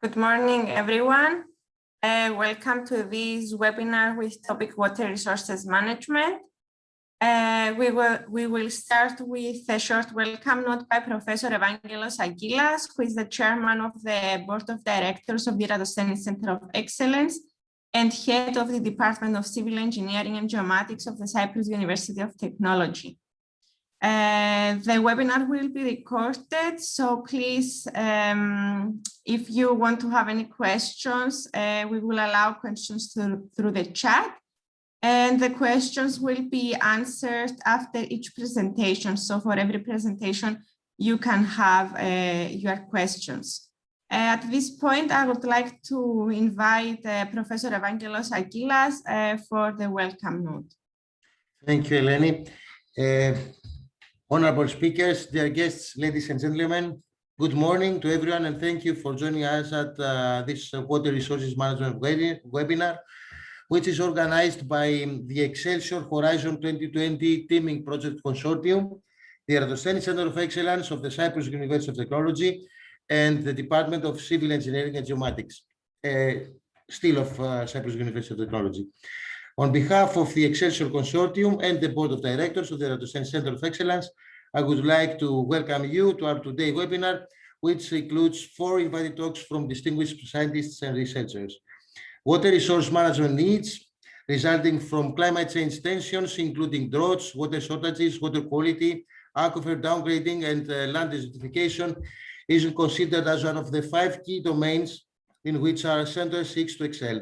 Good morning, everyone. Welcome to this webinar with topic Water Resources Management. We will start with a short welcome note by Professor Evangelos Agilas, who is the chairman of the Board of Directors of the ERATOSTHENES Centre of Excellence and head of the Department of Civil Engineering and Geomatics of the Cyprus University of Technology. The webinar will be recorded, so please, if you want to have any questions, we will allow questions through the chat, and the questions will be answered after each presentation. So for every presentation, you can have your questions. At this point, I would like to invite Professor Evangelos Agilas for the welcome note. Thank you, Eleni. Honorable speakers, dear guests, ladies and gentlemen, good morning to everyone, and thank you for joining us at this Water Resources Management webinar, which is organized by the EXCELSIOR H2020 Teaming Project Consortium, the ERATOSTHENES Centre of Excellence of the Cyprus University of Technology, and the Department of Civil Engineering and Geomatics, still of Cyprus University of Technology. On behalf of the EXCELSIOR Consortium and the Board of Directors of the ERATOSTHENES Centre of Excellence, I would like to welcome you to our today's webinar, which includes 4 invited talks from distinguished scientists and researchers. Water resource management needs resulting from climate change tensions, including droughts, water shortages, water quality, aquifer downgrading, and land desertification, is considered as one of the 5 key domains in which our center seeks to excel.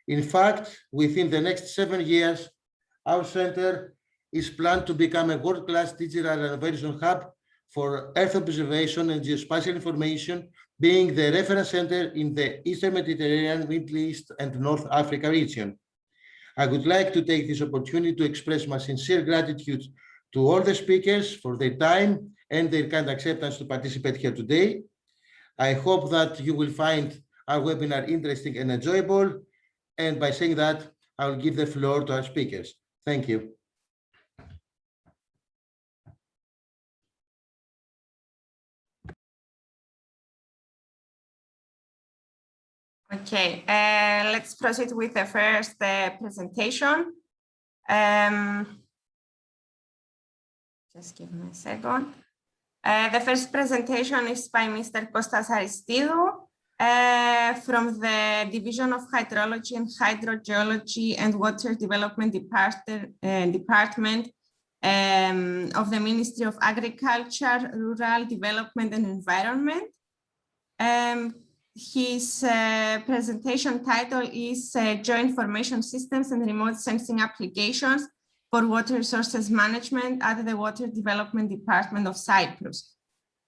In fact, within the next 7 years, our center is planned to become a world-class digital innovation hub for Earth observation and geospatial information, being the reference center in the Eastern Mediterranean, Middle East, and North Africa region. I would like to take this opportunity to express my sincere gratitude to all the speakers for their time and their kind acceptance to participate here today. I hope that you will find our webinar interesting and enjoyable. And by saying that, I will give the floor to our speakers. Thank you. Okay, let's proceed with the first presentation. Just give me a second. The first presentation is by Mr. Kostas Aristidou from the Division of Hydrology and Hydrogeology and Water Development Department of the Ministry of Agriculture, Rural Development and Environment. His presentation title is Geoinformation Systems and Remote Sensing Applications for Water Resources Management at the Water Development Department of Cyprus.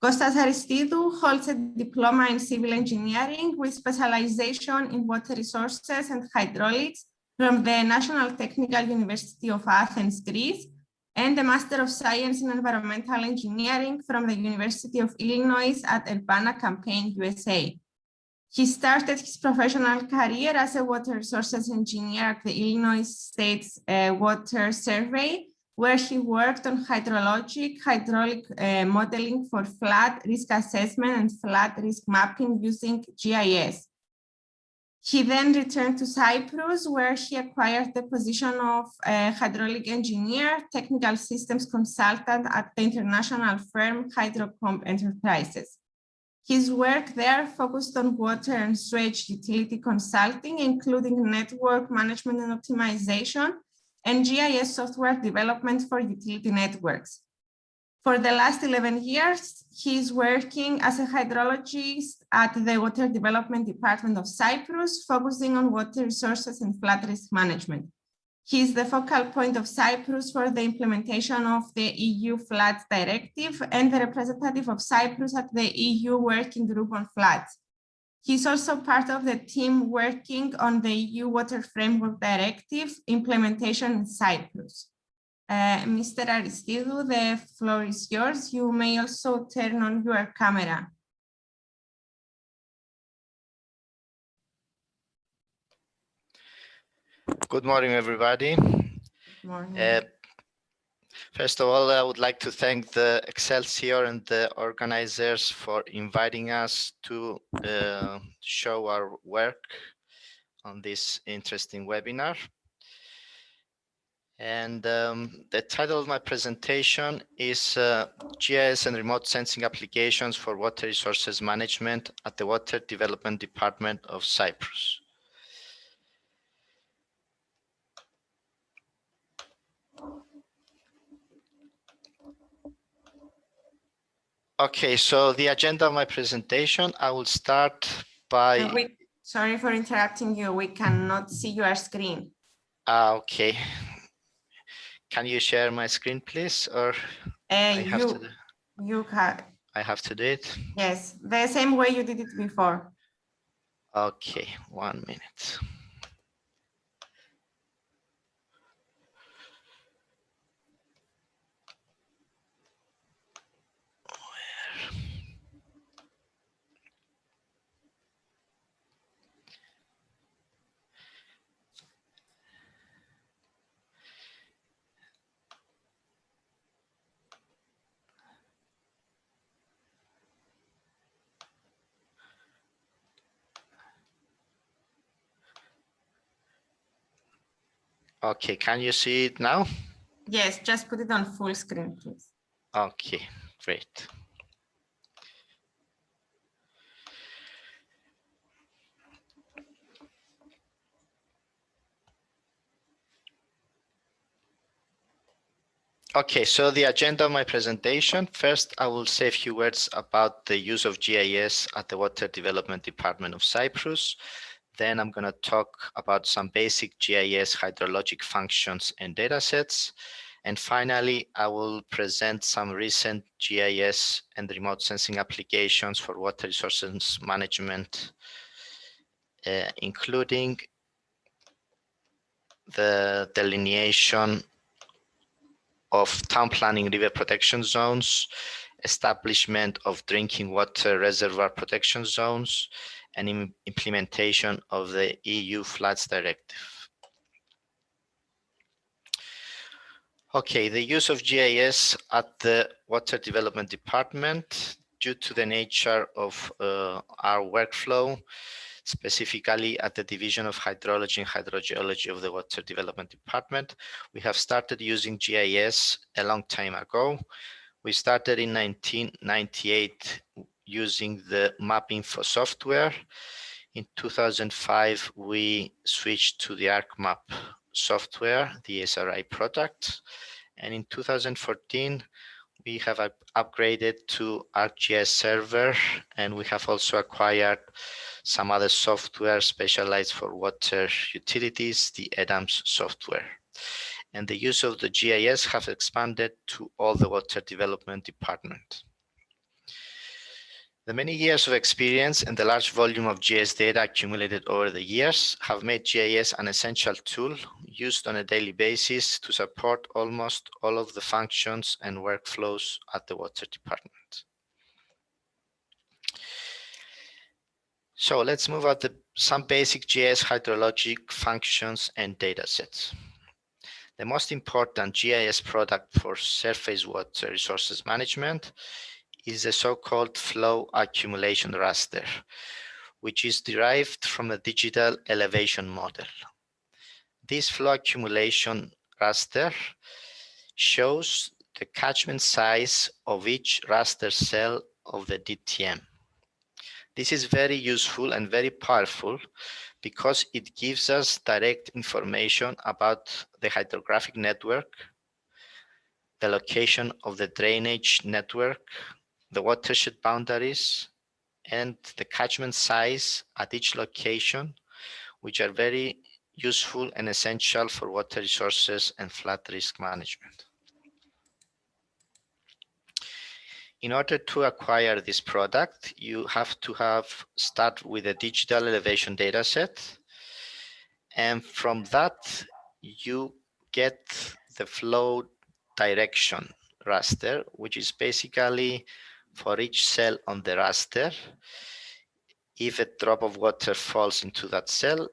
Kostas Aristidou holds a diploma in civil engineering with specialization in water resources and hydraulics from the National Technical University of Athens, Greece, and a Master of Science in Environmental Engineering from the University of Illinois at Urbana-Champaign, USA. He started his professional career as a water resources engineer at the Illinois State's Water Survey, where he worked on hydraulic modeling for flood risk assessment and flood risk mapping using GIS. He then returned to Cyprus, where he acquired the position of hydraulic engineer, technical systems consultant at the international firm Hydrocomp Enterprises. His work there focused on water and sewage utility consulting, including network management and optimization, and GIS software development for utility networks. For the last 11 years, he is working as a hydrologist at the Water Development Department of Cyprus, focusing on water resources and flood risk management. He is the focal point of Cyprus for the implementation of the EU Floods Directive and the representative of Cyprus at the EU Working Group on Floods. He's also part of the team working on the EU Water Framework Directive implementation in Cyprus. Mr. Aristidou, the floor is yours. You may also turn on your camera. Good morning, everybody. Good morning. First of all, I would like to thank the Excelsior and the organizers for inviting us to show our work on this interesting webinar. And the title of my presentation is GIS and Remote Sensing Applications for Water Resources Management at the Water Development Department of Cyprus. Okay, so the agenda of my presentation, I will start by... Sorry for interrupting you. We cannot see your screen. Okay. Can you share my screen, please? Or I have to do it? Yes, the same way you did it before. Okay, 1 minute. Okay, can you see it now? Yes, just put it on full screen, please. Okay, great. Okay, so the agenda of my presentation. First, I will say a few words about the use of GIS at the Water Development Department of Cyprus. Then I'm going to talk about some basic GIS hydrologic functions and datasets. And finally, I will present some recent GIS and remote sensing applications for water resources management, including the delineation of town planning river protection zones, establishment of drinking water reservoir protection zones, and implementation of the EU Floods Directive. Okay, the use of GIS at the Water Development Department, due to the nature of our workflow, specifically at the Division of Hydrology and Hydrogeology of the Water Development Department, we have started using GIS a long time ago. We started in 1998 using the MapInfo software. In 2005, we switched to the ArcMap software, the SRI product. And in 2014, we have upgraded to ArcGIS Server, and we have also acquired some other software specialized for water utilities, the EDAMS software. And the use of the GIS have expanded to all the Water Development Department. The many years of experience and the large volume of GIS data accumulated over the years have made GIS an essential tool used on a daily basis to support almost all of the functions and workflows at the Water Department. So let's move on to some basic GIS hydrologic functions and datasets. The most important GIS product for surface water resources management is the so-called flow accumulation raster, which is derived from a digital elevation model. This flow accumulation raster shows the catchment size of each raster cell of the DTM. This is very useful and very powerful because it gives us direct information about the hydrographic network, the location of the drainage network, the watershed boundaries, and the catchment size at each location, which are very useful and essential for water resources and flood risk management. In order to acquire this product, you have to start with a digital elevation dataset, and from that you get the flow direction raster, which is basically for each cell on the raster. If a drop of water falls into that cell,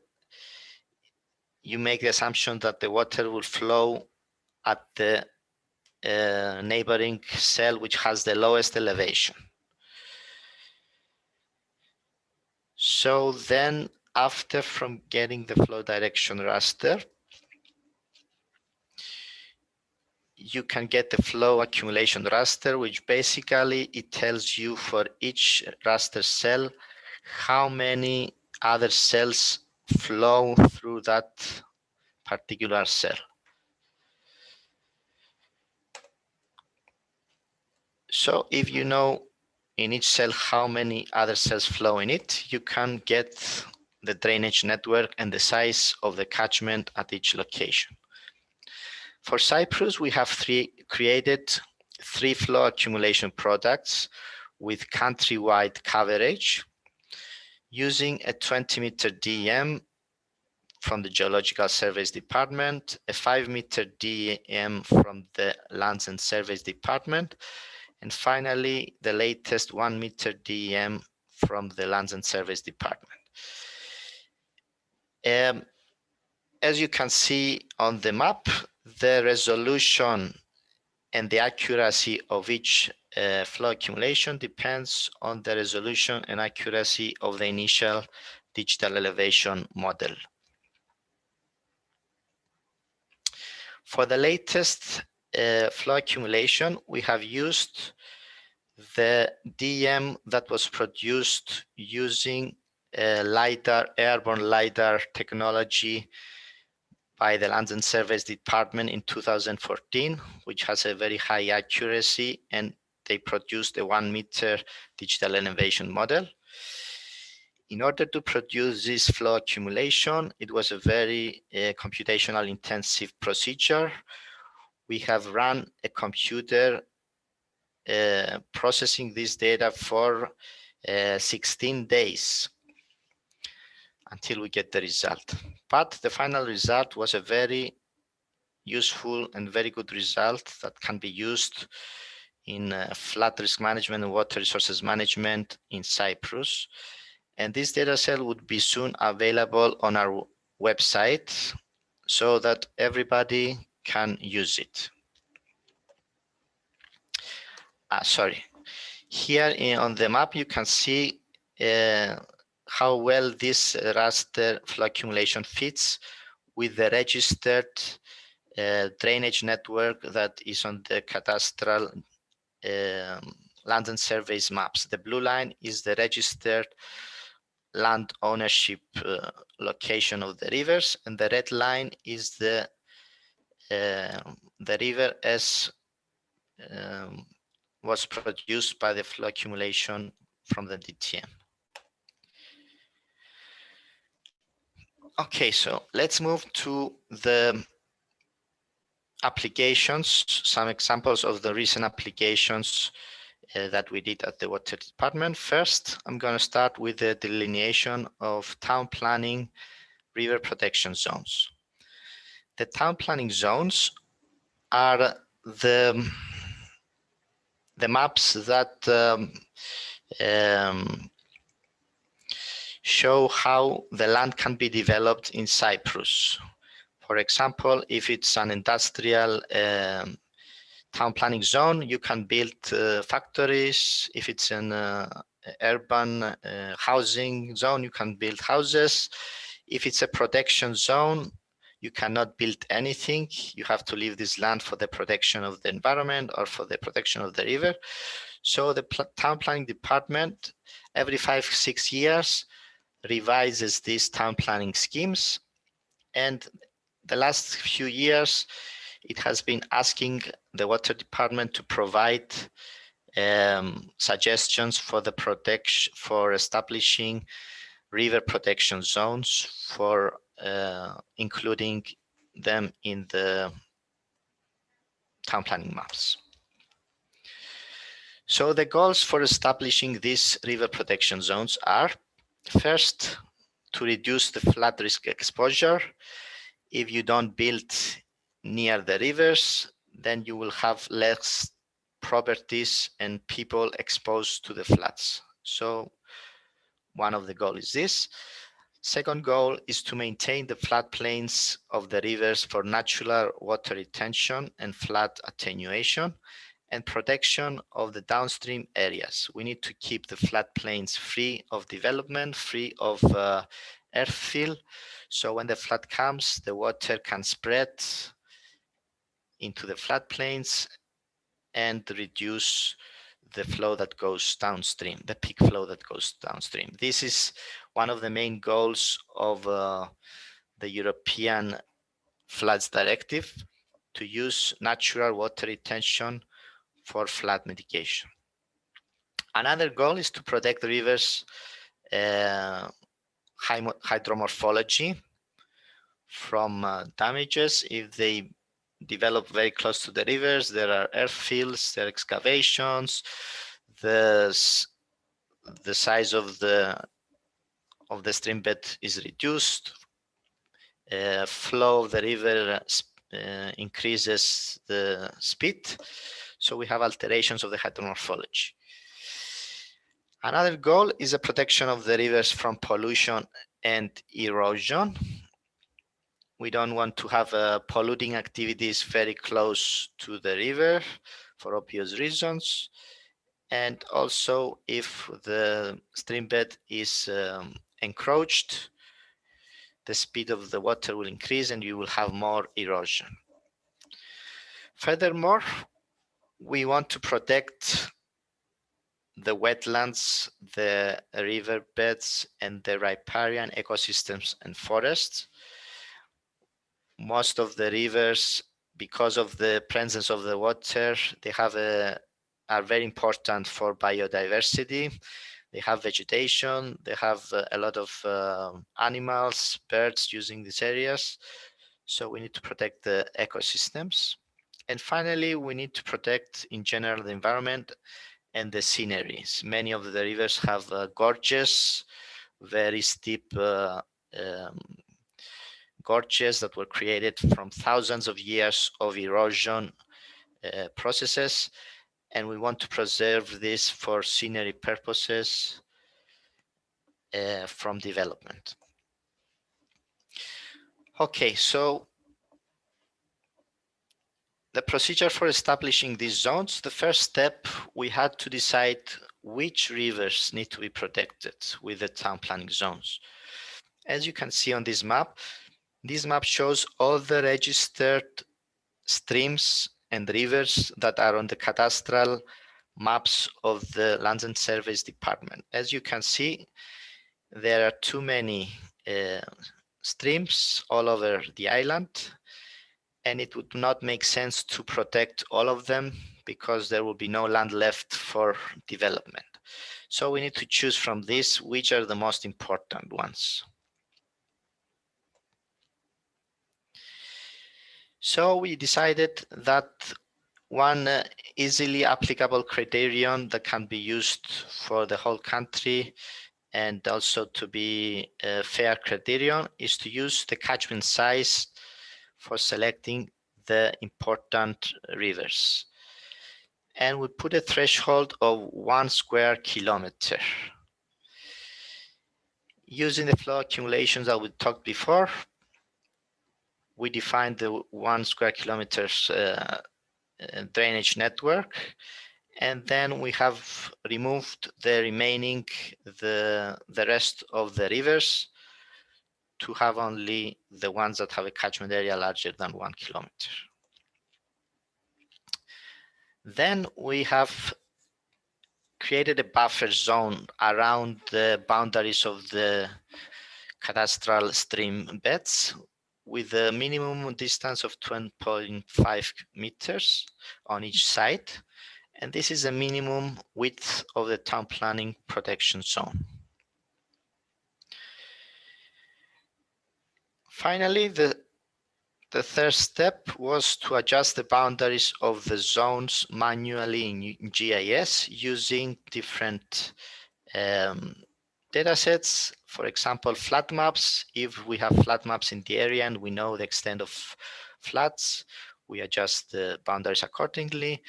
you make the assumption that the water will flow at the neighboring cell which has the lowest elevation. So then after from getting the flow direction raster, you can get the flow accumulation raster, which basically it tells you for each raster cell how many other cells flow through that particular cell. So if you know in each cell how many other cells flow in it, you can get the drainage network and the size of the catchment at each location. For Cyprus, we have created three flow accumulation products with countrywide coverage using a 20-meter DEM from the Geological Surveys Department, a 5-meter DEM from the Lands and Surveys Department, and finally, the latest 1-meter DEM from the Lands and Surveys Department. As you can see on the map, the resolution and the accuracy of each flow accumulation depends on the resolution and accuracy of the initial digital elevation model. For the latest flow accumulation, we have used the DM that was produced using LiDAR, airborne LiDAR technology by the Lands and Surveys Department in 2014, which has a very high accuracy, and they produced a 1-meter digital elevation model. In order to produce this flow accumulation, it was a very computational intensive procedure. We have run a computer processing this data for 16 days until we get the result. But the final result was a very useful and very good result that can be used in flood risk management and water resources management in Cyprus. And this data set would be soon available on our website so that everybody can use it. Here on the map, you can see how well this raster flow accumulation fits with the registered drainage network that is on the cadastral land and surveys maps. The blue line is the registered land ownership location of the rivers, and the red line is the river as was produced by the flow accumulation from the DTM. Okay, so let's move to the applications, some examples of the recent applications that we did at the Water Department. First, I'm going to start with the delineation of town planning river protection zones. The town planning zones are the maps that show how the land can be developed in Cyprus. For example, if it's an industrial town planning zone, you can build factories. If it's an urban housing zone, you can build houses. If it's a protection zone, you cannot build anything. You have to leave this land for the protection of the environment or for the protection of the river. So the town planning department, every 5-6 years, revises these town planning schemes. And the last few years, it has been asking the Water Department to provide suggestions for the for establishing river protection zones, for including them in the town planning maps. So the goals for establishing these river protection zones are, first, to reduce the flood risk exposure. If you don't build near the rivers, then you will have less properties and people exposed to the floods. So one of the goals is this. Second goal is to maintain the floodplains of the rivers for natural water retention and flood attenuation and protection of the downstream areas. We need to keep the floodplains free of development, free of earthfill. So when the flood comes, the water can spread into the floodplains and reduce the flow that goes downstream, the peak flow that goes downstream. This is one of the main goals of the European Floods Directive, to use natural water retention for flood mitigation. Another goal is to protect the rivers' hydromorphology from damages. If they develop very close to the rivers, there are earth fills, there are excavations, the size of the stream bed is reduced, flow of the river increases the speed, so we have alterations of the hydromorphology. Another goal is the protection of the rivers from pollution and erosion. We don't want to have polluting activities very close to the river for obvious reasons. And also, if the stream bed is encroached, the speed of the water will increase and you will have more erosion. Furthermore, we want to protect the wetlands, the riverbeds, and the riparian ecosystems and forests. Most of the rivers, because of the presence of the water, they are very important for biodiversity. They have vegetation, they have a lot of animals, birds using these areas. So we need to protect the ecosystems. And finally, we need to protect in general the environment and the sceneries. Many of the rivers have gorges, very steep gorges that were created from thousands of years of erosion processes. And we want to preserve this for scenery purposes from development. Okay, so the procedure for establishing these zones, the first step, we had to decide which rivers need to be protected with the town planning zones. As you can see on this map shows all the registered streams and rivers that are on the cadastral maps of the Lands and Surveys Department. As you can see, there are too many streams all over the island, and it would not make sense to protect all of them because there will be no land left for development. So we need to choose from this which are the most important ones. So we decided that one easily applicable criterion that can be used for the whole country and also to be a fair criterion is to use the catchment size for selecting the important rivers. And we put a threshold of 1 square kilometer. Using the flow accumulations that we talked before, we defined the 1 square kilometers drainage network, and then we have removed the remaining, the rest of the rivers to have only the ones that have a catchment area larger than 1 kilometer. Then we have created a buffer zone around the boundaries of the cadastral stream beds with a minimum distance of 20.5 meters on each side. And this is the minimum width of the town planning protection zone. Finally, the third step was to adjust the boundaries of the zones manually in GIS using different data sets. For example, flood maps. If we have flood maps in the area and we know the extent of floods, we adjust the boundaries accordingly.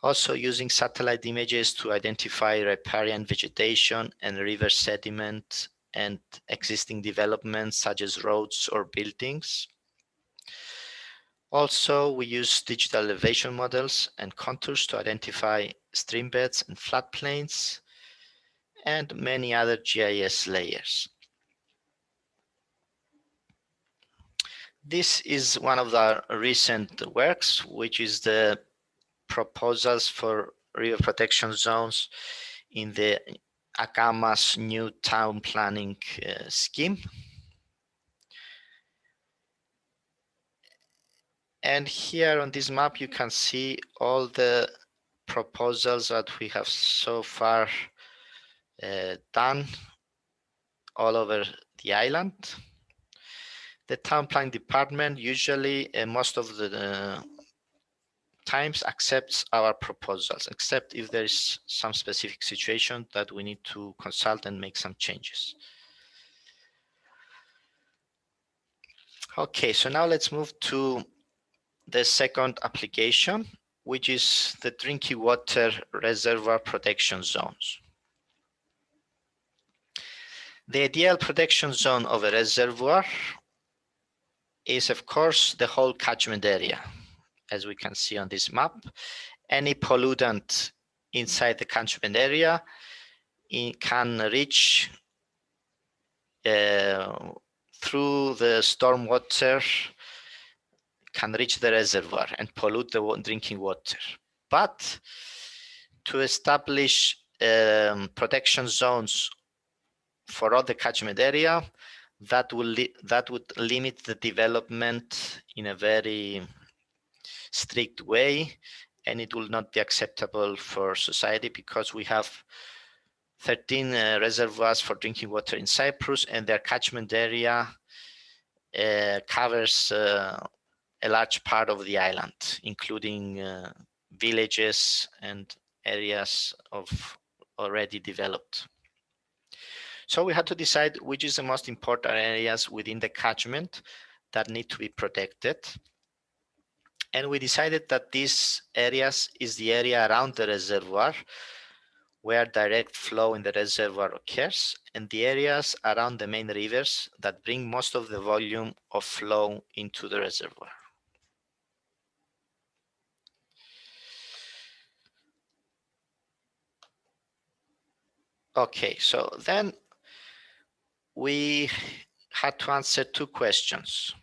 Also using satellite images to identify riparian vegetation and river sediment and existing developments such as roads or buildings. Also, we use digital elevation models and contours to identify stream beds and floodplains, and many other GIS layers. This is one of the recent works, which is the proposals for river protection zones in the Akama's new town planning scheme. And here on this map, you can see all the proposals that we have so far done all over the island. The town planning department usually most of the times accepts our proposals, except if there is some specific situation that we need to consult and make some changes. Okay, so now let's move to the second application, which is the drinking water reservoir protection zones. The ideal protection zone of a reservoir is, of course, the whole catchment area. As we can see on this map, any pollutant inside the catchment area can reach through the stormwater, can reach the reservoir and pollute the drinking water. But to establish protection zones for all the catchment area, that would limit the development in a very strict way, and it will not be acceptable for society because we have 13 reservoirs for drinking water in Cyprus, and their catchment area covers a large part of the island, including villages and areas of already developed. So we had to decide which is the most important areas within the catchment that need to be protected. And we decided that these areas is the area around the reservoir where direct flow in the reservoir occurs, and the areas around the main rivers that bring most of the volume of flow into the reservoir. Okay, so then we had to answer two questions.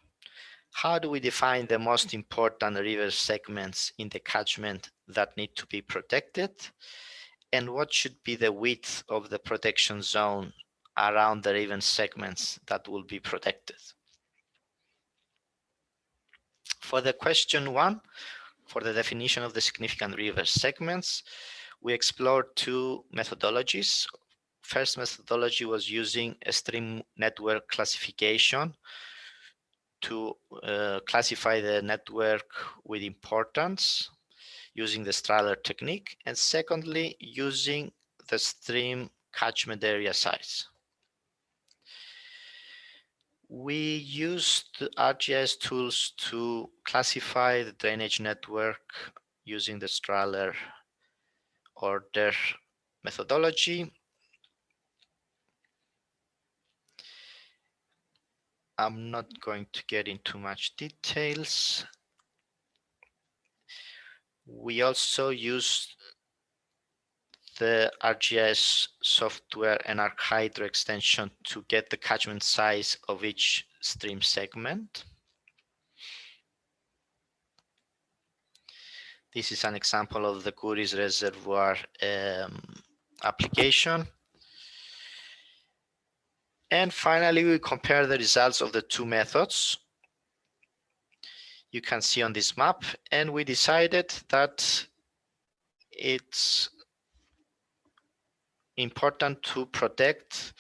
How do we define the most important river segments in the catchment that need to be protected? And what should be the width of the protection zone around the river segments that will be protected? For the question one, for the definition of the significant river segments, we explored two methodologies. First methodology was using a stream network classification to classify the network with importance using the Strahler technique, and secondly, using the stream catchment area size. We used ArcGIS tools to classify the drainage network using the Strahler order methodology. I'm not going to get into much details. We also used the ArcGIS software and ArcHydro extension to get the catchment size of each stream segment. This is an example of the Gouris Reservoir application. And finally, we compare the results of the two methods. You can see on this map, and we decided that it's important to protect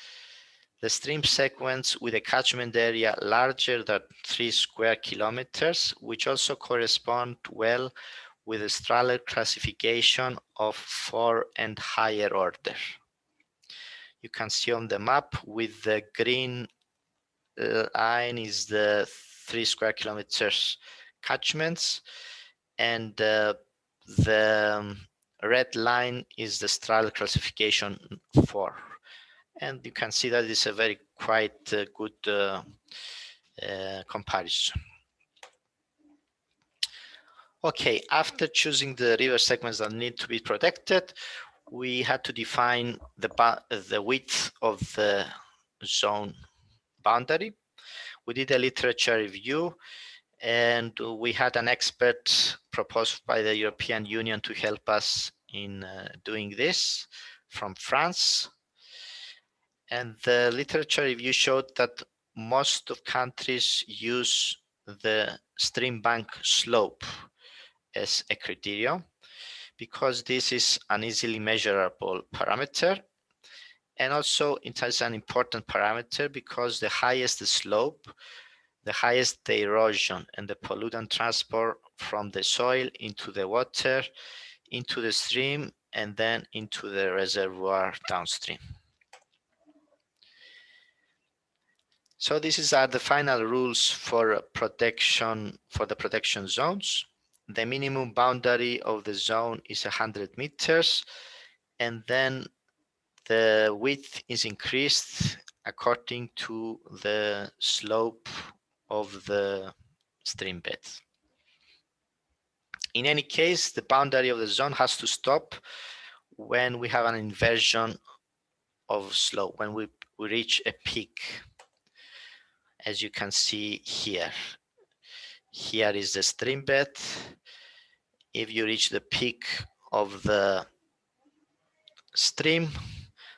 the stream segments with a catchment area larger than 3 square kilometers, which also correspond well with the Strahler classification of 4 and higher order. You can see on the map with the green line is the 3 square kilometers catchments, and the red line is the Strahler classification 4. And you can see that it's a very quite good comparison. Okay, after choosing the river segments that need to be protected, we had to define the width of the zone boundary. We did a literature review, and we had an expert proposed by the European Union to help us in doing this from France. And the literature review showed that most of countries use the stream bank slope as a criterion, because this is an easily measurable parameter. And also it has an important parameter because the highest the slope, the highest the erosion and the pollutant transport from the soil into the water, into the stream, and then into the reservoir downstream. So these are the final rules for protection, for the protection zones. The minimum boundary of the zone is 100 meters, and then the width is increased according to the slope of the stream bed. In any case, the boundary of the zone has to stop when we have an inversion of slope, when we reach a peak, as you can see here. Here is the stream bed. If you reach the peak of the stream,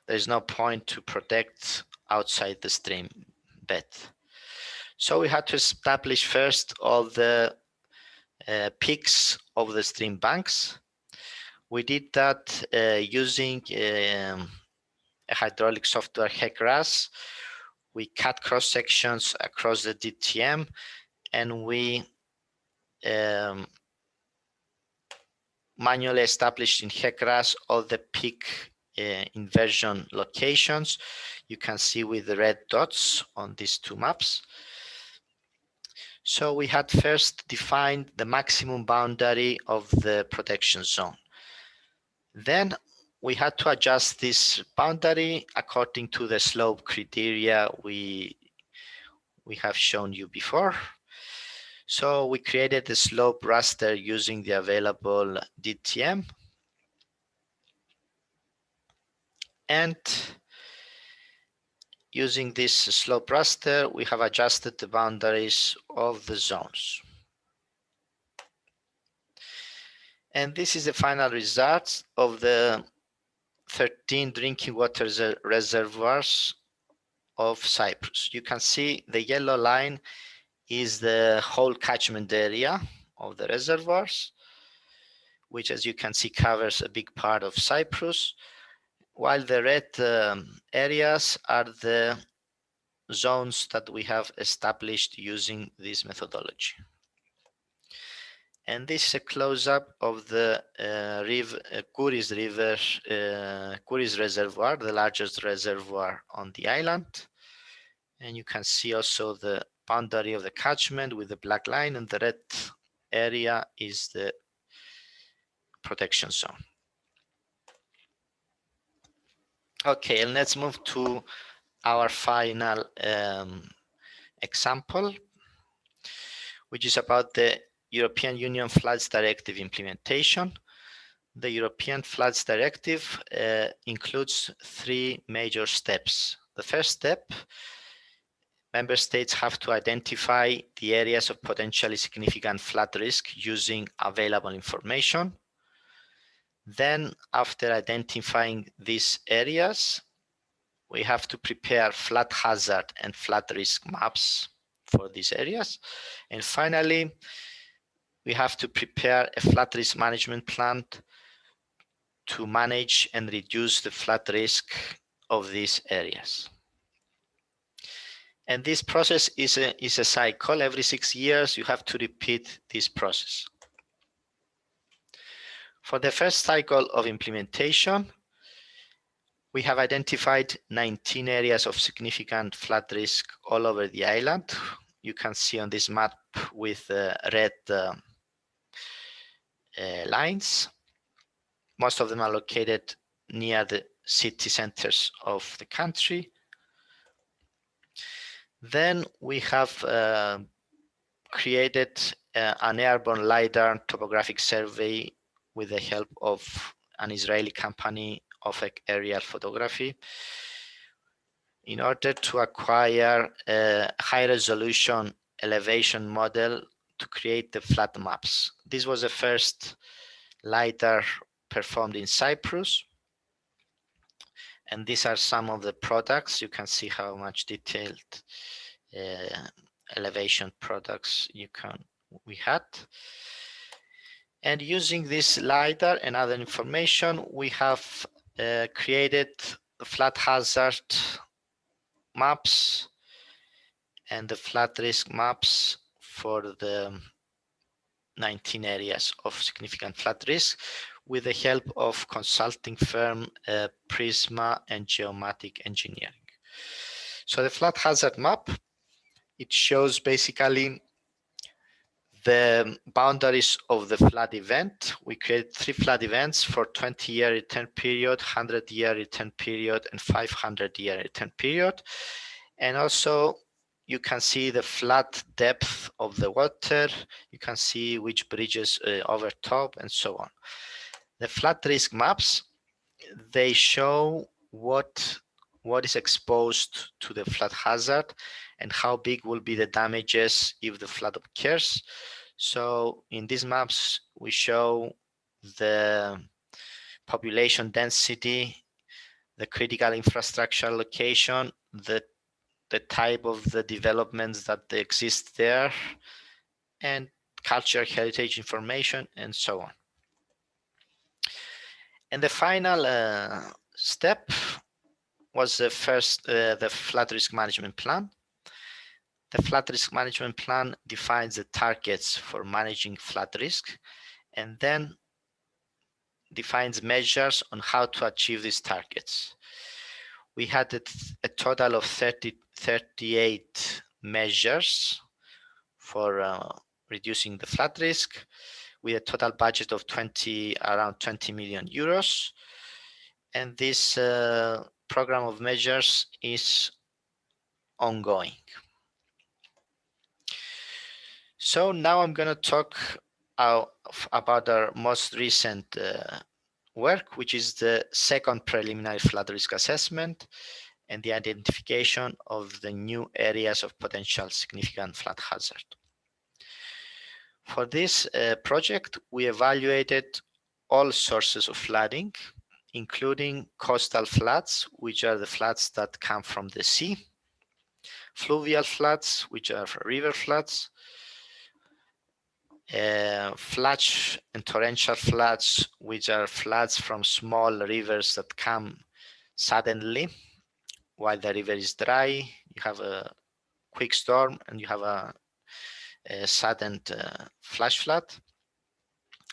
there's no point to protect outside the stream bed. So we had to establish first all the peaks of the stream banks. We did that using a hydraulic software HECRAS. We cut cross sections across the DTM, and we manually established in HECRAS all the peak inversion locations. You can see with the red dots on these two maps. So we had first defined the maximum boundary of the protection zone. Then we had to adjust this boundary according to the slope criteria we have shown you before. So we created the slope raster using the available DTM. And using this slope raster, we have adjusted the boundaries of the zones. And this is the final result of the 13 drinking water reservoirs of Cyprus. You can see the yellow line is the whole catchment area of the reservoirs, which, as you can see, covers a big part of Cyprus, while the red areas are the zones that we have established using this methodology. And this is a close-up of the Kouris River, Kouris Reservoir, the largest reservoir on the island. And you can see also the boundary of the catchment with the black line, and the red area is the protection zone. Okay, and let's move to our final example, which is about the European Union Floods Directive implementation. The European Floods Directive includes three major steps. The first step, member states have to identify the areas of potentially significant flood risk using available information. Then, after identifying these areas, we have to prepare flood hazard and flood risk maps for these areas. And finally, we have to prepare a flood risk management plan to manage and reduce the flood risk of these areas. And this process is a cycle. Every 6 years, you have to repeat this process. For the first cycle of implementation, we have identified 19 areas of significant flood risk all over the island. You can see on this map with red lines. Most of them are located near the city centers of the country. Then we have created an airborne LiDAR topographic survey with the help of an Israeli company of aerial photography in order to acquire a high resolution elevation model to create the flat maps. This was the first LiDAR performed in Cyprus. And these are some of the products. You can see how much detailed elevation products we had. And using this LiDAR and other information, we have created flat hazard maps and the flat risk maps for the 19 areas of significant flat risk with the help of consulting firm Prisma and Geomatic Engineering. So the flat hazard map, it shows basically the boundaries of the flood event. We created 3 flood events for 20-year return period, 100-year return period, and 500-year return period. And also you can see the flood depth of the water. You can see which bridges overtop and so on. The flat risk maps, they show what is exposed to the flood hazard and how big will be the damages if the flood occurs. So in these maps, we show the population density, the critical infrastructure location, the type of the developments that exist there, and cultural heritage information, and so on. And the final step was the flood risk management plan. The flood risk management plan defines the targets for managing flood risk and then defines measures on how to achieve these targets. We had a total of 38 measures for reducing the flood risk with a total budget of around 20 million euros. And this program of measures is ongoing. So now I'm going to talk about our most recent work, which is the second preliminary flood risk assessment and the identification of the new areas of potential significant flood hazard. For this project, we evaluated all sources of flooding, including coastal floods, which are the floods that come from the sea, fluvial floods, which are river floods, flash and torrential floods, which are floods from small rivers that come suddenly while the river is dry. You have a quick storm and you have a sudden flash flood.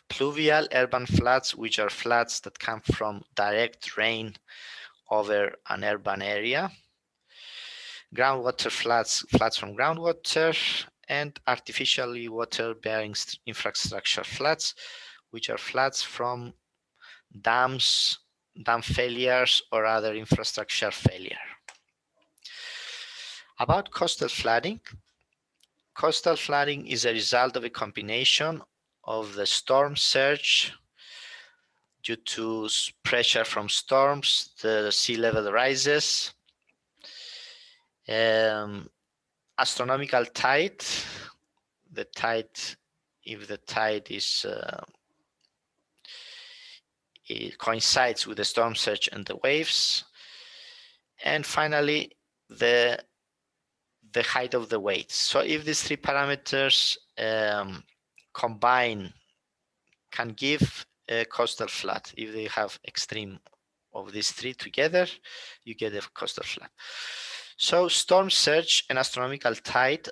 Pluvial urban floods, which are floods that come from direct rain over an urban area. Groundwater floods, floods from groundwater, and artificially water-bearing infrastructure floods, which are floods from dams, dam failures, or other infrastructure failure. About coastal flooding is a result of a combination of the storm surge due to pressure from storms, the sea level rises, astronomical tide, if the tide it coincides with the storm surge and the waves, and finally the height of the waves. So if these 3 parameters combine, can give a coastal flood. If they have extreme of these 3 together, you get a coastal flood. So storm surge and astronomical tide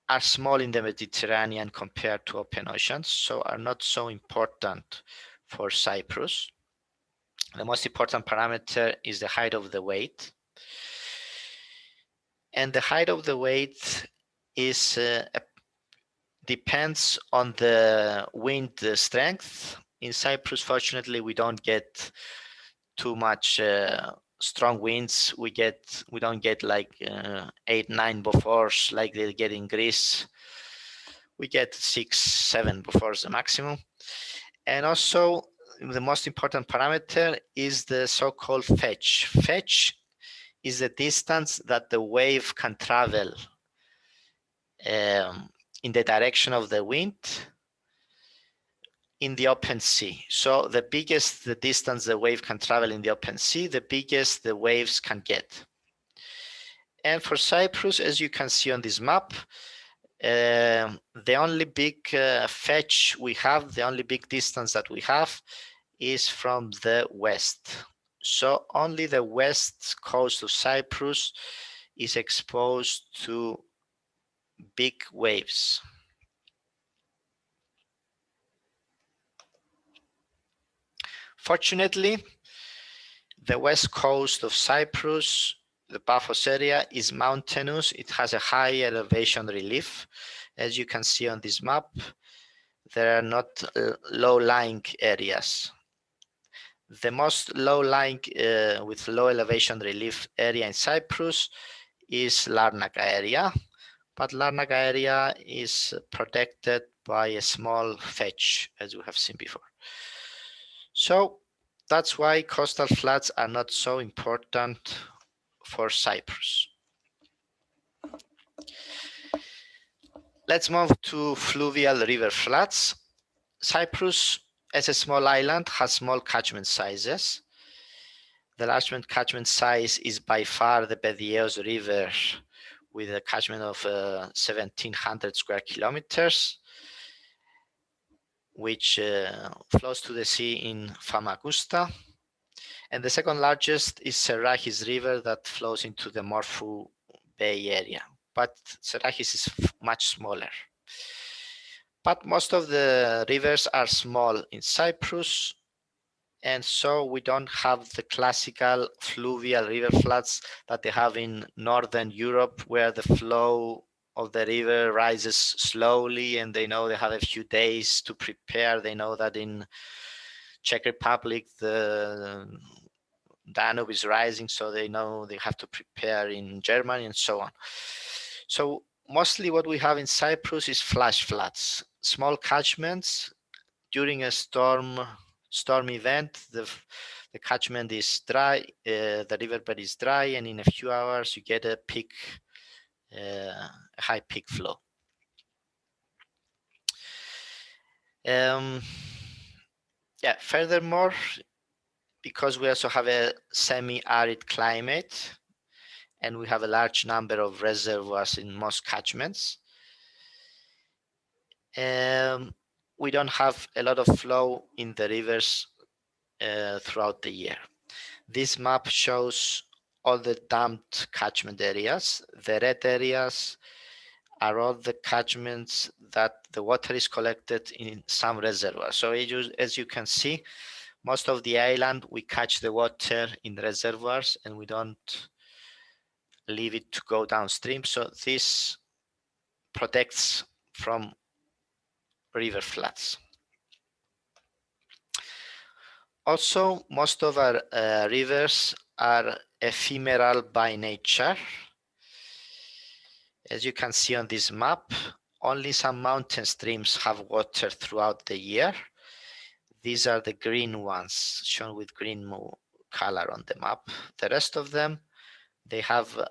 are small in the Mediterranean compared to open oceans, so are not so important for Cyprus. The most important parameter is the height of the wave. And the height of the wave is depends on the wind strength. In Cyprus, fortunately, we don't get too much strong winds, we don't get like 8-9 Beauforts like they get in Greece. We get 6-7 Beauforts the maximum. And also the most important parameter is the so-called fetch. Fetch is the distance that the wave can travel in the direction of the wind in the open sea. So the biggest the distance the wave can travel in the open sea, the biggest the waves can get. And for Cyprus, as you can see on this map, the only big fetch we have, the only big distance that we have is from the west. So only the west coast of Cyprus is exposed to big waves. Fortunately, the west coast of Cyprus, the Paphos area, is mountainous. It has a high elevation relief. As you can see on this map, there are not low-lying areas. The most low-lying with low elevation relief area in Cyprus is Larnaca area, but Larnaca area is protected by a small fetch, as we have seen before. So that's why coastal floods are not so important for Cyprus. Let's move to fluvial river floods. Cyprus, as a small island, has small catchment sizes. The largest catchment size is by far the Pediaeos River, with a catchment of 1,700 square kilometers, which flows to the sea in Famagusta. And the second largest is Serachis River that flows into the Morphou Bay area, but Serachis is much smaller. But most of the rivers are small in Cyprus, and so we don't have the classical fluvial river floods that they have in Northern Europe, where the flow of the river rises slowly and they know they have a few days to prepare. They know that in Czech Republic, the Danube is rising, so they know they have to prepare in Germany and so on. So mostly what we have in Cyprus is flash floods, small catchments. During a storm event, the catchment is dry, the riverbed is dry, and in a few hours you get a peak, a high peak flow. Furthermore, because we also have a semi-arid climate and we have a large number of reservoirs in most catchments, we don't have a lot of flow in the rivers throughout the year. This map shows all the damped catchment areas. The red areas are all the catchments that the water is collected in some reservoirs. So as you can see, most of the island, we catch the water in reservoirs and we don't leave it to go downstream. So this protects from river floods. Also, most of our rivers are ephemeral by nature. As you can see on this map, only some mountain streams have water throughout the year. These are the green ones, shown with green color on the map. The rest of them, they have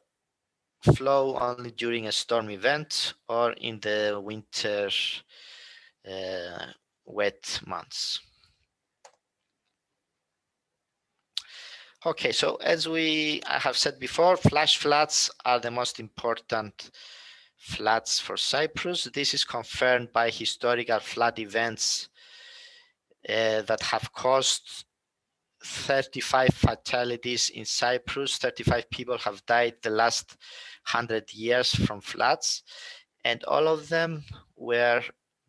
flow only during a storm event or in the winter wet months. Okay, so as I have said before, flash floods are the most important floods for Cyprus. This is confirmed by historical flood events that have caused 35 fatalities in Cyprus. 35 people have died the last 100 years from floods, and all of them were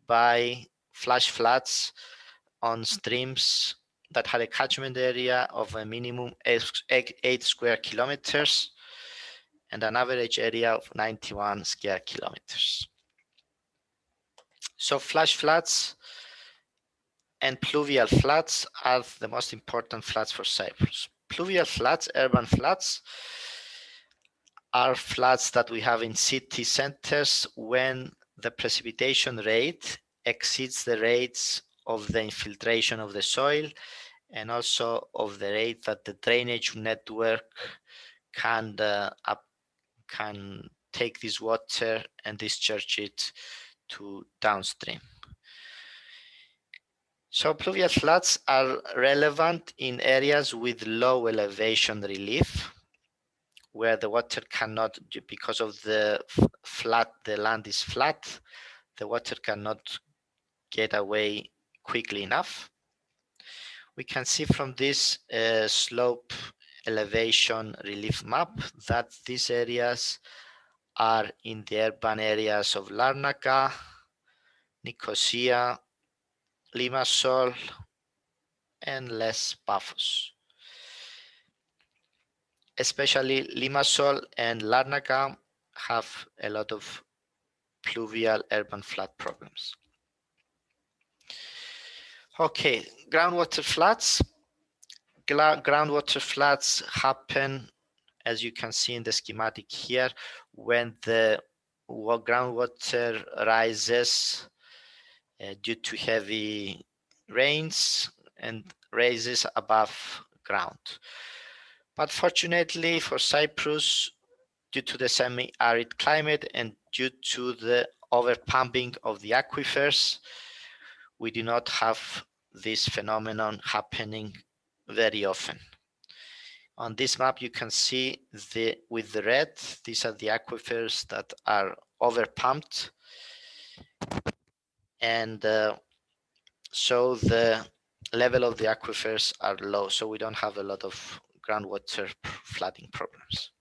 by flash floods on streams that had a catchment area of a minimum 8 square kilometers and an average area of 91 square kilometers. So flash floods and pluvial floods are the most important floods for Cyprus. Pluvial floods, urban floods, are floods that we have in city centers when the precipitation rate exceeds the rates of the infiltration of the soil and also of the rate that the drainage network can take this water and discharge it to downstream. So pluvial floods are relevant in areas with low elevation relief, where the water cannot, because of the land is flat, the water cannot get away quickly enough. We can see from this slope elevation relief map that these areas are in the urban areas of Larnaca, Nicosia, Limassol, and Paphos. Especially Limassol and Larnaca have a lot of pluvial urban flood problems. Okay, groundwater floods. Groundwater floods happen, as you can see in the schematic here, when the groundwater rises due to heavy rains and raises above ground. But fortunately for Cyprus, due to the semi-arid climate and due to the overpumping of the aquifers, we do not have this phenomenon happening very often. On this map, you can see with the red, these are the aquifers that are overpumped. And so the level of the aquifers are low, so we don't have a lot of groundwater flooding problems.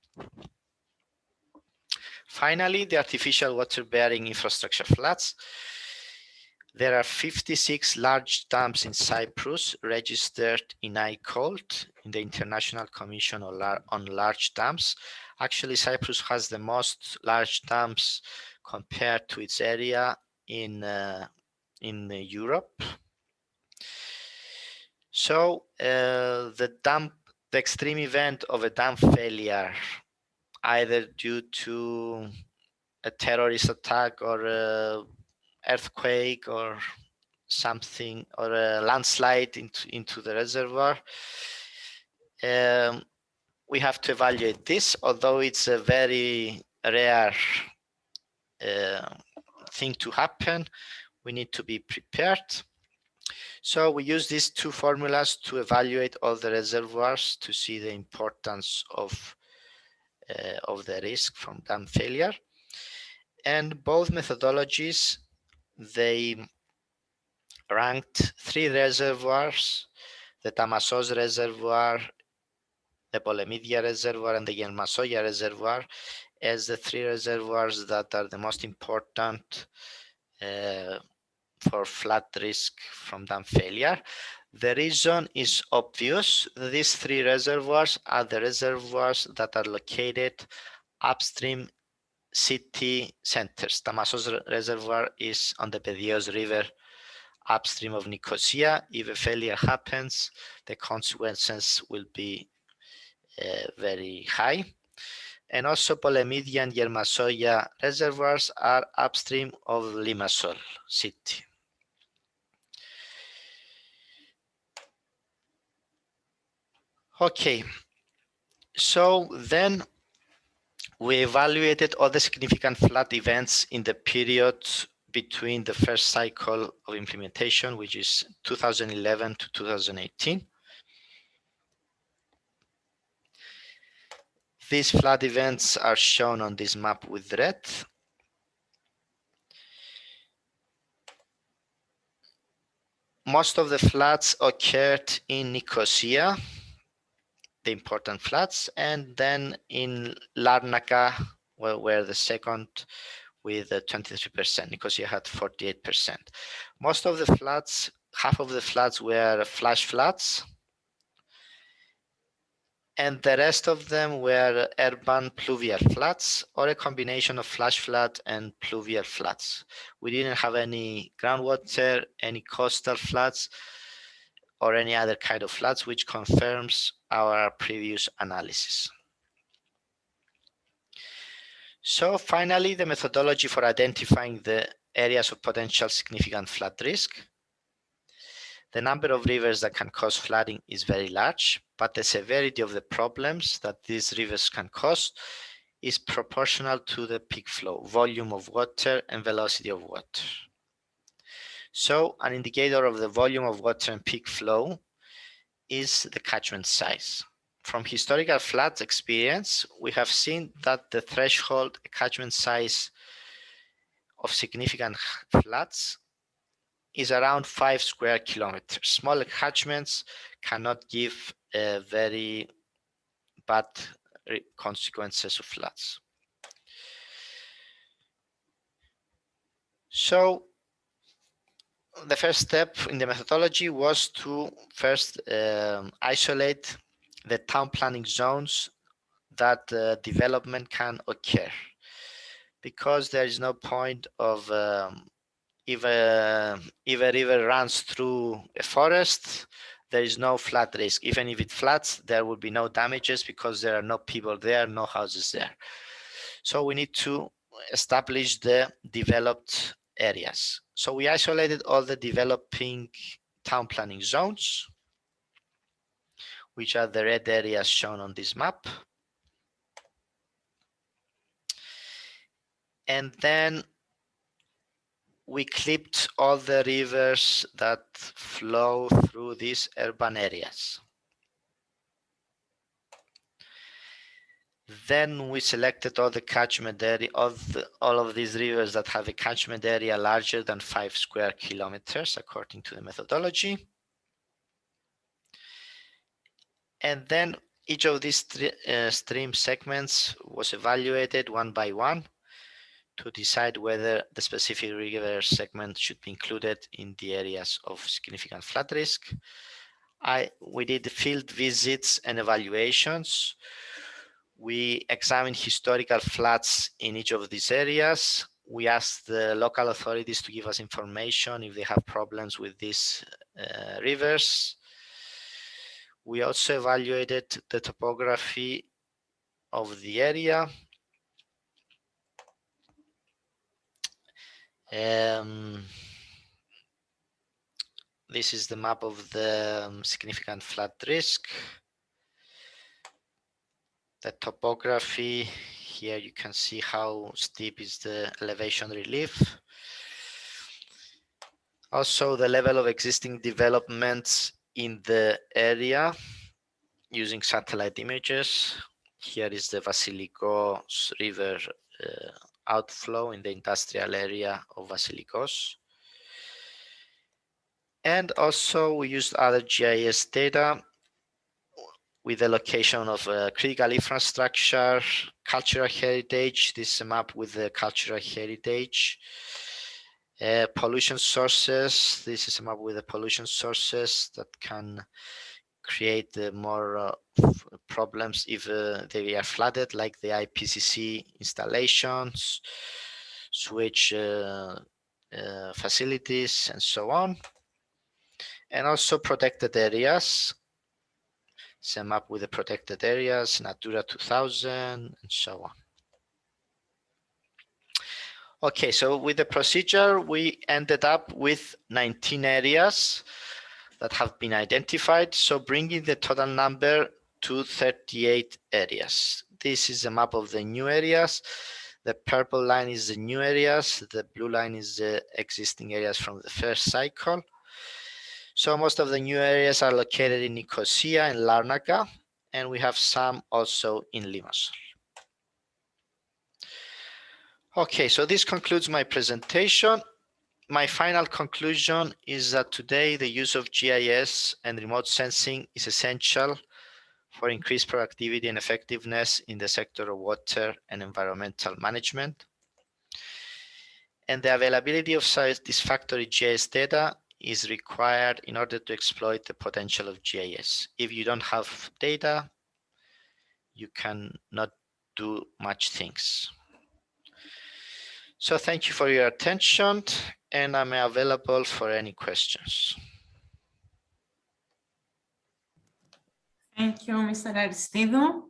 Finally, the artificial water-bearing infrastructure floods. There are 56 large dams in Cyprus registered in ECoE, in the International Commission on Large Dams. Actually, Cyprus has the most large dams compared to its area in Europe. So the extreme event of a dam failure, either due to a terrorist attack or a earthquake or something, or a landslide into the reservoir, we have to evaluate this, although it's a very rare thing to happen. We need to be prepared. So we use these two formulas to evaluate all the reservoirs to see the importance of the risk from dam failure. And both methodologies, they ranked 3 reservoirs, the Tamasos Reservoir, the Polemidia Reservoir, and the Yermasoia Reservoir, as the 3 reservoirs that are the most important for flood risk from dam failure. The reason is obvious. These 3 reservoirs are the reservoirs that are located upstream city centers. Tamasos Reservoir is on the Pedios River upstream of Nicosia. If a failure happens, the consequences will be very high. And also Polemidia and Yermasoia reservoirs are upstream of Limassol city. Okay, so then we evaluated all the significant flood events in the period between the first cycle of implementation, which is 2011 to 2018. These flood events are shown on this map with red. Most of the floods occurred in Nicosia, the important floods, and then in Larnaca, where the second with 23%. Nicosia had 48%. Most of the floods, half of the floods were flash floods. and the rest of them were urban pluvial floods or a combination of flash flood and pluvial floods. We didn't have any groundwater, any coastal floods, or any other kind of floods, which confirms our previous analysis. So finally, the methodology for identifying the areas of potential significant flood risk. The number of rivers that can cause flooding is very large, but the severity of the problems that these rivers can cause is proportional to the peak flow, volume of water, and velocity of water. So an indicator of the volume of water and peak flow is the catchment size. From historical floods experience, we have seen that the threshold catchment size of significant floods is around 5 square kilometers. Smaller catchments cannot give very bad consequences of floods. So the first step in the methodology was to first isolate the town planning zones that development can occur, because there is no point of if a river runs through a forest, there is no flood risk. Even if it floods, there will be no damages because there are no people there, no houses there. So we need to establish the developed areas. So we isolated all the developing town planning zones, which are the red areas shown on this map. And then we clipped all the rivers that flow through these urban areas. Then we selected all the catchment area of all of these rivers that have a catchment area larger than 5 square kilometers according to the methodology. And then each of these stream segments was evaluated one by one to decide whether the specific river segment should be included in the areas of significant flood risk. We did field visits and evaluations. We examined historical floods in each of these areas. We asked the local authorities to give us information if they have problems with these rivers. We also evaluated the topography of the area. This is the map of the significant flood risk. The topography, here you can see how steep is the elevation relief. Also the level of existing developments in the area using satellite images. Here is the Vasilikos River outflow in the industrial area of Vasilikos. And also we used other GIS data with the location of critical infrastructure, cultural heritage. This is a map with the cultural heritage. Pollution sources. This is a map with the pollution sources that can create more problems if they are flooded, like the IPCC installations, sewage facilities, and so on. And also protected areas. It's a map with the protected areas, Natura 2000, and so on. Okay, so with the procedure, we ended up with 19 areas that have been identified, so bringing the total number to 38 areas. This is a map of the new areas. The purple line is the new areas. The blue line is the existing areas from the first cycle. So most of the new areas are located in Nicosia and Larnaca, and we have some also in Limassol. Okay, so this concludes my presentation. My final conclusion is that today the use of GIS and remote sensing is essential for increased productivity and effectiveness in the sector of water and environmental management. And the availability of satisfactory GIS data is required in order to exploit the potential of GIS. If you don't have data, you cannot do much things. So thank you for your attention, and I'm available for any questions. Thank you, Mr. Aristidou.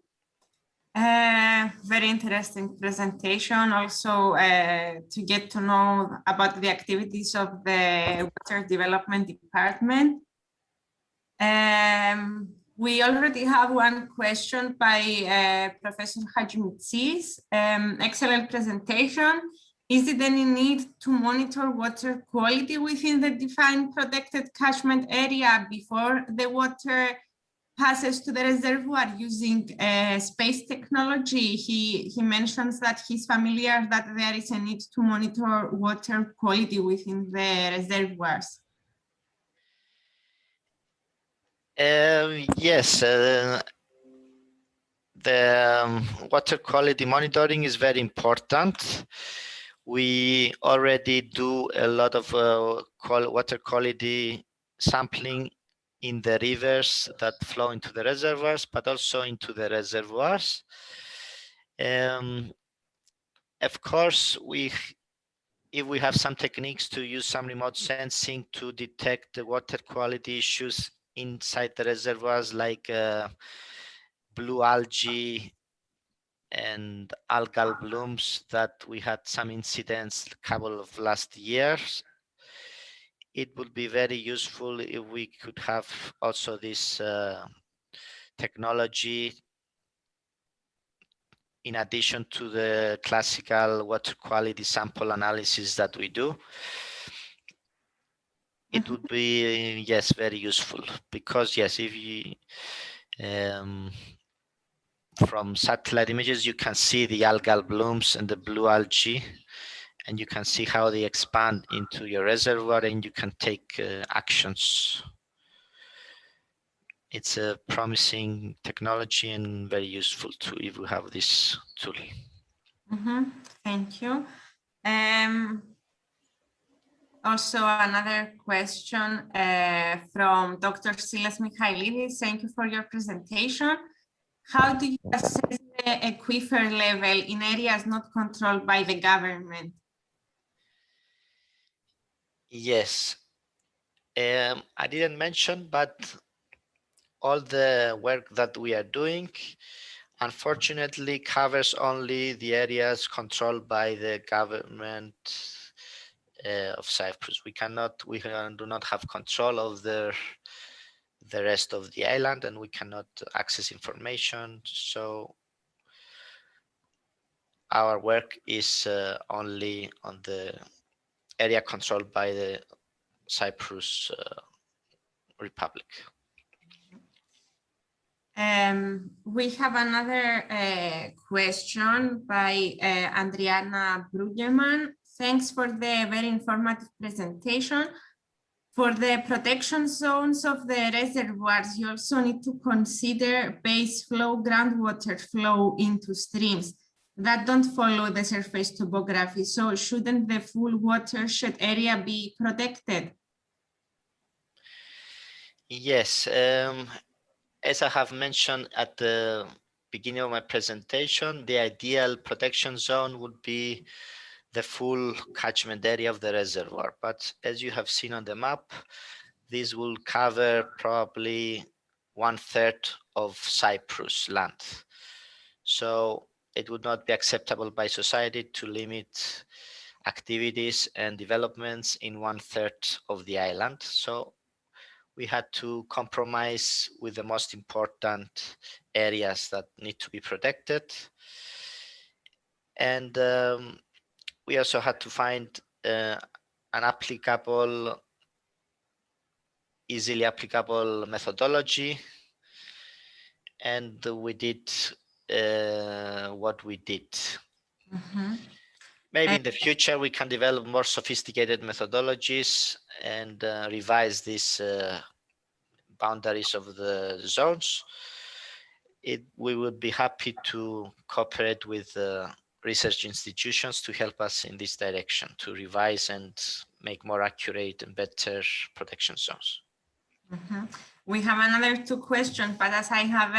Very interesting presentation. Also, to get to know about the activities of the Water Development Department. We already have one question by Professor Hadjimitsis. Excellent presentation. Is it any need to monitor water quality within the defined protected catchment area before the water passes to the reservoir using space technology? He mentions that he's familiar that there is a need to monitor water quality within the reservoirs. Yes, the water quality monitoring is very important. We already do a lot of water quality sampling in the rivers that flow into the reservoirs, but also into the reservoirs. Of course, if we have some techniques to use some remote sensing to detect the water quality issues inside the reservoirs, like blue algae and algal blooms that we had some incidents a couple of last years, it would be very useful if we could have also this technology in addition to the classical water quality sample analysis that we do. It would be, yes, very useful, because yes, if you from satellite images, you can see the algal blooms and the blue algae, and you can see how they expand into your reservoir, and you can take actions. It's a promising technology and very useful too if we have this tool. Thank you. Also, another question from Dr. Silas Michailidis. Thank you for your presentation. How do you assess the aquifer level in areas not controlled by the government? Yes, I didn't mention, but all the work that we are doing, unfortunately, covers only the areas controlled by the government of Cyprus. We do not have control of the rest of the island, and we cannot access information. So our work is only on the area controlled by the Cyprus Republic. We have another question by Adriana Brueggemann. Thanks for the very informative presentation. For the protection zones of the reservoirs, you also need to consider base flow, groundwater flow into streams that don't follow the surface topography. So shouldn't the full watershed area be protected? Yes, as I have mentioned at the beginning of my presentation, the ideal protection zone would be the full catchment area of the reservoir. But as you have seen on the map, this will cover probably 1/3 of Cyprus land. So it would not be acceptable by society to limit activities and developments in 1/3 of the island. So we had to compromise with the most important areas that need to be protected. And we also had to find an applicable, easily applicable methodology. And we did what we did. Maybe in the future we can develop more sophisticated methodologies and revise these boundaries of the zones. We would be happy to cooperate with research institutions to help us in this direction, to revise and make more accurate and better protection zones. Mhm. We have another two questions, but as I have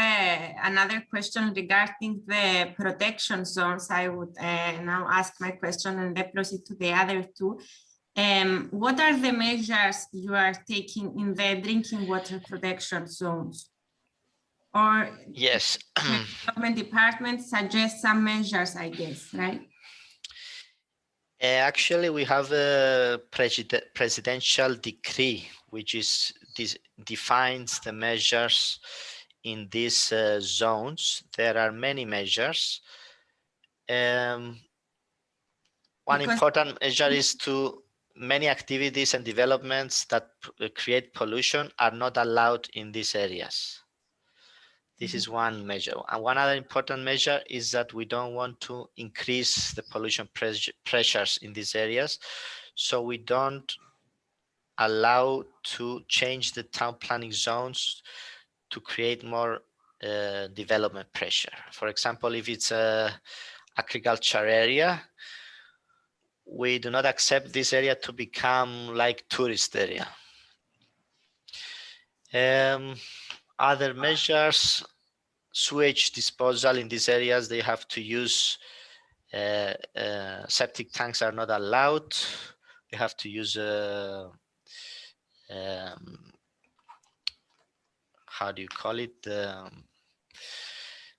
another question regarding the protection zones, I would now ask my question and then proceed to the other two. What are the measures you are taking in the drinking water protection zones? Or Yes. the development department suggests some measures, I guess, right? Actually, we have a presidential decree, which defines the measures in these zones. There are many measures. One important measure is to many activities and developments that create pollution are not allowed in these areas. This is one measure. And one other important measure is that we don't want to increase the pollution pressures in these areas. So we don't allow to change the town planning zones to create more development pressure. For example, if it's a agriculture area, we do not accept this area to become like tourist area. Other measures, sewage disposal in these areas, they have to use septic tanks are not allowed. They have to use how do you call it?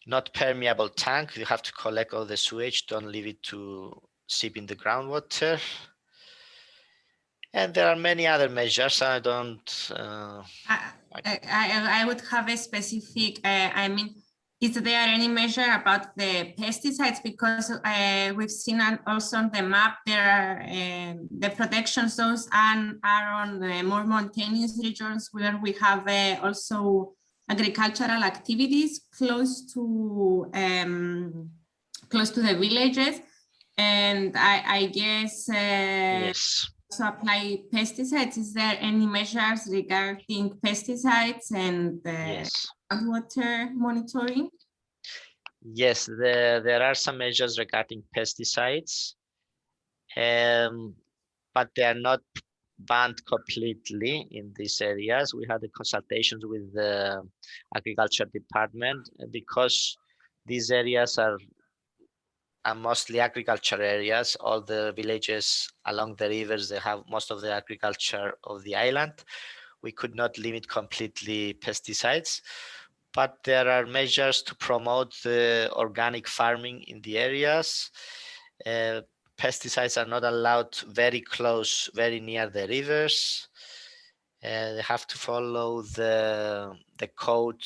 Not permeable tank. You have to collect all the sewage, don't leave it to seep in the groundwater. And there are many other measures. I don't. I would have a specific. I mean, is there any measure about the pesticides? Because we've seen also on the map there are the protection zones and are on the more mountainous regions where we have also agricultural activities close to the villages, and I guess yes. to apply pesticides. Is there any measures regarding pesticides and Yes. water monitoring? Yes, there are some measures regarding pesticides, but they are not banned completely in these areas. We had the consultations with the agriculture department because these areas are mostly agriculture areas. All the villages along the rivers, they have most of the agriculture of the island. We could not limit completely pesticides, but there are measures to promote the organic farming in the areas. Pesticides are not allowed very close, very near the rivers. They have to follow the code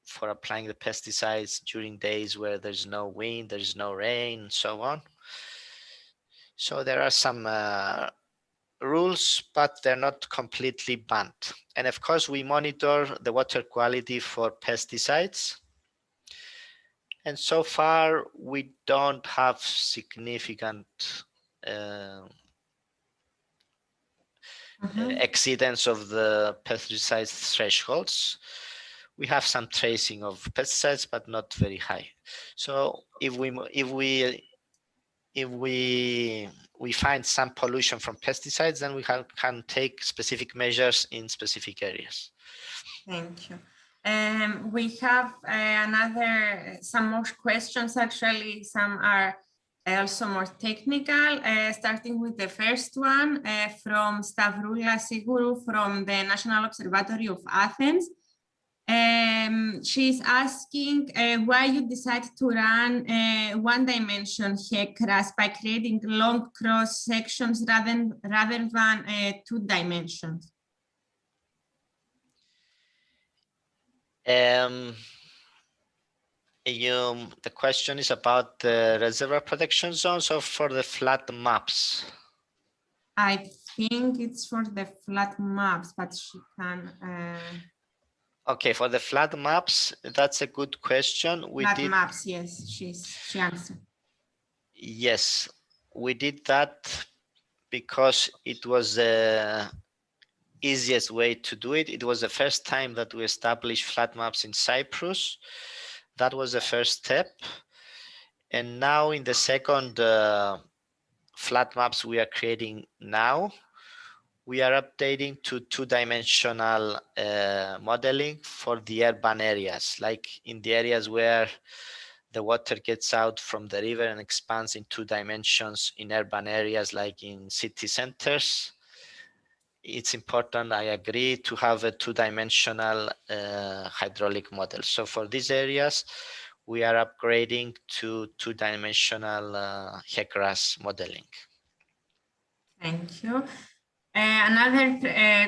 for applying the pesticides during days where there's no wind, there's no rain, and so on. So there are some rules, but they're not completely banned. And of course, we monitor the water quality for pesticides. And so far, we don't have significant exceedance of the pesticide thresholds. We have some tracing of pesticides, but not very high. So if we find some pollution from pesticides, then we can take specific measures in specific areas. Thank you. We have some more questions. Actually, some are also more technical, starting with the first one from Stavroula Siguru from the National Observatory of Athens. She's asking why you decide to run one-dimension HEC-RAS by creating long cross sections rather than 2 dimensions. The question is about the reservoir protection zones or for the flat maps? I think it's for the flat maps, but she can. Okay, for the flat maps, that's a good question. Flat maps, yes, she answered. Yes, we did that because it was the easiest way to do it. It was the first time that we established flat maps in Cyprus. That was the first step. And now in the second flat maps we are creating now, we are updating to two-dimensional modeling for the urban areas, like in the areas where the water gets out from the river and expands in 2 dimensions in urban areas like in city centers. It's important, I agree, to have a 2-dimensional hydraulic model. So for these areas, we are upgrading to 2-dimensional HECRAS modeling. Thank you. Another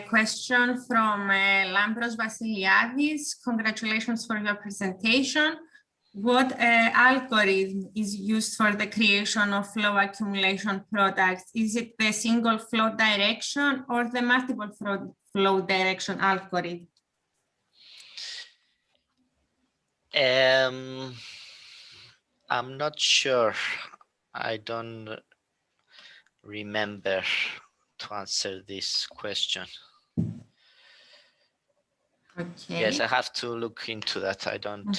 question from Lambros Vasiliadis. Congratulations for your presentation. What algorithm is used for the creation of flow accumulation products? Is it the single flow direction or the multiple flow direction algorithm? I'm not sure. I don't remember to answer this question. Okay. Yes, I have to look into that. I don't.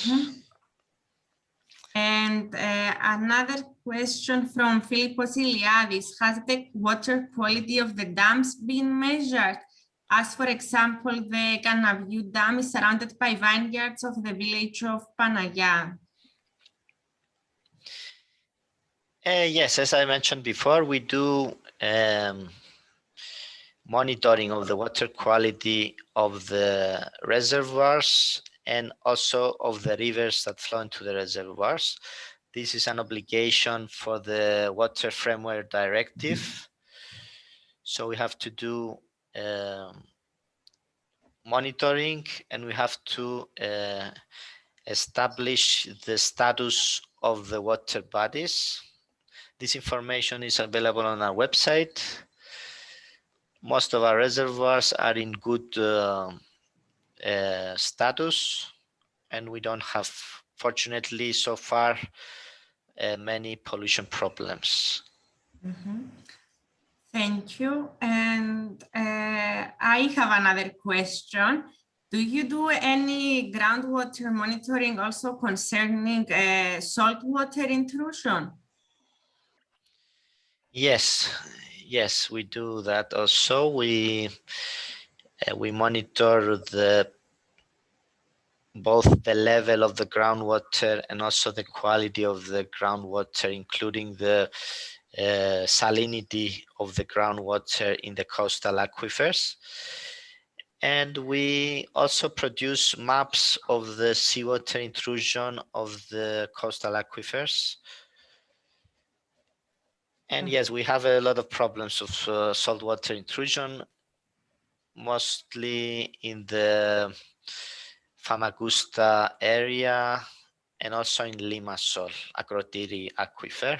And another question from Philippos Iliadis. Has the water quality of the dams been measured? As for example, the Canaviu Dam is surrounded by vineyards of the village of Banja. Yes, as I mentioned before, we do monitoring of the water quality of the reservoirs and also of the rivers that flow into the reservoirs. This is an obligation for the Water Framework Directive. So we have to do monitoring, and we have to establish the status of the water bodies. This information is available on our website. Most of our reservoirs are in good status, and we don't have, fortunately, so far, many pollution problems. Thank you. And I have another question. Do you do any groundwater monitoring also concerning saltwater intrusion? Yes, we do that also. We monitor both the level of the groundwater and also the quality of the groundwater, including the salinity of the groundwater in the coastal aquifers. And we also produce maps of the seawater intrusion of the coastal aquifers. And yes, we have a lot of problems of saltwater intrusion, mostly in the Famagusta area and also in Limassol, Akrotiri aquifer,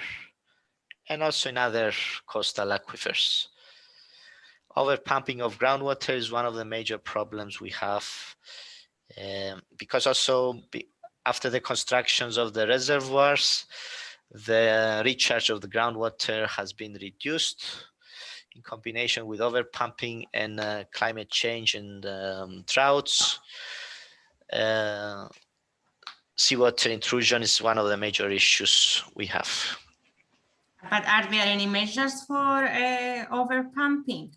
and also in other coastal aquifers. Overpumping of groundwater is one of the major problems we have, because also after the constructions of the reservoirs, the recharge of the groundwater has been reduced in combination with overpumping and climate change and droughts. Seawater intrusion is one of the major issues we have. But are there any measures for overpumping?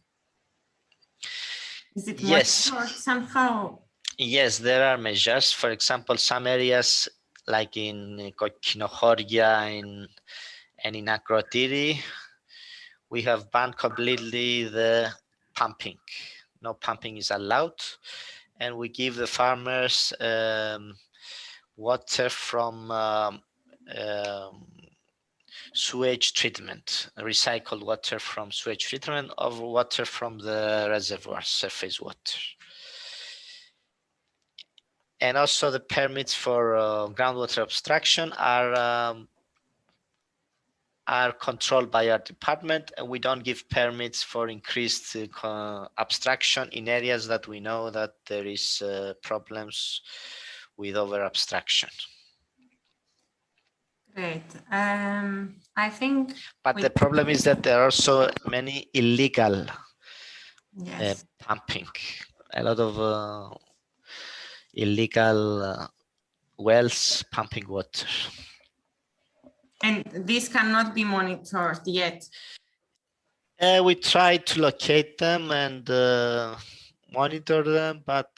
Is it monitored somehow? Yes, there are measures. For example, some areas like in Kokinohoria and in Akrotiri, we have banned completely the pumping. No pumping is allowed. And we give the farmers water from sewage treatment, recycled water from sewage treatment, of water from the reservoir, surface water. And also the permits for groundwater abstraction are controlled by our department, and we don't give permits for increased abstraction in areas that we know that there is problems with over abstraction. Great. I think. But the problem is that there are also many illegal pumping. A lot of illegal wells pumping water. And this cannot be monitored yet. We try to locate them and monitor them, but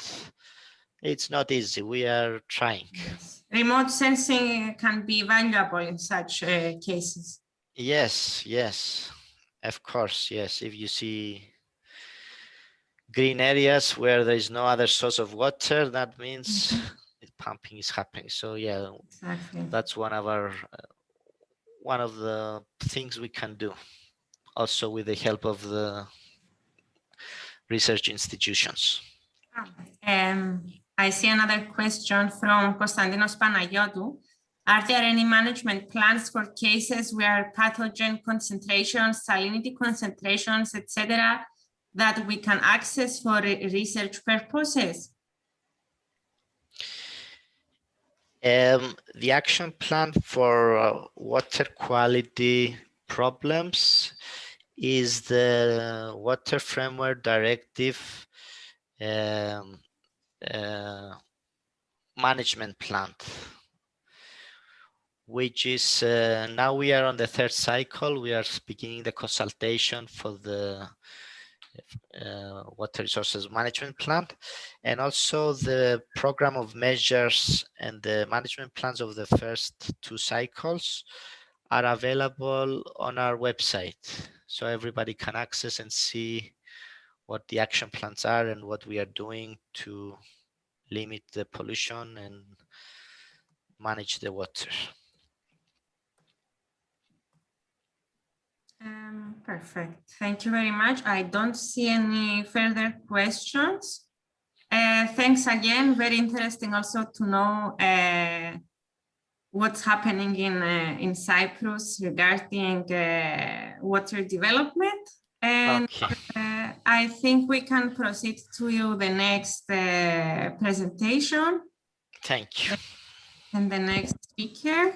it's not easy. We are trying. Yes. Remote sensing can be valuable in such cases. Yes, yes, of course, yes. If you see green areas where there is no other source of water, that means pumping is happening. So yeah, Exactly. that's one of the things we can do, also with the help of the research institutions. I see another question from Konstantinos Panagiotou. Are there any management plans for cases where pathogen concentrations, salinity concentrations, etc., that we can access for research purposes? The action plan for water quality problems is the Water Framework Directive management plan, which is now we are on the third cycle. We are beginning the consultation for the water resources management plan, and also the program of measures and the management plans of the first two cycles are available on our website, so everybody can access and see what the action plans are and what we are doing to limit the pollution and manage the water. Perfect. Thank you very much. I don't see any further questions. Thanks again. Very interesting also to know what's happening in Cyprus regarding water development. And okay. I think we can proceed to the next presentation. Thank you. And the next speaker.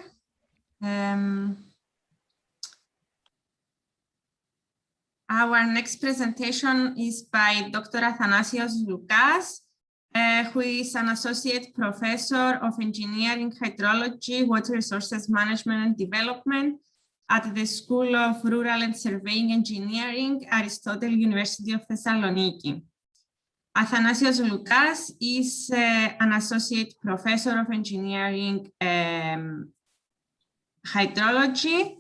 Our next presentation is by Dr. Athanasios Loukas, who is an associate professor of engineering, hydrology, water resources management and development at the School of Rural and Surveying Engineering, Aristotle, University of Thessaloniki. Athanasios Loukas is an associate professor of engineering hydrology.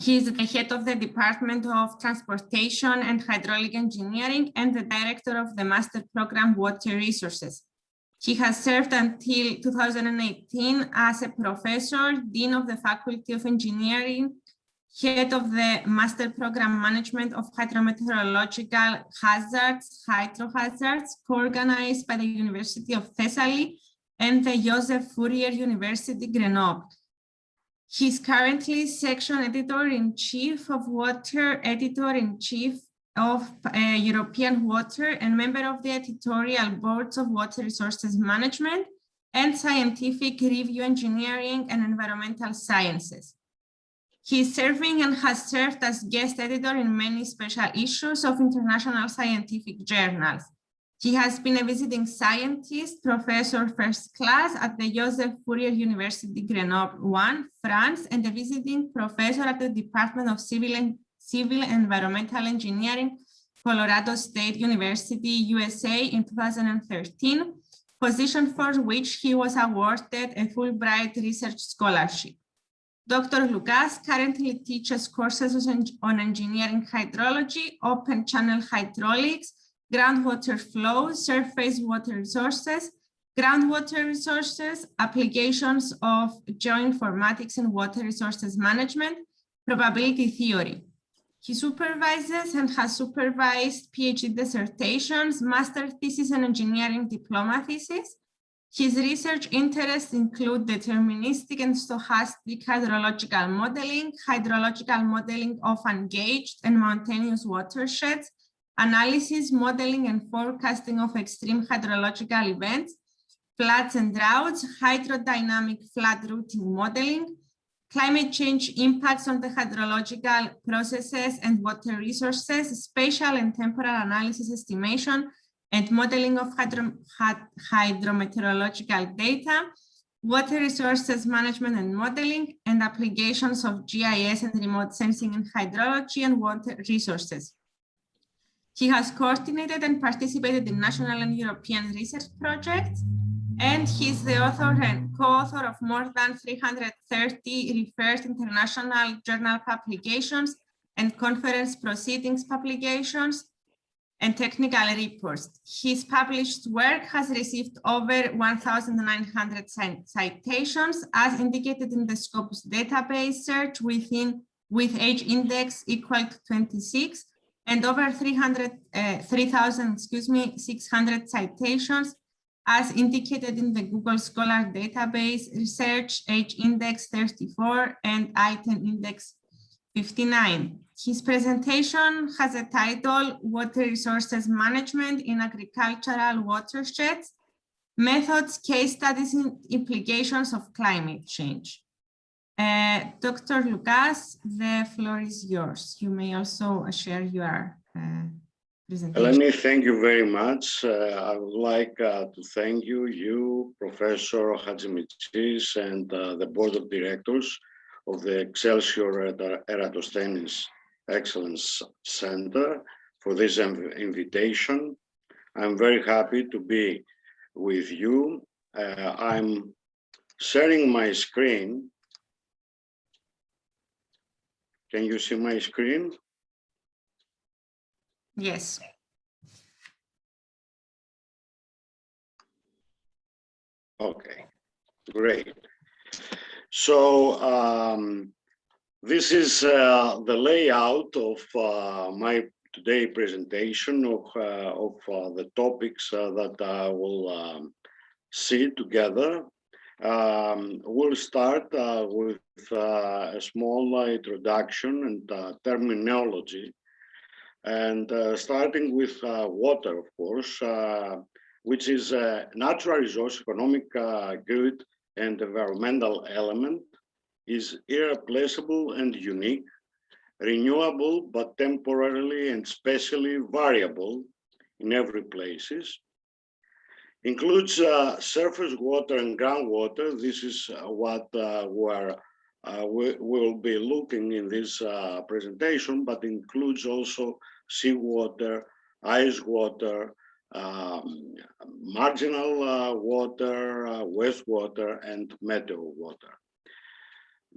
He is the head of the Department of Transportation and Hydraulic Engineering and the director of the Master Program Water Resources. He has served until 2018 as a professor, dean of the Faculty of Engineering, head of the Master Program Management of Hydrometeorological Hazards, Hydrohazards, co-organized by the University of Thessaly and the Joseph Fourier University, Grenoble. He is currently section editor-in-chief of Water, editor-in-chief of European Water, and member of the editorial boards of Water Resources Management and Scientific Review Engineering and Environmental Sciences. He is serving and has served as guest editor in many special issues of international scientific journals. He has been a visiting scientist, professor first class at the Joseph Fourier University Grenoble 1, France, and a visiting professor at the Department of Civil and Environmental Engineering, Colorado State University, USA in 2013, position for which he was awarded a Fulbright Research Scholarship. Dr. Loukas currently teaches courses on engineering hydrology, open channel hydraulics, groundwater flow, surface water resources, groundwater resources, applications of geoinformatics and water resources management, probability theory. He supervises and has supervised PhD dissertations, master thesis and engineering diploma thesis. His research interests include deterministic and stochastic hydrological modeling, hydrological modeling of ungauged and mountainous watersheds, analysis, modeling, and forecasting of extreme hydrological events, floods and droughts, hydrodynamic flood routing modeling, climate change impacts on the hydrological processes and water resources, spatial and temporal analysis estimation, and modeling of hydrometeorological data, water resources management and modeling, and applications of GIS and remote sensing in hydrology and water resources. He has coordinated and participated in national and European research projects, and he's the author and co-author of more than 330 referred international journal publications and conference proceedings publications and technical reports. His published work has received over 1,900 citations as indicated in the Scopus database search with age index equal to 26 and over 3,600 citations as indicated in the Google Scholar database research age index 34 and item index 59. His presentation has a title, Water Resources Management in Agricultural Watersheds, Methods, Case Studies, and Implications of Climate Change. Dr. Loukas, the floor is yours. You may also share your presentation. Eleni, thank you very much. I would like to thank you, Professor Hatzimitzis, and the Board of Directors of the EXCELSIOR Eratosthenes Excellence Center for this invitation. I'm very happy to be with you. I'm sharing my screen. Can you see my screen? Yes. Okay, great. So this is the layout of my today presentation of the topics that I will see together. We'll start with a small introduction and terminology, and starting with water, of course, which is a natural resource, economic good, and environmental element, is irreplaceable and unique, renewable but temporarily and spatially variable in every places. Includes surface water and groundwater. This is what we will be looking in this presentation, but includes also seawater, ice water, marginal water, wastewater, and meteor water.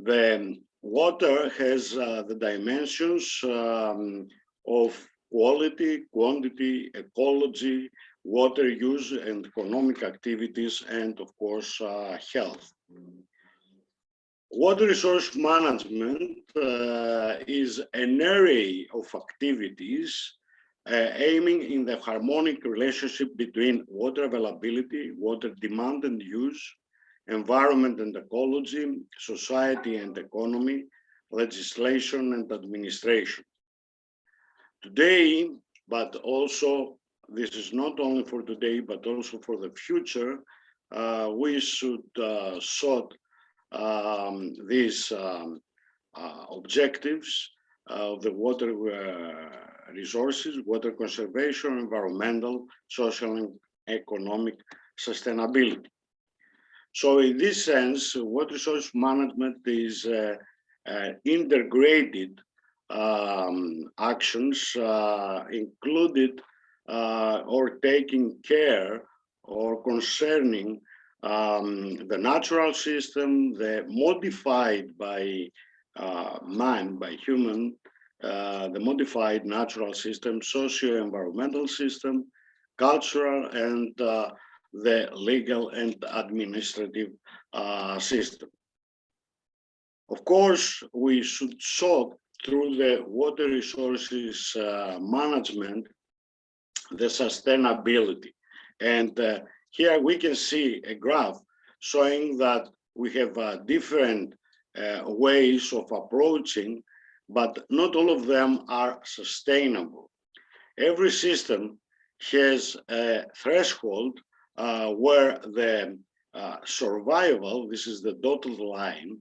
The water has the dimensions of quality, quantity, ecology, water use, and economic activities, and of course, health. Water resource management is an array of activities aiming in the harmonic relationship between water availability, water demand and use, environment and ecology, society and economy, legislation and administration. Today, but also, this is not only for today, but also for the future, we should sort these objectives of the water resources, water conservation, environmental, social, and economic sustainability. So in this sense, water resource management is integrated actions included or taking care or concerning the natural system, the modified by man, by human, the modified natural system, socio-environmental system, cultural, and the legal and administrative system. Of course, we should sort through the water resources management the sustainability. And here we can see a graph showing that we have different ways of approaching, but not all of them are sustainable. Every system has a threshold where the survival, this is the dotted line,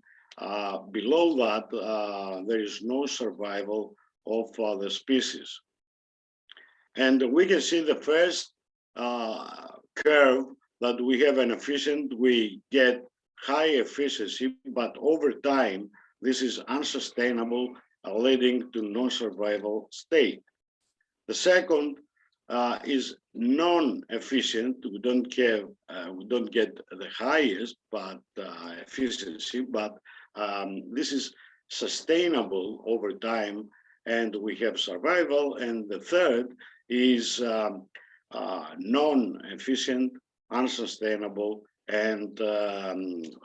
below that there is no survival of the species. And we can see the first curve that we have an efficient, we get high efficiency, but over time, this is unsustainable, leading to non-survival state. The second is non-efficient. We don't get the highest efficiency, but this is sustainable over time, and we have survival. And the third is non-efficient, unsustainable, and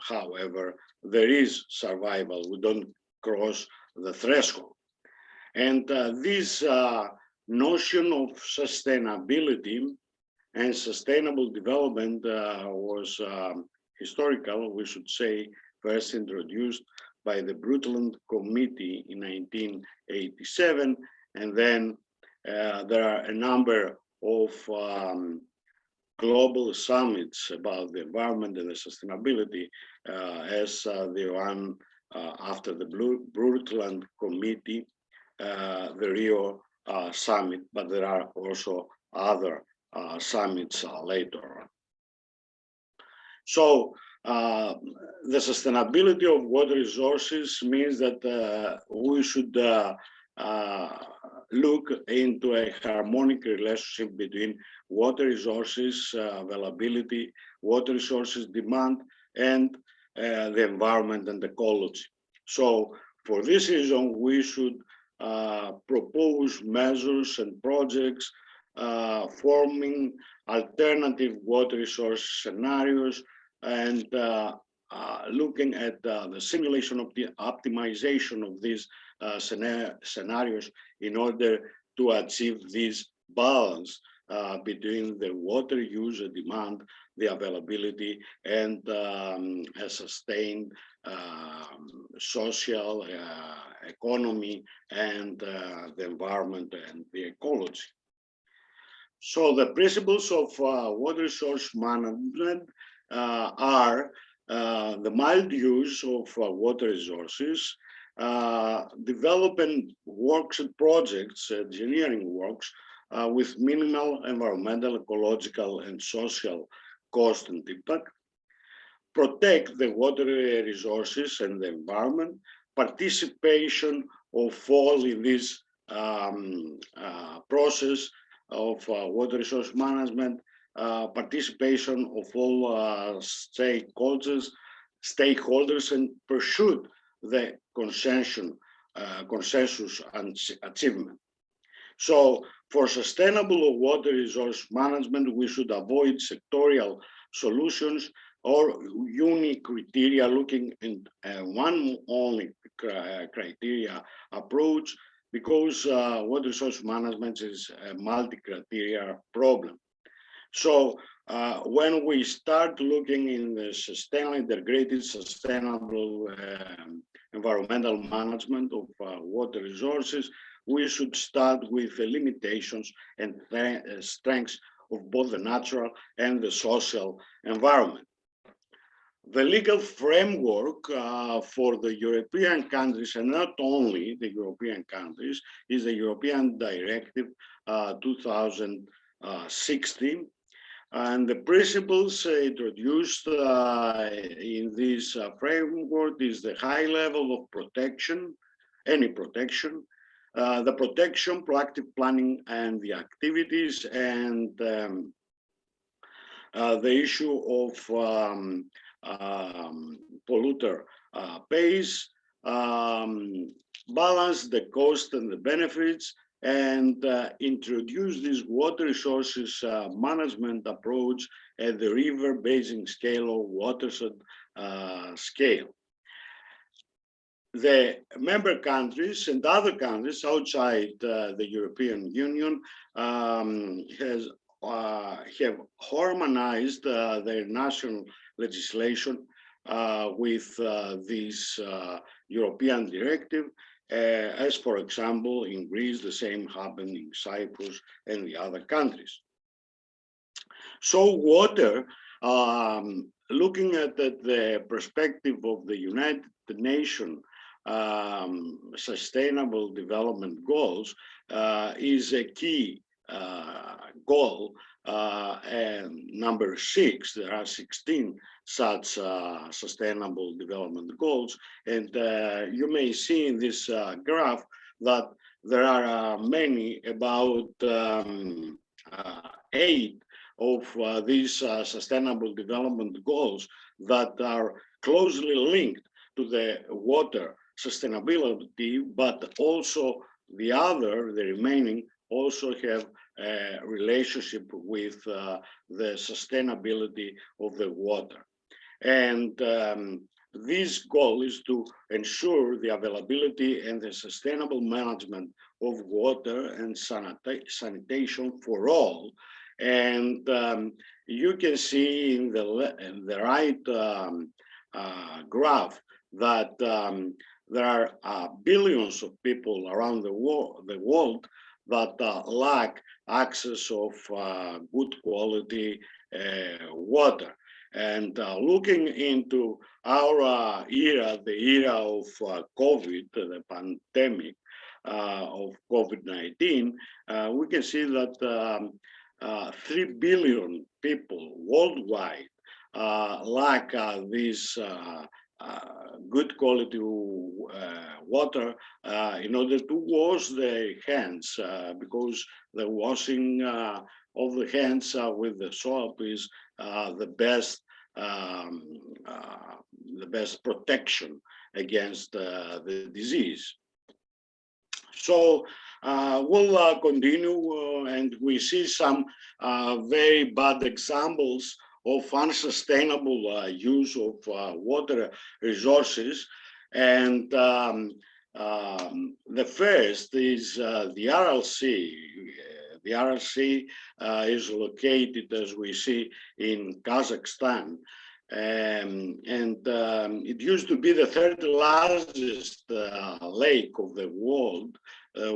however, there is survival. We don't cross the threshold. And this notion of sustainability and sustainable development was historical, we should say, first introduced by the Brundtland Committee in 1987, and then there are a number of global summits about the environment and the sustainability, as the one after the Brundtland Committee, the Rio summit, but there are also other summits later on. So the sustainability of water resources means that we should look into a harmonic relationship between water resources availability, water resources demand, and the environment and ecology. So for this reason, we should propose measures and projects forming alternative water resource scenarios and looking at the simulation of the optimization of these scenarios in order to achieve this balance between the water use and demand, the availability, and a sustained social economy and the environment and the ecology. So the principles of water resource management are the mild use of water resources, developing works and projects, engineering works, with minimal environmental, ecological, and social cost and impact, protect the water resources and the environment, participation of all in this process of water resource management, participation of all stakeholders, and pursue the consensus and achievement. So for sustainable water resource management, we should avoid sectorial solutions or unique criteria, looking at one only criteria approach, because water resource management is a multi-criteria problem. So when we start looking in the integrated, sustainable environmental management of water resources, we should start with the limitations and strengths of both the natural and the social environment. The legal framework for the European countries, and not only the European countries, is the European Directive 2016. And the principles introduced in this framework is the high level of protection, any protection, the protection, proactive planning, and the activities, and the issue of polluter pays, balance the cost and the benefits, and introduce this water resources management approach at the river basin scale or watershed scale. The member countries and other countries outside the European Union have harmonized their national legislation with this European directive, as for example, in Greece, the same happened in Cyprus and the other countries. So water, looking at the perspective of the United Nations Sustainable Development Goals, is a key goal, and number 6, there are 16 such sustainable development goals. And you may see in this graph that there are many, about 8 of these sustainable development goals that are closely linked to the water sustainability, but also the remaining also have a relationship with the sustainability of the water. And this goal is to ensure the availability and the sustainable management of water and sanitation for all. And you can see in the right graph that there are billions of people around the world that lack access of good quality water. And looking into our era, the era of COVID, the pandemic of COVID-19, we can see that 3 billion people worldwide lack this good quality water in order to wash their hands, because the washing of the hands with the soap is the best protection against the disease. So we'll continue, and we see some very bad examples of unsustainable use of water resources. And the first is the Aral Sea. The Aral Sea is located, as we see, in Kazakhstan. And it used to be the 3rd largest lake of the world.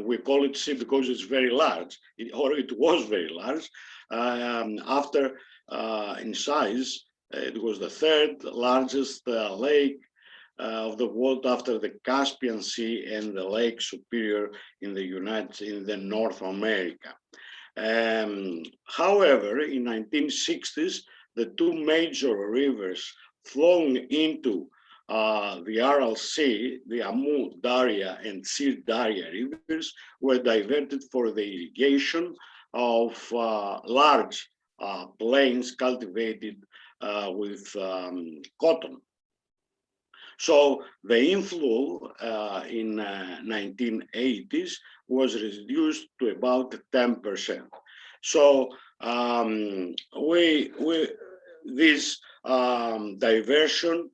We call it sea because it's very large, or it was very large. After in size, it was the 3rd largest lake of the world after the Caspian Sea and the Lake Superior in the North America. However, in 1960s, the 2 major rivers flowing into the Aral Sea, the Amu Darya and Sir Darya rivers, were diverted for the irrigation of large plains cultivated with cotton. So the inflow in 1980s was reduced to about 10%. So this diversion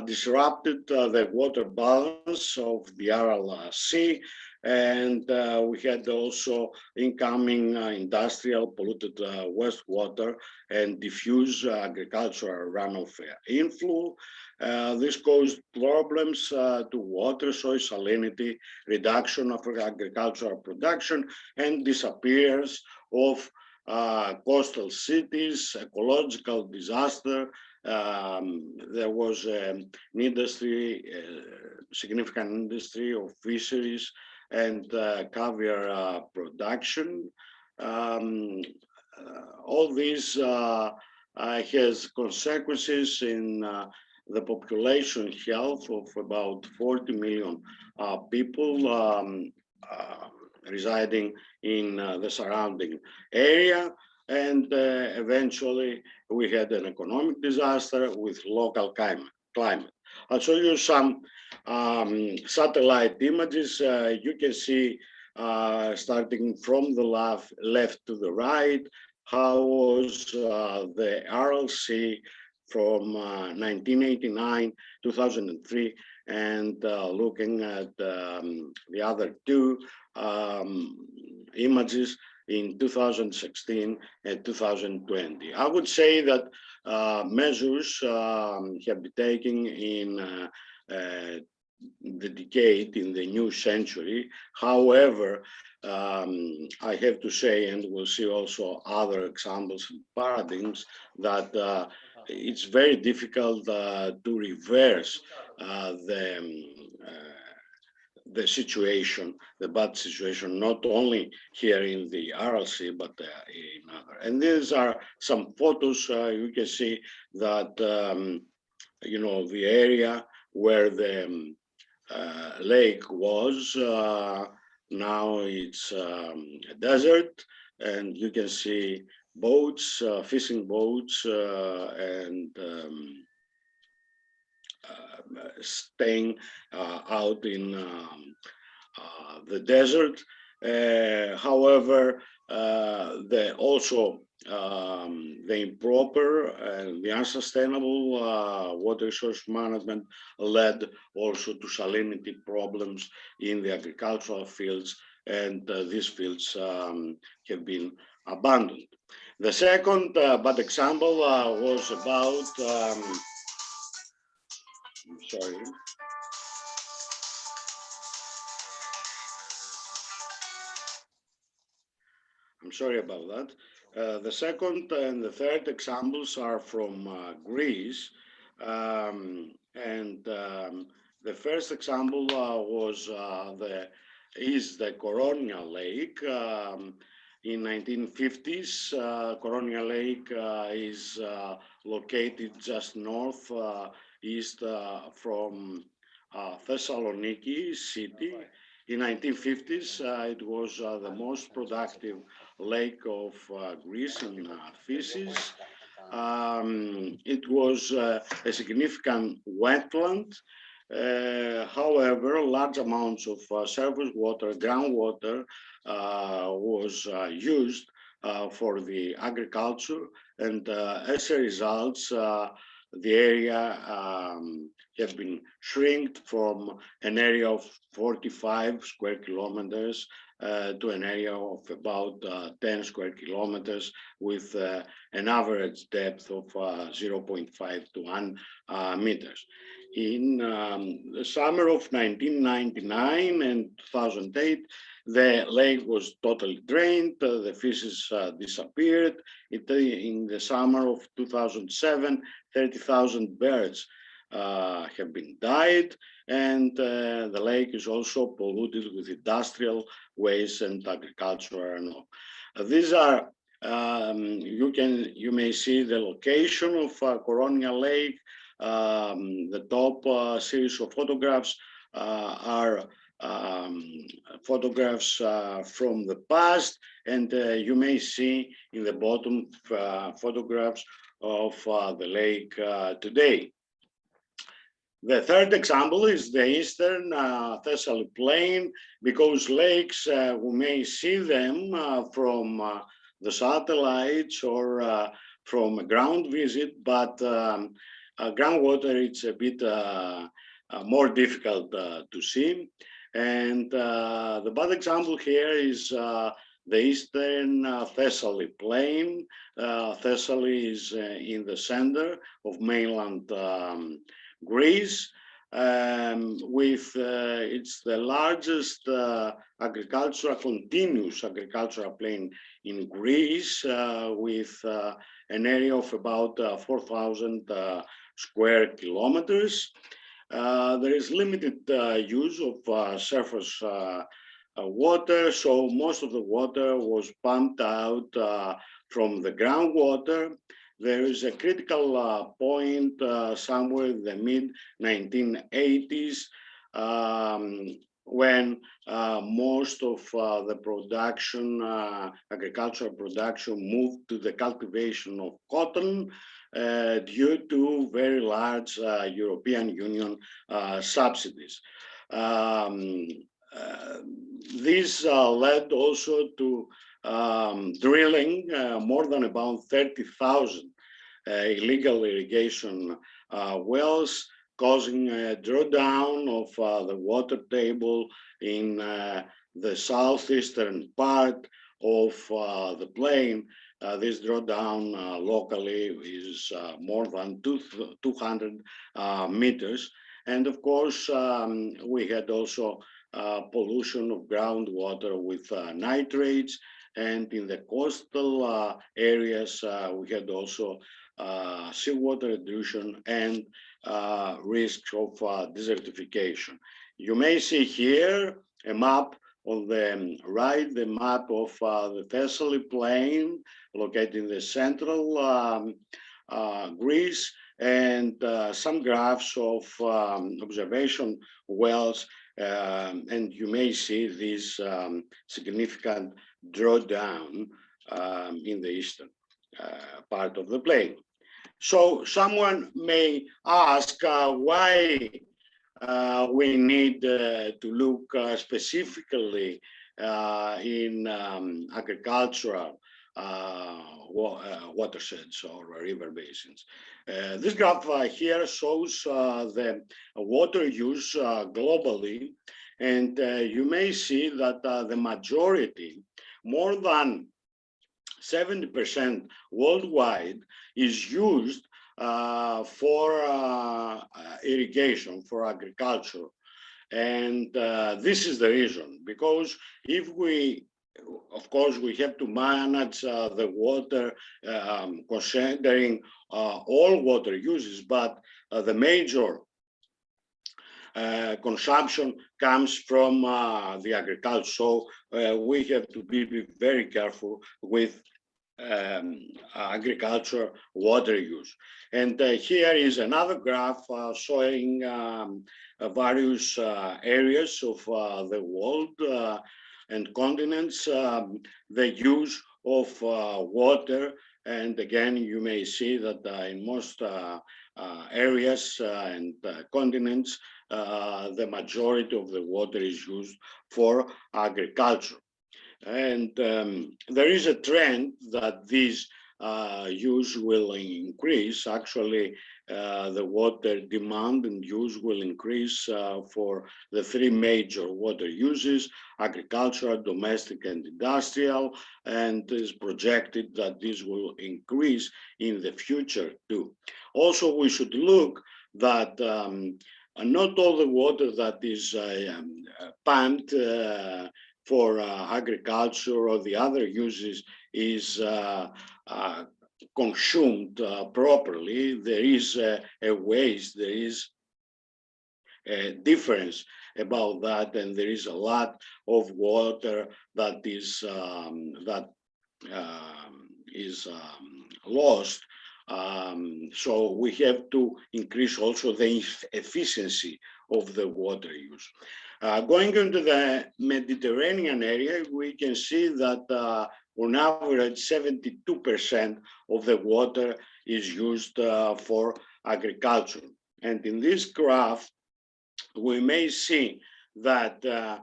disrupted the water balance of the Aral Sea, and we had also incoming industrial polluted wastewater and diffuse agricultural runoff inflow. This caused problems to water, soil salinity, reduction of agricultural production, and disappearance of coastal cities, ecological disaster. There was an industry, significant industry of fisheries and caviar production. All this has consequences in the population health of about 40 million people residing in the surrounding area. And eventually we had an economic disaster with local climate. I'll show you some satellite images. You can see starting from the left to the right, how was the Aral Sea from 1989, 2003, and looking at the other 2 images in 2016 and 2020. I would say that measures have been taken in the decade, in the new century. However, I have to say, and we'll see also other examples and paradigms, that it's very difficult to reverse the situation, the bad situation, not only here in the Aral Sea, but in And these are some photos. You can see that, you know, the area where the lake was, now it's a desert, and you can see boats, fishing boats, and staying out in the desert. However, the improper and the unsustainable water resource management led also to salinity problems in the agricultural fields, and these fields have been abandoned. The second bad example was about, I'm sorry. I'm sorry about that. The second and the third examples are from Greece. The first example was the Koronia Lake. In 1950s, Koronia Lake is located just north east from Thessaloniki city. In 1950s, it was the most productive lake of Greece in fishes. It was a significant wetland. However, large amounts of surface water, groundwater, was used for the agriculture, and as a result, the area has been shrinked from an area of 45 square kilometers to an area of about 10 square kilometers, with an average depth of 0.5 to 1 meters. In the summer of 1999 and 2008, the lake was totally drained, the fishes disappeared. In the summer of 2007, 30,000 birds have been died, and the lake is also polluted with industrial waste and agricultural. These are, you may see the location of Koronia Lake. The top series of photographs are photographs from the past, and you may see in the bottom photographs of the lake today. The third example is the eastern Thessaly plain, because lakes, we may see them from the satellites or from a ground visit, but groundwater, it's a bit more difficult to see. And the bad example here is the eastern Thessaly plain. Thessaly is in the center of mainland Greece, with it's the largest continuous agricultural plain in Greece, with an area of about 4,000 square kilometers. There is limited use of surface water, so most of the water was pumped out from the groundwater. There is a critical point somewhere in the mid-1980s when most of the production, agricultural production, moved to the cultivation of cotton due to very large European Union subsidies. This led also to drilling more than about 30,000 illegal irrigation wells, causing a drawdown of the water table in the southeastern part of the plain. This drawdown locally is more than 200 meters. And of course, we had also pollution of groundwater with nitrates, and in the coastal areas, we had also seawater erosion and risks of desertification. You may see here a map on the right, the map of the Thessaly plain, located in the central Greece, and some graphs of observation wells, and you may see this significant drawdown in the eastern part of the plain. So someone may ask why we need to look specifically in agricultural watersheds or river basins. This graph here shows the water use globally, and you may see that the majority, more than 70% worldwide, is used for irrigation, for agriculture. And this is the reason, because if we, of course, we have to manage the water considering all water uses, but the major consumption comes from the agriculture. So we have to be very careful with agriculture water use. And here is another graph showing various areas of the world and continents, the use of water. And again, you may see that in most areas and continents, the majority of the water is used for agriculture. And there is a trend that this use will increase. Actually, the water demand and use will increase for the three major water uses: agricultural, domestic, and industrial, and is projected that this will increase in the future too. Also, we should look that not all the water that is pumped for agriculture or the other uses is consumed properly. There is a waste, there is a difference about that, and there is a lot of water that is lost. So we have to increase also the efficiency of the water use. Going into the Mediterranean area, we can see that on average 72% of the water is used for agriculture. And in this graph, we may see that the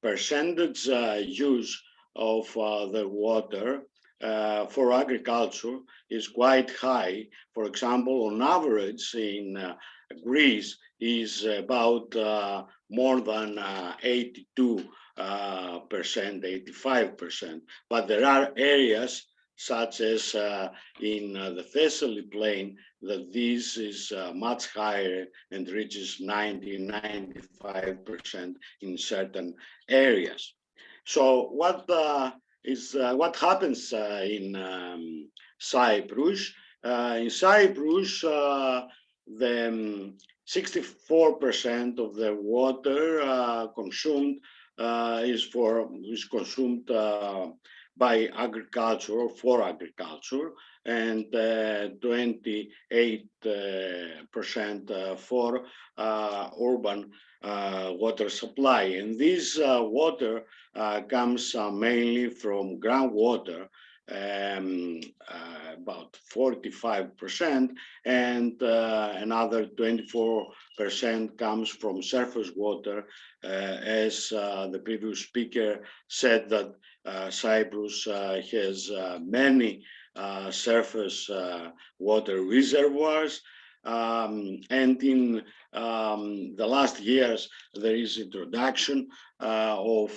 percentage use of the water for agriculture is quite high. For example, on average in Greece is about more than 82%, 85%. But there are areas such as in the Thessaly plain that this is much higher and reaches 90–95% in certain areas. So what happens in Cyprus? In Cyprus, the 64% of the water consumed is consumed by agriculture or for agriculture, and 28% for urban water supply. And this water comes mainly from groundwater, about 45%, and another 24% comes from surface water, as the previous speaker said that Cyprus has many surface water reservoirs, and in the last years there is introduction of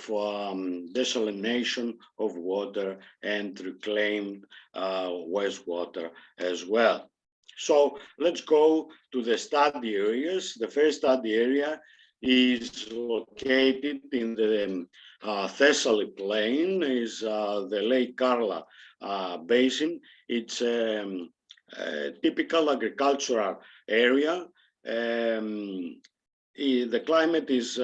desalination of water and reclaimed wastewater as well. So let's go to the study areas. The first study area is located in the Thessaly plain, is the Lake Karla basin. It's a typical agricultural area. The climate is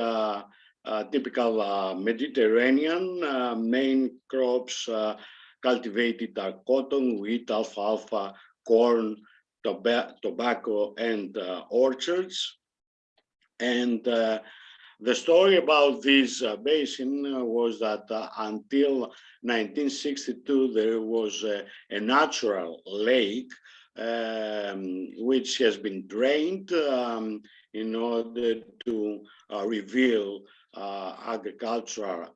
typical Mediterranean. Main crops cultivated are cotton, wheat, alfalfa, corn, tobacco, and orchards. And the story about this basin was that until 1962, there was a natural lake which has been drained in order to reveal agricultural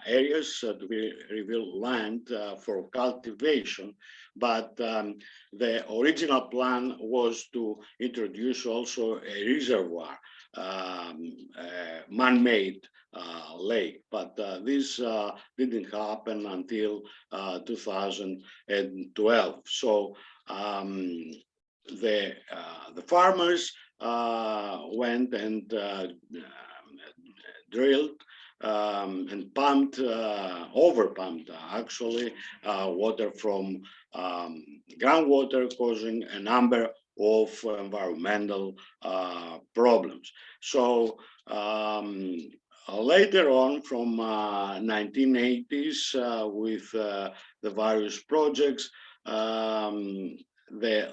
areas, to reveal land for cultivation. But the original plan was to introduce also a reservoir, man-made lake, but this didn't happen until 2012. So the farmers went and drilled and pumped, over-pumped actually, water from groundwater, causing a number of environmental problems. So later on, from 1980s, with the various projects, the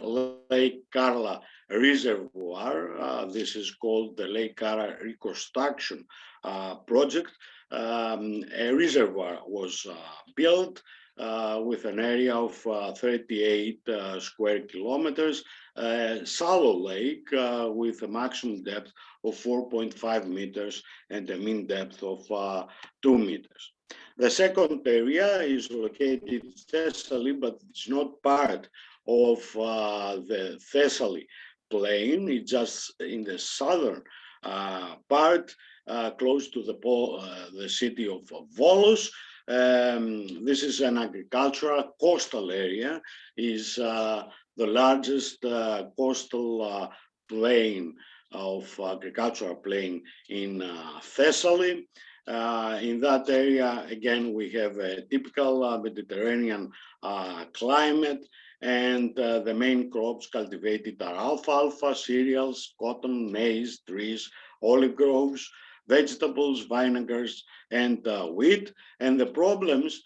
Lake Karla Reservoir, this is called the Lake Karla Reconstruction Project, a reservoir was built with an area of 38 square kilometers, shallow lake with a maximum depth of 4.5 meters and a mean depth of 2 meters. The second area is located in Thessaly, but it's not part of the Thessaly plain. It's just in the southern part, close to the city of Volos. This is an agricultural coastal area, is the largest coastal plain of agricultural plain in Thessaly. In that area, again, we have a typical Mediterranean climate, and the main crops cultivated are alfalfa, cereals, cotton, maize, trees, olive groves, vegetables, vinegars, and wheat. And the problems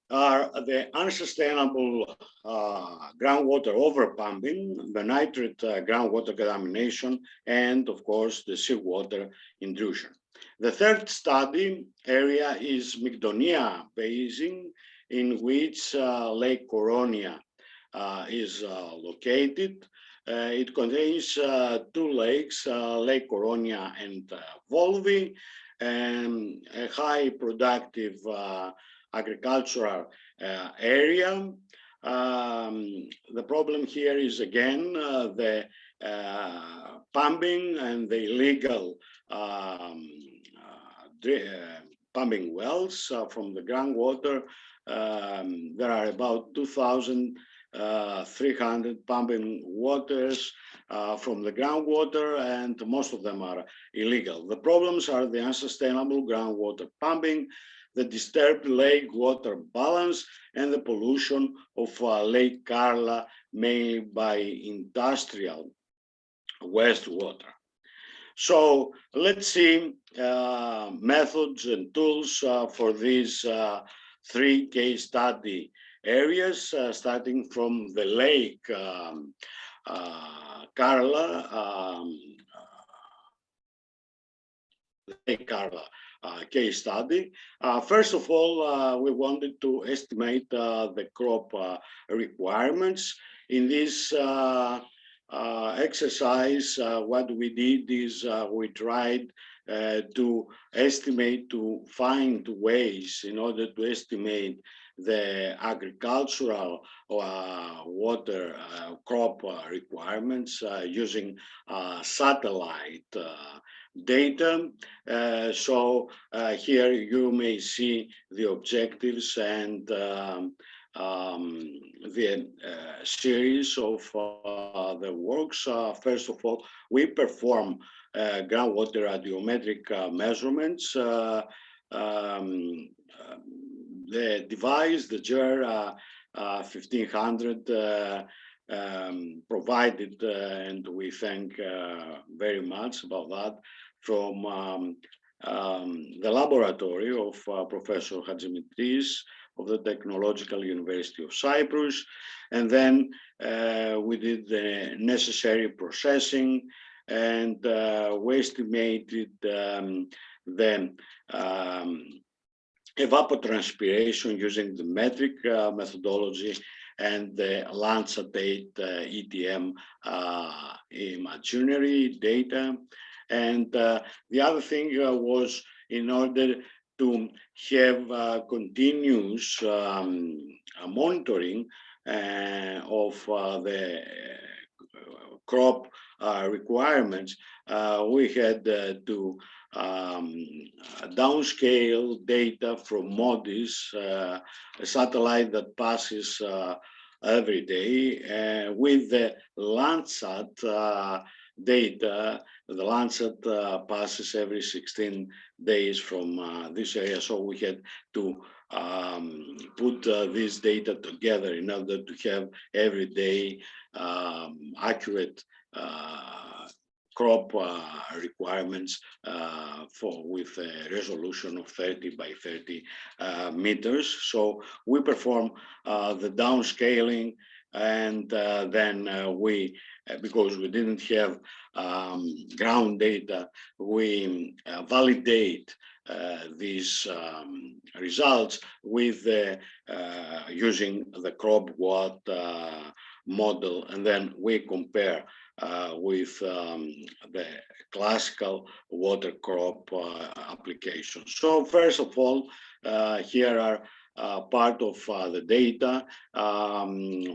are the unsustainable groundwater overpumping, the nitrate groundwater contamination, and of course the seawater intrusion. The third study area is Mcdonia Basin, in which Lake Koronia is located. It contains two lakes, Lake Koronia and Volvi, and a high productive agricultural area. The problem here is again the pumping and the illegal pumping wells from the groundwater. There are about 2,300 pumping waters from the groundwater, and most of them are illegal. The problems are the unsustainable groundwater pumping, the disturbed lake water balance, and the pollution of Lake Karla, mainly by industrial wastewater. So let's see methods and tools for these three case study areas, starting from the Lake Karla, case study. First of all, we wanted to estimate the crop requirements. In this exercise, what we did is we tried to estimate, to find ways in order to estimate the agricultural water crop requirements using satellite data. So here you may see the objectives and the series of the works. First of all, we perform groundwater radiometric measurements. The device, the GER 1500, provided, and we thank very much about that, from the laboratory of Professor Hadjimitris of the Technological University of Cyprus. And then we did the necessary processing, and we estimated the evapotranspiration using the metric methodology and the Landsat-8 ETM imaginary data. And the other thing was, in order to have continuous monitoring of the crop requirements, we had to downscale data from MODIS, a satellite that passes every day, with the Landsat data. The Landsat passes every 16 days from this area, so we had to put this data together in order to have everyday accurate crop requirements with a resolution of 30 by 30 meters. So we perform the downscaling, and then we, because we didn't have ground data, we validate these results with using the crop watt model, and then we compare with the classical water crop applications. So first of all, here are part of the data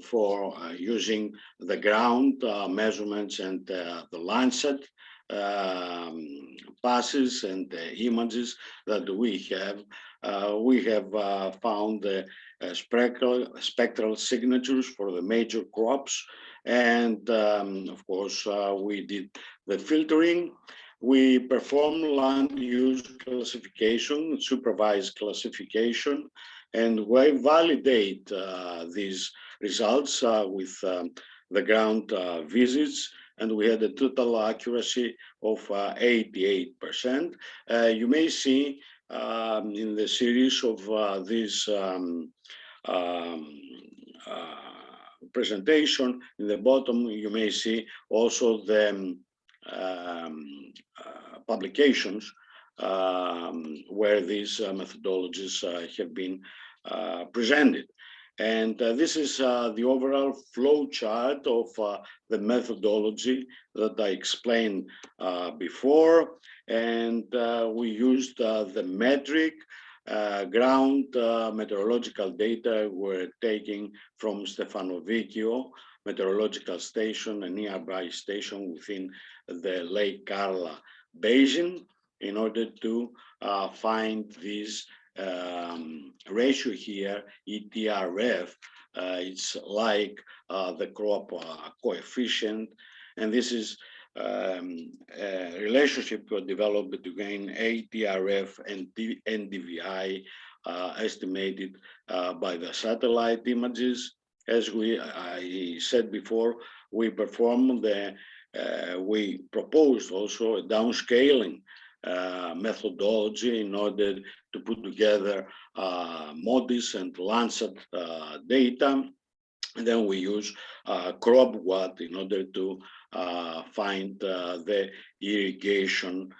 for using the ground measurements and the Landsat passes and the images that we have. We have found the spectral signatures for the major crops, and of course we did the filtering. We perform land use classification, supervised classification, and we validate these results with the ground visits, and we had a total accuracy of 88%. You may see in the series of this presentation, in the bottom, you may see also the publications where these methodologies have been presented. And this is the overall flow chart of the methodology that I explained before. And we used the metric ground meteorological data we're taking from Stefanovicchio Meteorological Station, a nearby station within the Lake Karla Basin, in order to find this ratio here, ETRF. It's like the crop coefficient, and this is a relationship developed between ATRF and NDVI, estimated by the satellite images. As I said before, we performed we proposed also a downscaling methodology in order to put together MODIS and Landsat data. And then we use crop watt in order to find the irrigation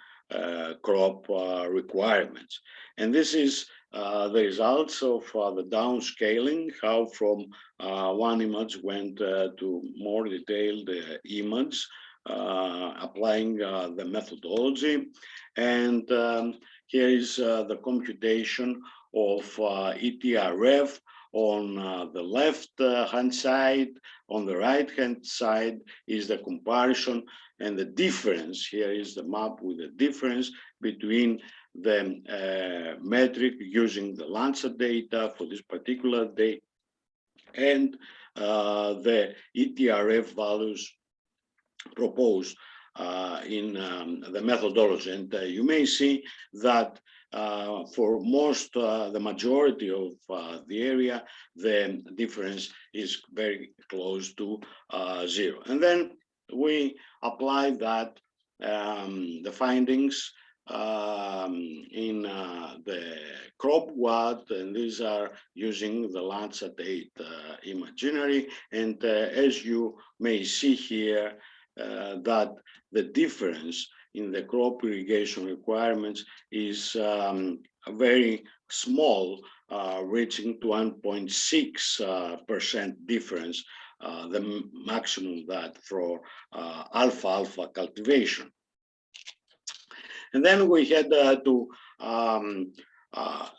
crop requirements. And this is the results of the downscaling, how from one image went to more detailed image, applying the methodology. And here is the computation of ETRF on the left hand side. On the right hand side is the comparison, and the difference here is the map with the difference between the metric using the Landsat data for this particular day and the ETRF values proposed in the methodology. And you may see that for most, the majority of the area, the difference is very close to 0. And then we apply that, the findings in the crop watt, and these are using the Landsat 8 imaginary. And as you may see here, that the difference in the crop irrigation requirements is very small, reaching to 1.6% difference, the maximum that for alfalfa cultivation. And then we had to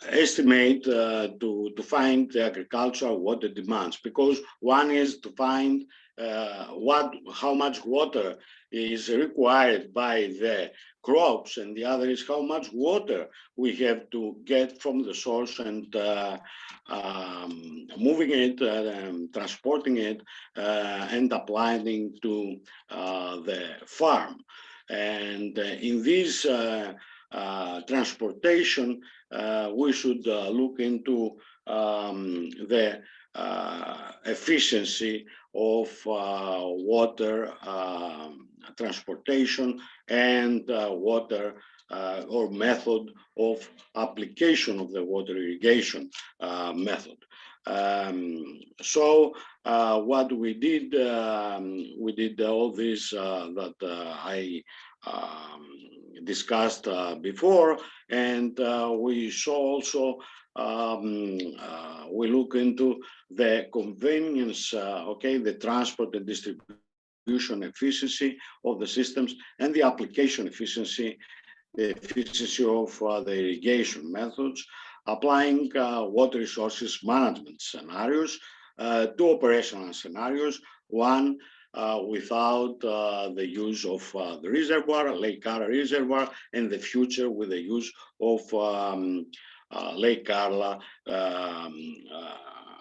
estimate to find the agricultural water demands, because one is to find how much water is required by the crops, and the other is how much water we have to get from the source and moving it, transporting it, and applying to the farm. And in this transportation, we should look into the efficiency of water transportation and water or method of application of the water irrigation method. So what we did all this that I discussed before, and we saw also we look into the convenience, the transport and distribution efficiency of the systems, and the application efficiency, the efficiency of the irrigation methods, applying water resources management scenarios, two operational scenarios, one without the use of the reservoir, Lake Karla reservoir, and the future with the use of Lake Karla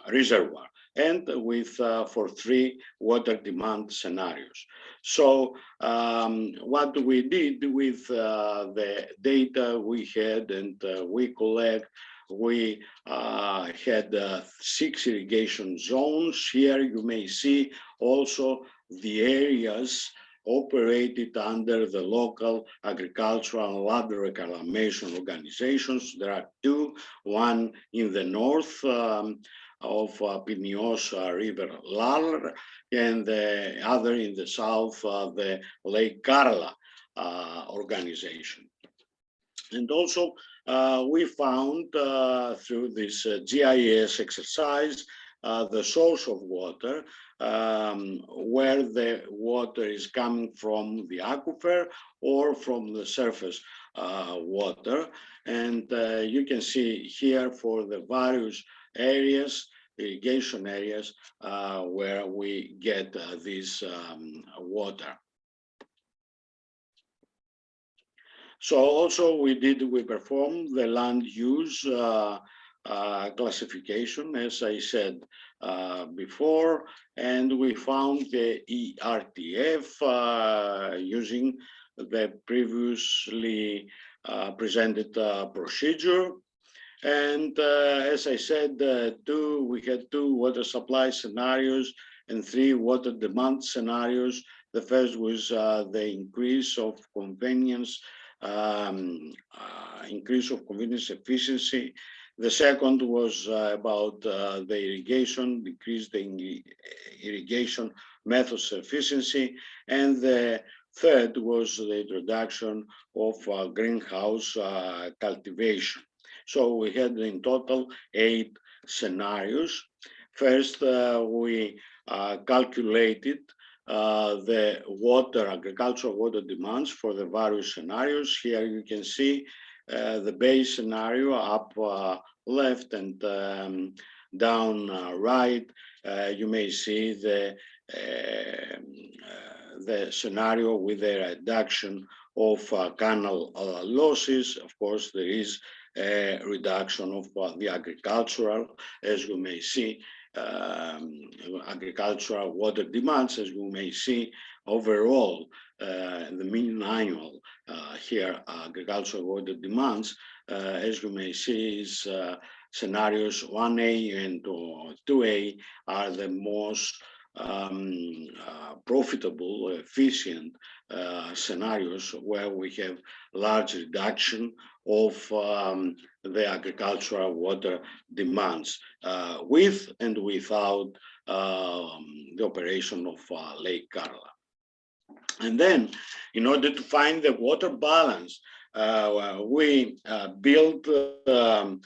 reservoir, and with for three water demand scenarios. So what we did with the data we had and we collect, we had 6 irrigation zones. Here you may see also the areas operated under the local agricultural and land reclamation organizations. There are 2, one in the north of Pinios River Lar, and the other in the south, the Lake Karla organization. And also we found through this GIS exercise the source of water, where the water is coming from the aquifer or from the surface water. And you can see here for the various areas, irrigation areas, where we get this water. So also we performed the land use classification, as I said before, and we found the ERTF using the previously presented procedure. And as I said, we had 2 water supply scenarios and 3 water demand scenarios. The first was the increase of convenience, efficiency. The second was about the irrigation, decrease the irrigation methods efficiency. And the third was the introduction of greenhouse cultivation. So we had in total 8 scenarios. First, we calculated the agricultural water demands for the various scenarios. Here you can see the base scenario up left and down right. You may see the scenario with the reduction of canal losses. Of course, there is a reduction of the agricultural, as you may see, agricultural water demands, as you may see overall, the mean annual here agricultural water demands, as you may see, is scenarios 1A and 2A are the most profitable, efficient scenarios where we have large reduction of the agricultural water demands with and without the operation of Lake Karla. And then, in order to find the water balance, we built a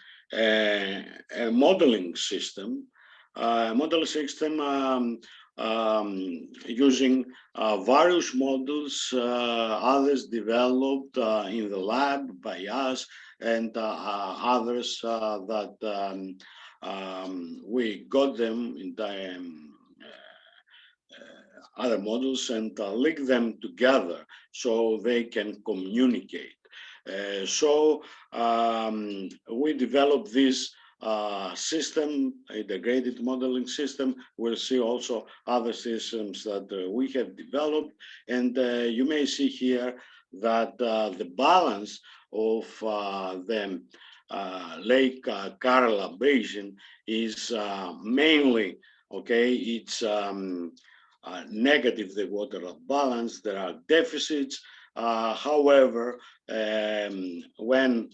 modeling system, using various models, others developed in the lab by us, and others that we got them in other models and link them together so they can communicate. So we developed this system, integrated modeling system. We'll see also other systems that we have developed. And you may see here that the balance of the Lake Karla Basin is mainly, okay, it's negative, the water balance. There are deficits. However, when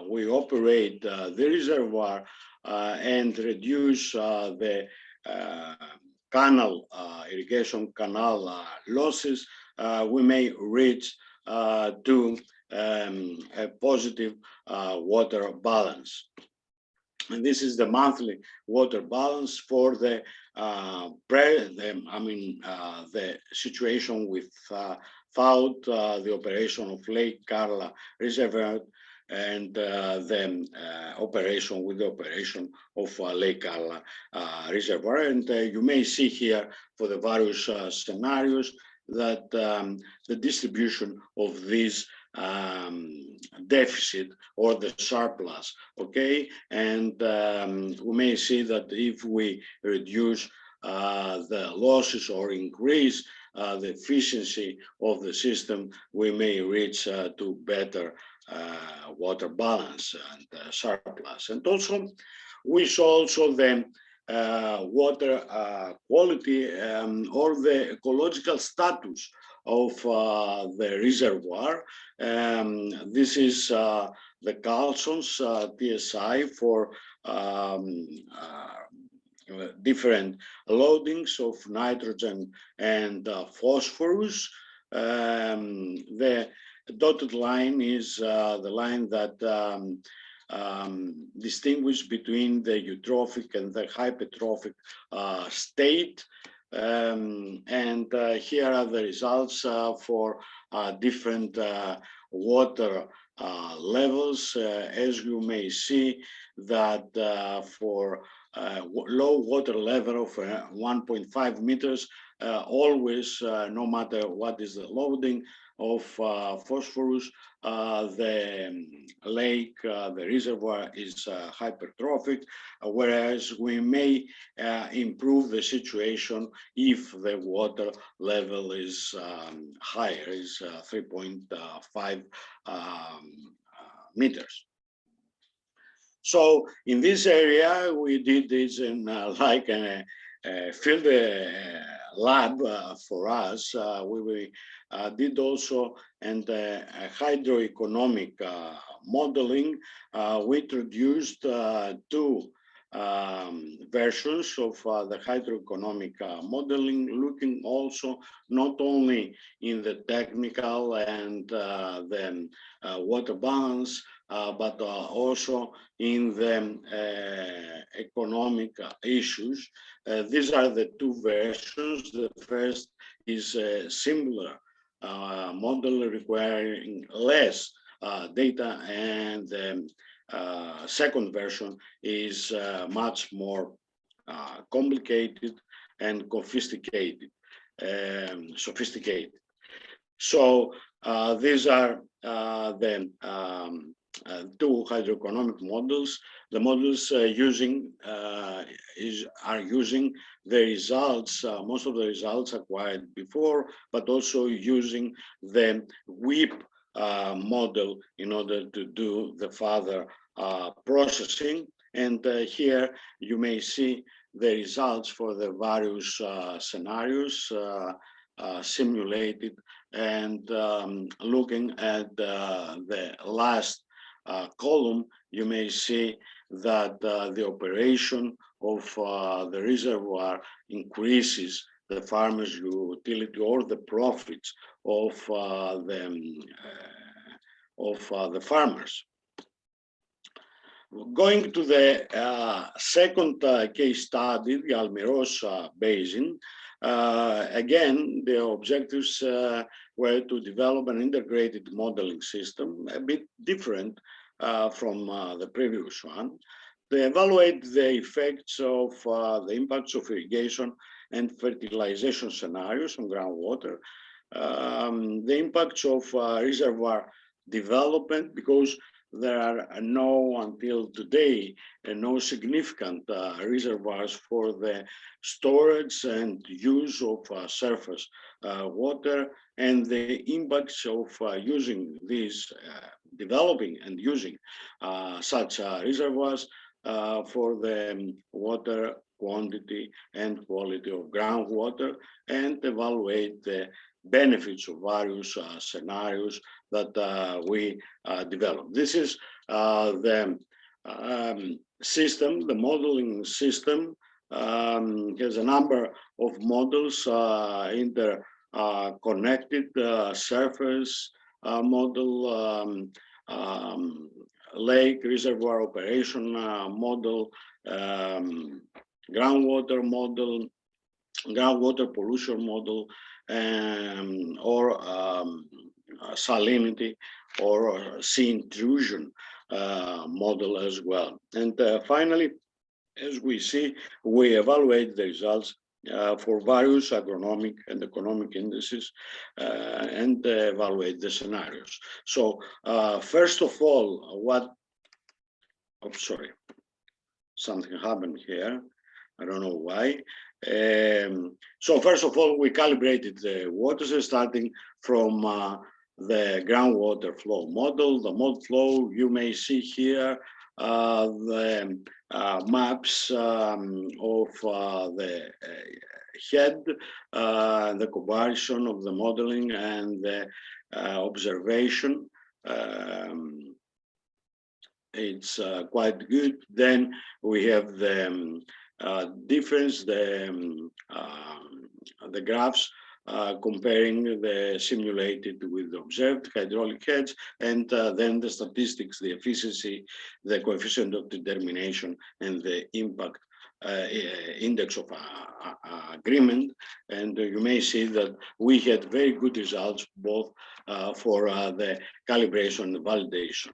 we operate the reservoir and reduce the canal, irrigation canal losses, we may reach to a positive water balance. And this is the monthly water balance for the situation without the operation of Lake Karla Reservoir and the operation with the operation of Lake Karla Reservoir. And you may see here for the various scenarios that the distribution of this deficit or the surplus, okay? And we may see that if we reduce the losses or increase the efficiency of the system, we may reach to better water balance and surplus. And also, we saw also the water quality or the ecological status of the reservoir. This is the Carlson's TSI for different loadings of nitrogen and phosphorus. The dotted line is the line that distinguishes between the eutrophic and the hypertrophic state. And here are the results for different water levels. As you may see that for low water level of 1.5 meters, always, no matter what is the loading of phosphorus, the lake, the reservoir is hypertrophic, whereas we may improve the situation if the water level is higher, is 3.5 meters. So in this area, we did this in like a field lab for us. We did also and hydroeconomic modeling. We introduced two versions of the hydroeconomic modeling, looking also not only in the technical and the water balance, but also in the economic issues. These are the two versions. The first is a similar model requiring less data, and the second version is much more complicated and sophisticated. So these are the two hydroeconomic models. The models are using the results, most of the results acquired before, but also using the WIP model in order to do the further processing. And here you may see the results for the various scenarios simulated, and looking at the last column, you may see that the operation of the reservoir increases the farmer's utility or the profits of the farmers. Going to the second case study, the Almiros Basin, again, the objectives were to develop an integrated modeling system, a bit different from the previous one. They evaluate the effects of the impacts of irrigation and fertilization scenarios on groundwater, the impacts of reservoir development, because there are until today, no significant reservoirs for the storage and use of surface water, and the impacts of using these, developing and using such reservoirs for the water quantity and quality of groundwater, and evaluate the benefits of various scenarios that we developed. This is the system, the modeling system has a number of models, interconnected surface model, lake reservoir operation model, groundwater model, groundwater pollution model, or salinity or sea intrusion model as well. And finally, as we see, we evaluate the results for various agronomic and economic indices and evaluate the scenarios. So first of all, sorry, something happened here. I don't know why. So first of all, we calibrated the watersheds starting from the groundwater flow model. The model flow, you may see here the maps of the head, the comparison of the modeling and the observation. It's quite good. Then we have the difference, the graphs comparing the simulated with the observed hydraulic heads, and then the statistics, the efficiency, the coefficient of determination, and the impact index of agreement. And you may see that we had very good results both for the calibration and validation.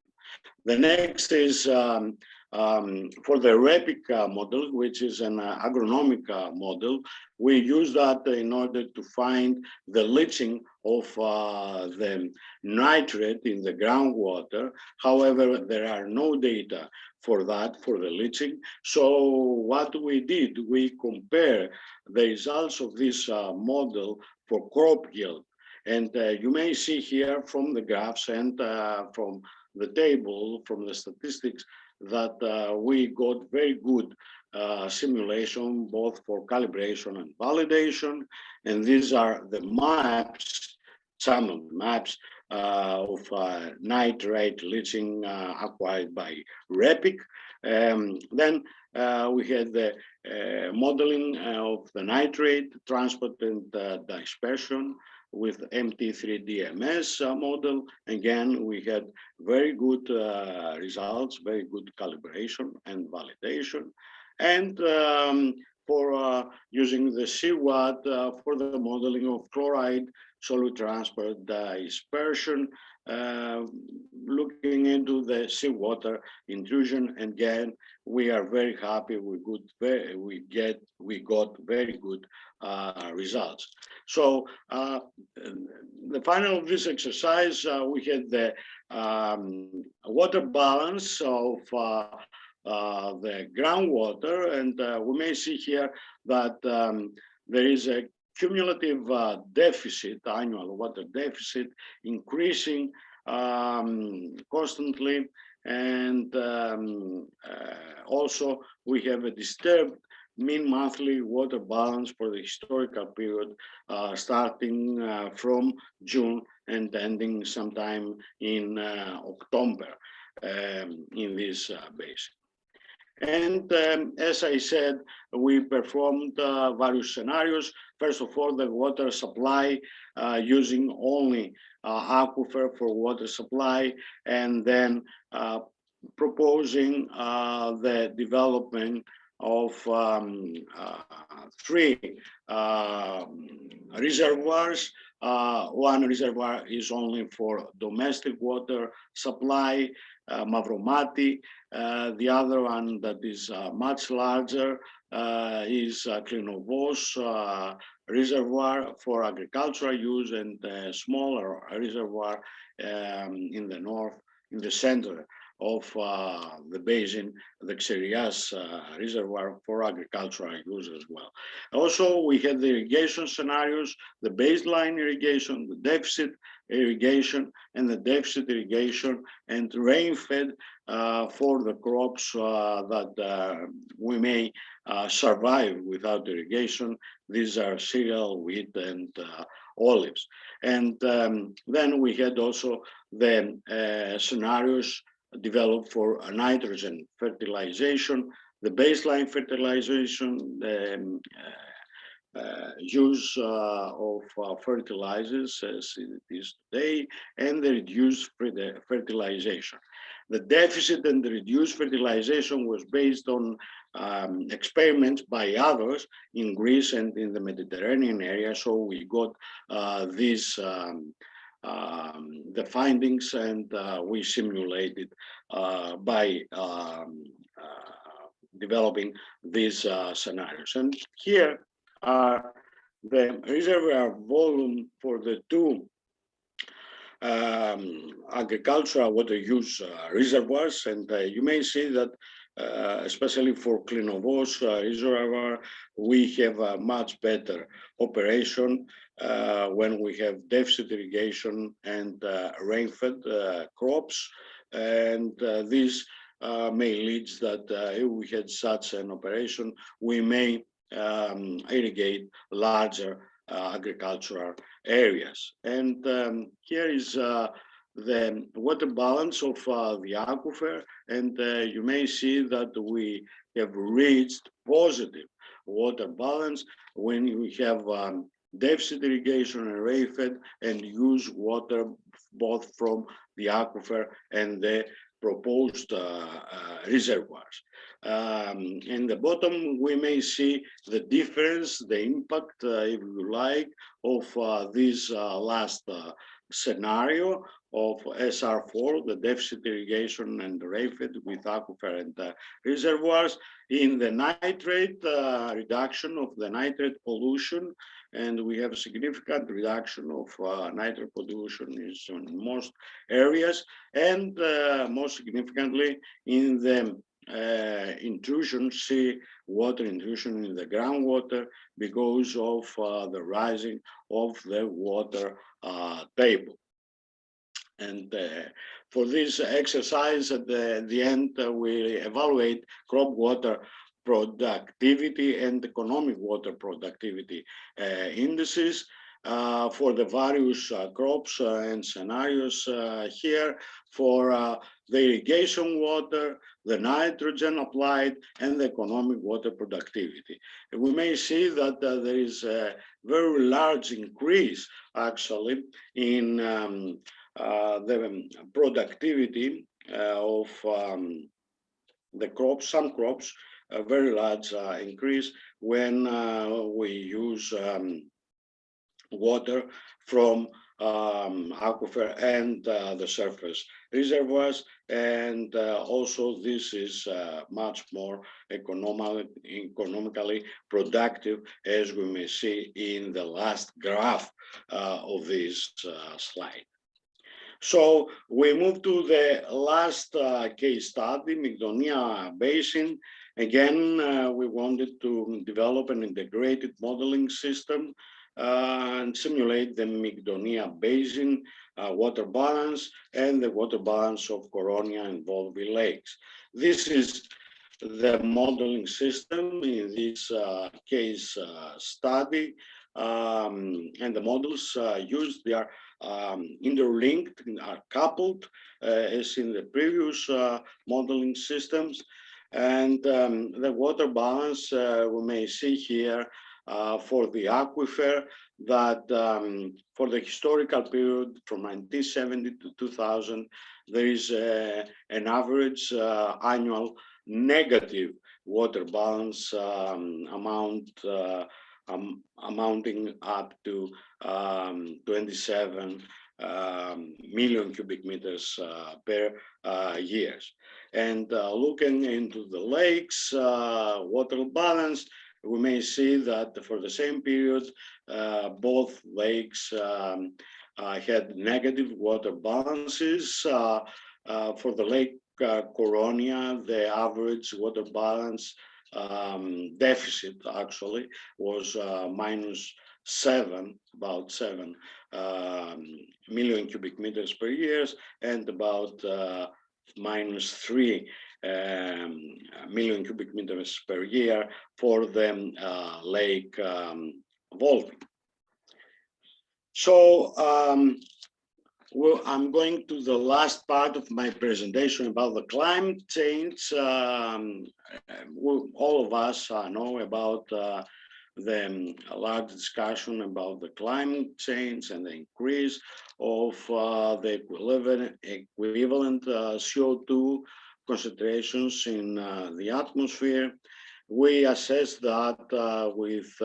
The next is for the Replica model, which is an agronomic model. We use that in order to find the leaching of the nitrate in the groundwater. However, there are no data for that, for the leaching. So what we did, we compare the results of this model for crop yield. And you may see here from the graphs and from the table, from the statistics, that we got very good simulation, both for calibration and validation. And these are the maps, some of the maps of nitrate leaching acquired by REPIC. Then we had the modeling of the nitrate transport and dispersion with MT3DMS model. Again, we had very good results, very good calibration and validation. And for using the CWAT for the modeling of chloride solute transport dispersion, looking into the seawater intrusion. And again, we are very happy. We got very good results. So the final of this exercise, we had the water balance of the groundwater, and we may see here that there is a cumulative deficit, annual water deficit, increasing constantly, and also we have a disturbed mean monthly water balance for the historical period starting from June and ending sometime in October in this basin. And as I said, we performed various scenarios. First of all, the water supply using only aquifer for water supply, and then proposing the development of 3 reservoirs. One reservoir is only for domestic water supply, Mavromati. The other one that is much larger is Klinovos reservoir for agricultural use, and a smaller reservoir in the north, in the center of the basin, the Xerias reservoir for agricultural use as well. Also, we had the irrigation scenarios, the baseline irrigation, the deficit irrigation, and the deficit irrigation and rain-fed for the crops that we may survive without irrigation. These are cereal, wheat, and olives. And then we had also the scenarios developed for nitrogen fertilization, the baseline fertilization, the use of fertilizers as it is today, and the reduced fertilization. The deficit and the reduced fertilization was based on experiments by others in Greece and in the Mediterranean area. So we got these the findings, and we simulated by developing these scenarios. And here are the reservoir volume for the 2 agricultural water use reservoirs, and you may see that especially for Klinovos reservoir, we have a much better operation when we have deficit irrigation and rain-fed crops, and this may lead that if we had such an operation, we may irrigate larger agricultural areas. And here is the water balance of the aquifer, and you may see that we have reached positive water balance when we have deficit irrigation and rain-fed and use water both from the aquifer and the proposed reservoirs. In the bottom, we may see the difference, the impact, if you like, of this last scenario of SR4, the deficit irrigation and rain-fed with aquifer and reservoirs, in the nitrate reduction of the nitrate pollution, and we have a significant reduction of nitrate pollution in most areas, and most significantly in the intrusion, sea water intrusion in the groundwater because of the rising of the water table. And for this exercise, at the end, we evaluate crop water productivity and economic water productivity indices for the various crops and scenarios here for the irrigation water, the nitrogen applied, and the economic water productivity. And we may see that there is a very large increase actually in the productivity of the crops, some crops, a very large increase when we use water from aquifer and the surface reservoirs, and also this is much more economically productive, as we may see in the last graph of this slide. So we move to the last case study, Mcdonia Basin. Again, we wanted to develop an integrated modeling system and simulate the Mcdonia Basin water balance and the water balance of Koronia and Volvi lakes. This is the modeling system in this case study, and the models used, they are interlinked, are coupled as in the previous modeling systems. And the water balance we may see here for the aquifer, that for the historical period from 1970 to 2000, there is an average annual negative water balance amounting up to 27 million cubic meters per year. And looking into the lakes water balance, we may see that for the same period, both lakes had negative water balances. For the lake Coronia, the average water balance deficit actually was -7, about 7 million cubic meters per year, and about -3 million cubic meters per year for the lake Volvi. So well, I'm going to the last part of my presentation about the climate change. All of us know about the large discussion about the climate change and the increase of the equivalent CO2 concentrations in the atmosphere. We assess that with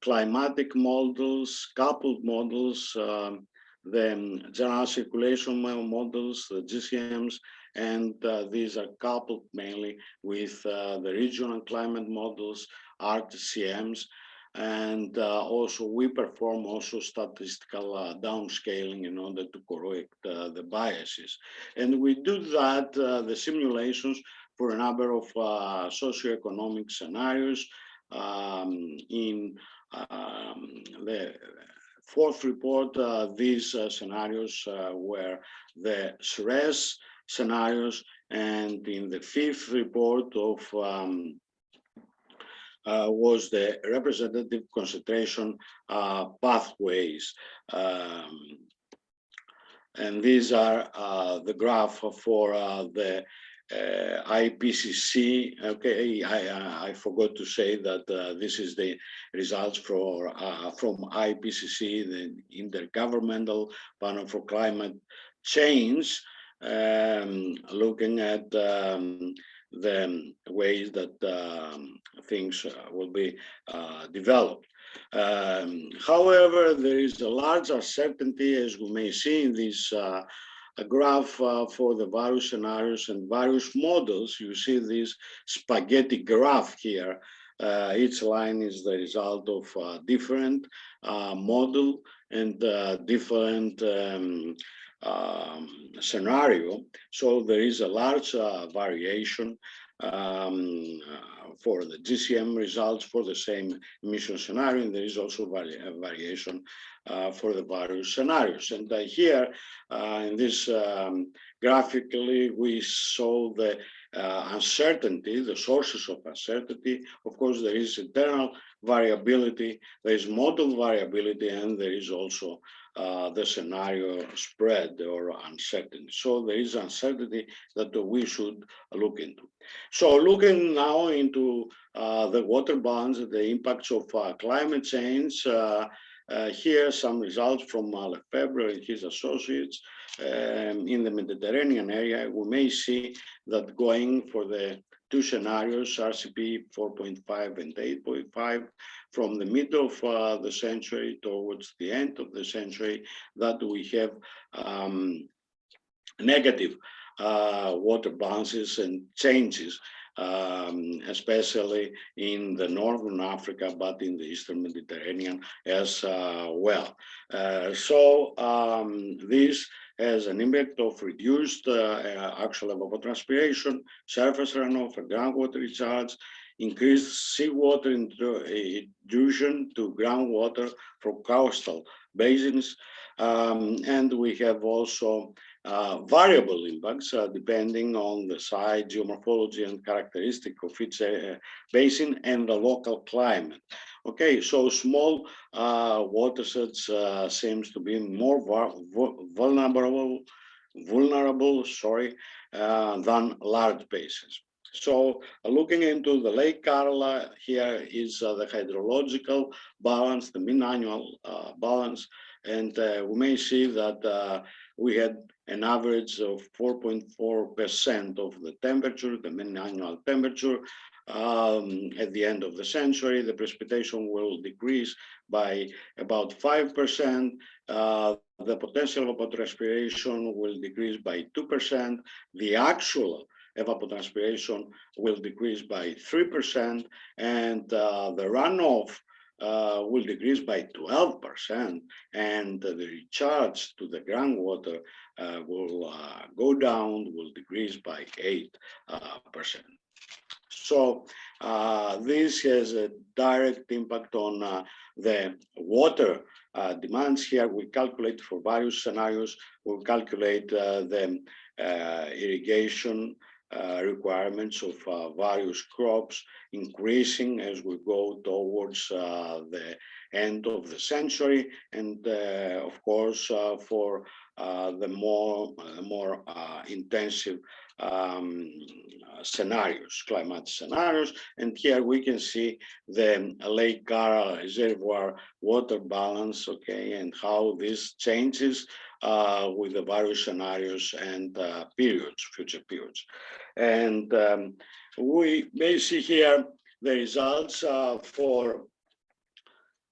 climatic models, coupled models, the general circulation models, the GCMs, and these are coupled mainly with the regional climate models, RTCMs, and also we perform also statistical downscaling in order to correct the biases. And we do that, the simulations for a number of socioeconomic scenarios. In the fourth report, these scenarios were the SRES scenarios, and in the fifth report of was the representative concentration pathways. And these are the graph for the IPCC. Okay, I forgot to say that this is the results for from IPCC, the Intergovernmental Panel for Climate Change, looking at the ways that things will be developed. However, there is a large uncertainty, as we may see in this graph for the various scenarios and various models. You see this spaghetti graph here. Each line is the result of different model and different scenario. So there is a large variation for the GCM results for the same emission scenario, and there is also variation for the various scenarios. And here in this graphically, we saw the uncertainty, the sources of uncertainty. Of course, there is internal variability, there is model variability, and there is also the scenario spread or uncertainty. So there is uncertainty that we should look into. So looking now into the water balance, the impacts of climate change, here some results from Lefebvre and his associates. In the Mediterranean area, we may see that going for the two scenarios, RCP 4.5 and 8.5, from the middle of the century towards the end of the century, that we have negative water balances and changes, especially in the Northern Africa, but in the Eastern Mediterranean as well. So this has an impact of reduced actual evapotranspiration, surface runoff, and groundwater recharge, increased seawater intrusion to groundwater from coastal basins, and we have also variable impacts depending on the size, geomorphology, and characteristic of each basin and the local climate. Okay, so small watersheds seems to be more vulnerable, than large basins. So looking into the Lake Karla, here is the hydrological balance, the mean annual balance, and we may see that we had an average of 4.4% of the temperature, the mean annual temperature. At the end of the century, the precipitation will decrease by about 5%. The potential evapotranspiration will decrease by 2%. The actual evapotranspiration will decrease by 3%, and the runoff will decrease by 12%, and the recharge to the groundwater will go down, will decrease by 8%. So this has a direct impact on the water demands. Here we calculate for various scenarios. We'll calculate the irrigation requirements of various crops increasing as we go towards the end of the century, and of course for the more intensive scenarios, climate scenarios. And here we can see the Lake Karla reservoir water balance, okay, and how this changes with the various scenarios and periods, future periods. And we may see here the results for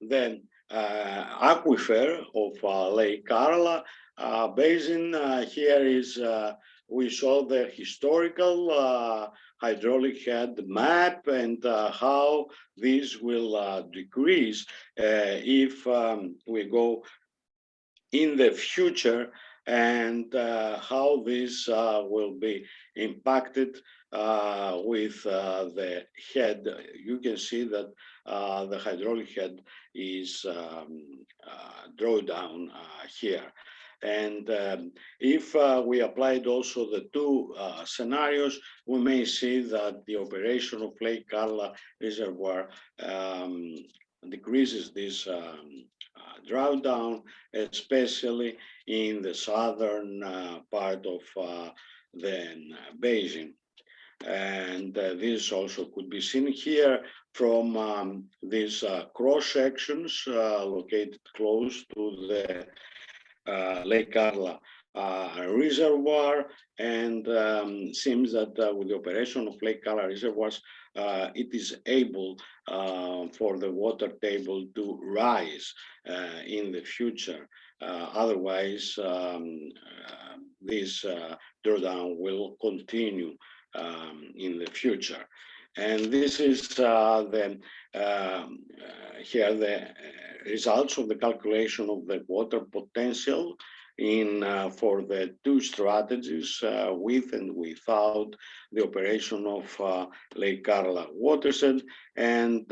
the aquifer of Lake Karla Basin. Here is we saw the historical hydraulic head map and how this will decrease if we go in the future, and how this will be impacted with the head. You can see that the hydraulic head is drawn down here. And if we applied also the two scenarios, we may see that the operation of Lake Karla Reservoir decreases this drawdown, especially in the southern part of the basin. And this also could be seen here from these cross sections located close to the Lake Karla reservoir, and seems that with the operation of Lake Karla reservoirs, it is able for the water table to rise in the future. Otherwise, this drawdown will continue in the future. And this is here the results of the calculation of the water potential in for the two strategies, with and without the operation of Lake Karla watershed, and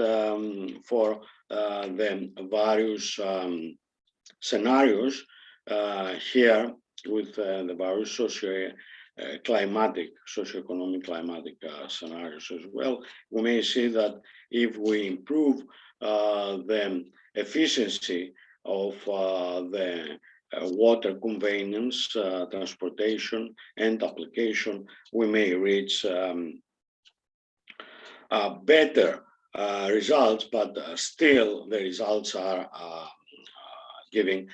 for the various scenarios here with the various socioeconomic climatic scenarios as well. We may see that if we improve the efficiency of the water conveyance, transportation, and application, we may reach better results, but still the results are giving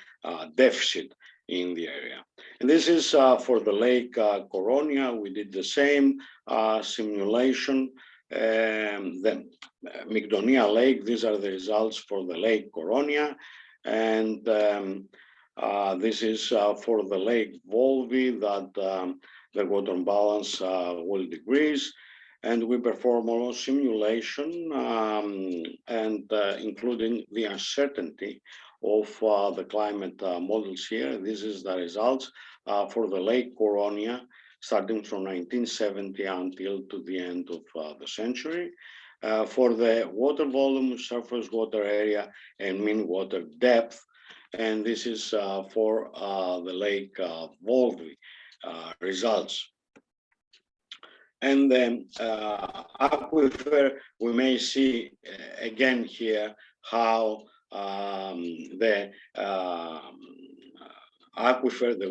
deficit in the area. And this is for the Lake Koronia. We did the same simulation. The Mcdonia Lake, these are the results for the Lake Koronia. And this is for the Lake Volvi, that the water balance will decrease. And we perform a simulation and including the uncertainty of the climate models here. This is the results for the Lake Koronia, starting from 1970 until to the end of the century. For the water volume, surface water area, and mean water depth. and this is for the Lake Volvi results. And then aquifer, we may see again here how the aquifer, the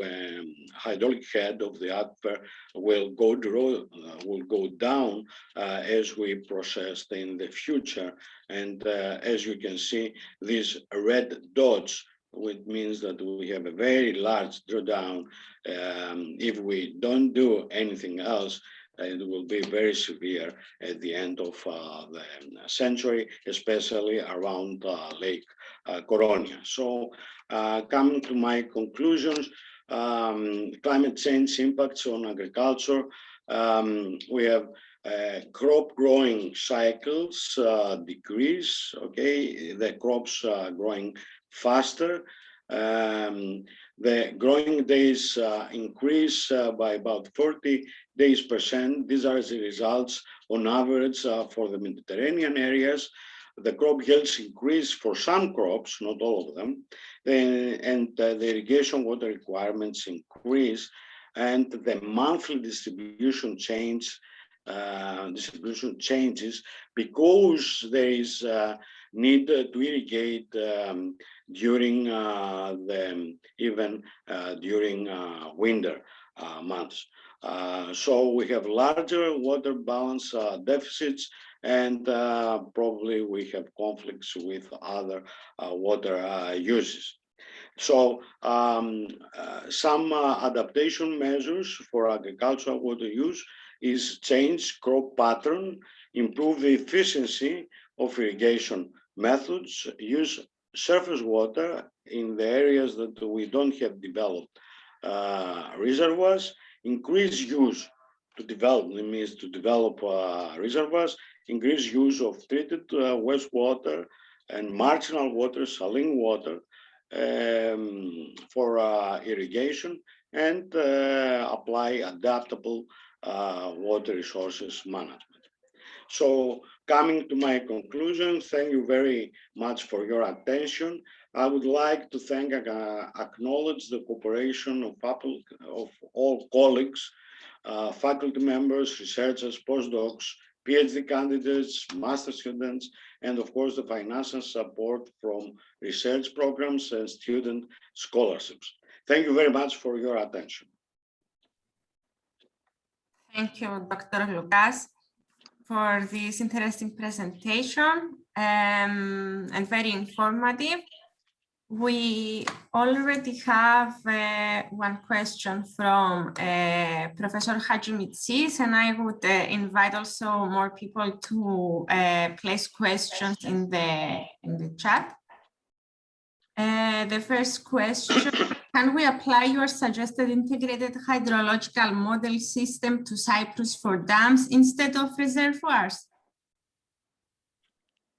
hydraulic head of the aquifer will go down as we process in the future. And as you can see, these red dots, which means that we have a very large drawdown. If we don't do anything else, it will be very severe at the end of the century, especially around Lake Koronia. So coming to my conclusions, climate change impacts on agriculture. We have crop growing cycles decrease, okay, the crops are growing faster. The growing days increase by about 40 days %. These are the results on average for the Mediterranean areas. The crop yields increase for some crops, not all of them, and the irrigation water requirements increase, and the monthly distribution changes because there is need to irrigate during during winter months. So we have larger water balance deficits, and probably we have conflicts with other water uses. So some adaptation measures for agricultural water use is change crop pattern, improve the efficiency of irrigation methods, use surface water in the areas that we don't have developed reservoirs, increase use to develop, it means to develop reservoirs, increase use of treated wastewater and marginal water, saline water for irrigation, and apply adaptable water resources management. So coming to my conclusion, thank you very much for your attention. I would like to thank and acknowledge the cooperation of all colleagues, faculty members, researchers, postdocs, PhD candidates, master students, and of course the financial support from research programs and student scholarships. Thank you very much for your attention. Thank you, Dr. Loukas, for this interesting presentation and very informative. We already have one question from Professor Hadjimitsis, and I would invite also more people to place questions in the chat. The first question, can we apply your suggested integrated hydrological model system to Cyprus for dams instead of reservoirs?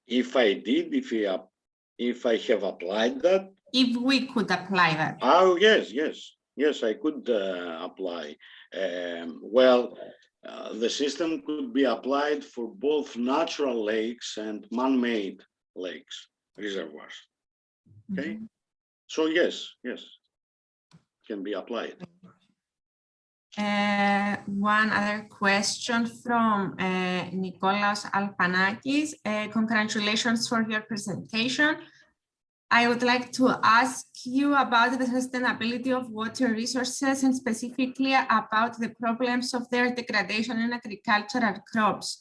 If I did, if I have applied that? If we could apply that. Oh, yes, I could apply. Well, the system could be applied for both natural lakes and man-made lakes, reservoirs. Okay, so yes, can be applied. One other question from Nikolaos Alpanakis. Congratulations for your presentation. I would like to ask you about the sustainability of water resources and specifically about the problems of their degradation in agricultural crops.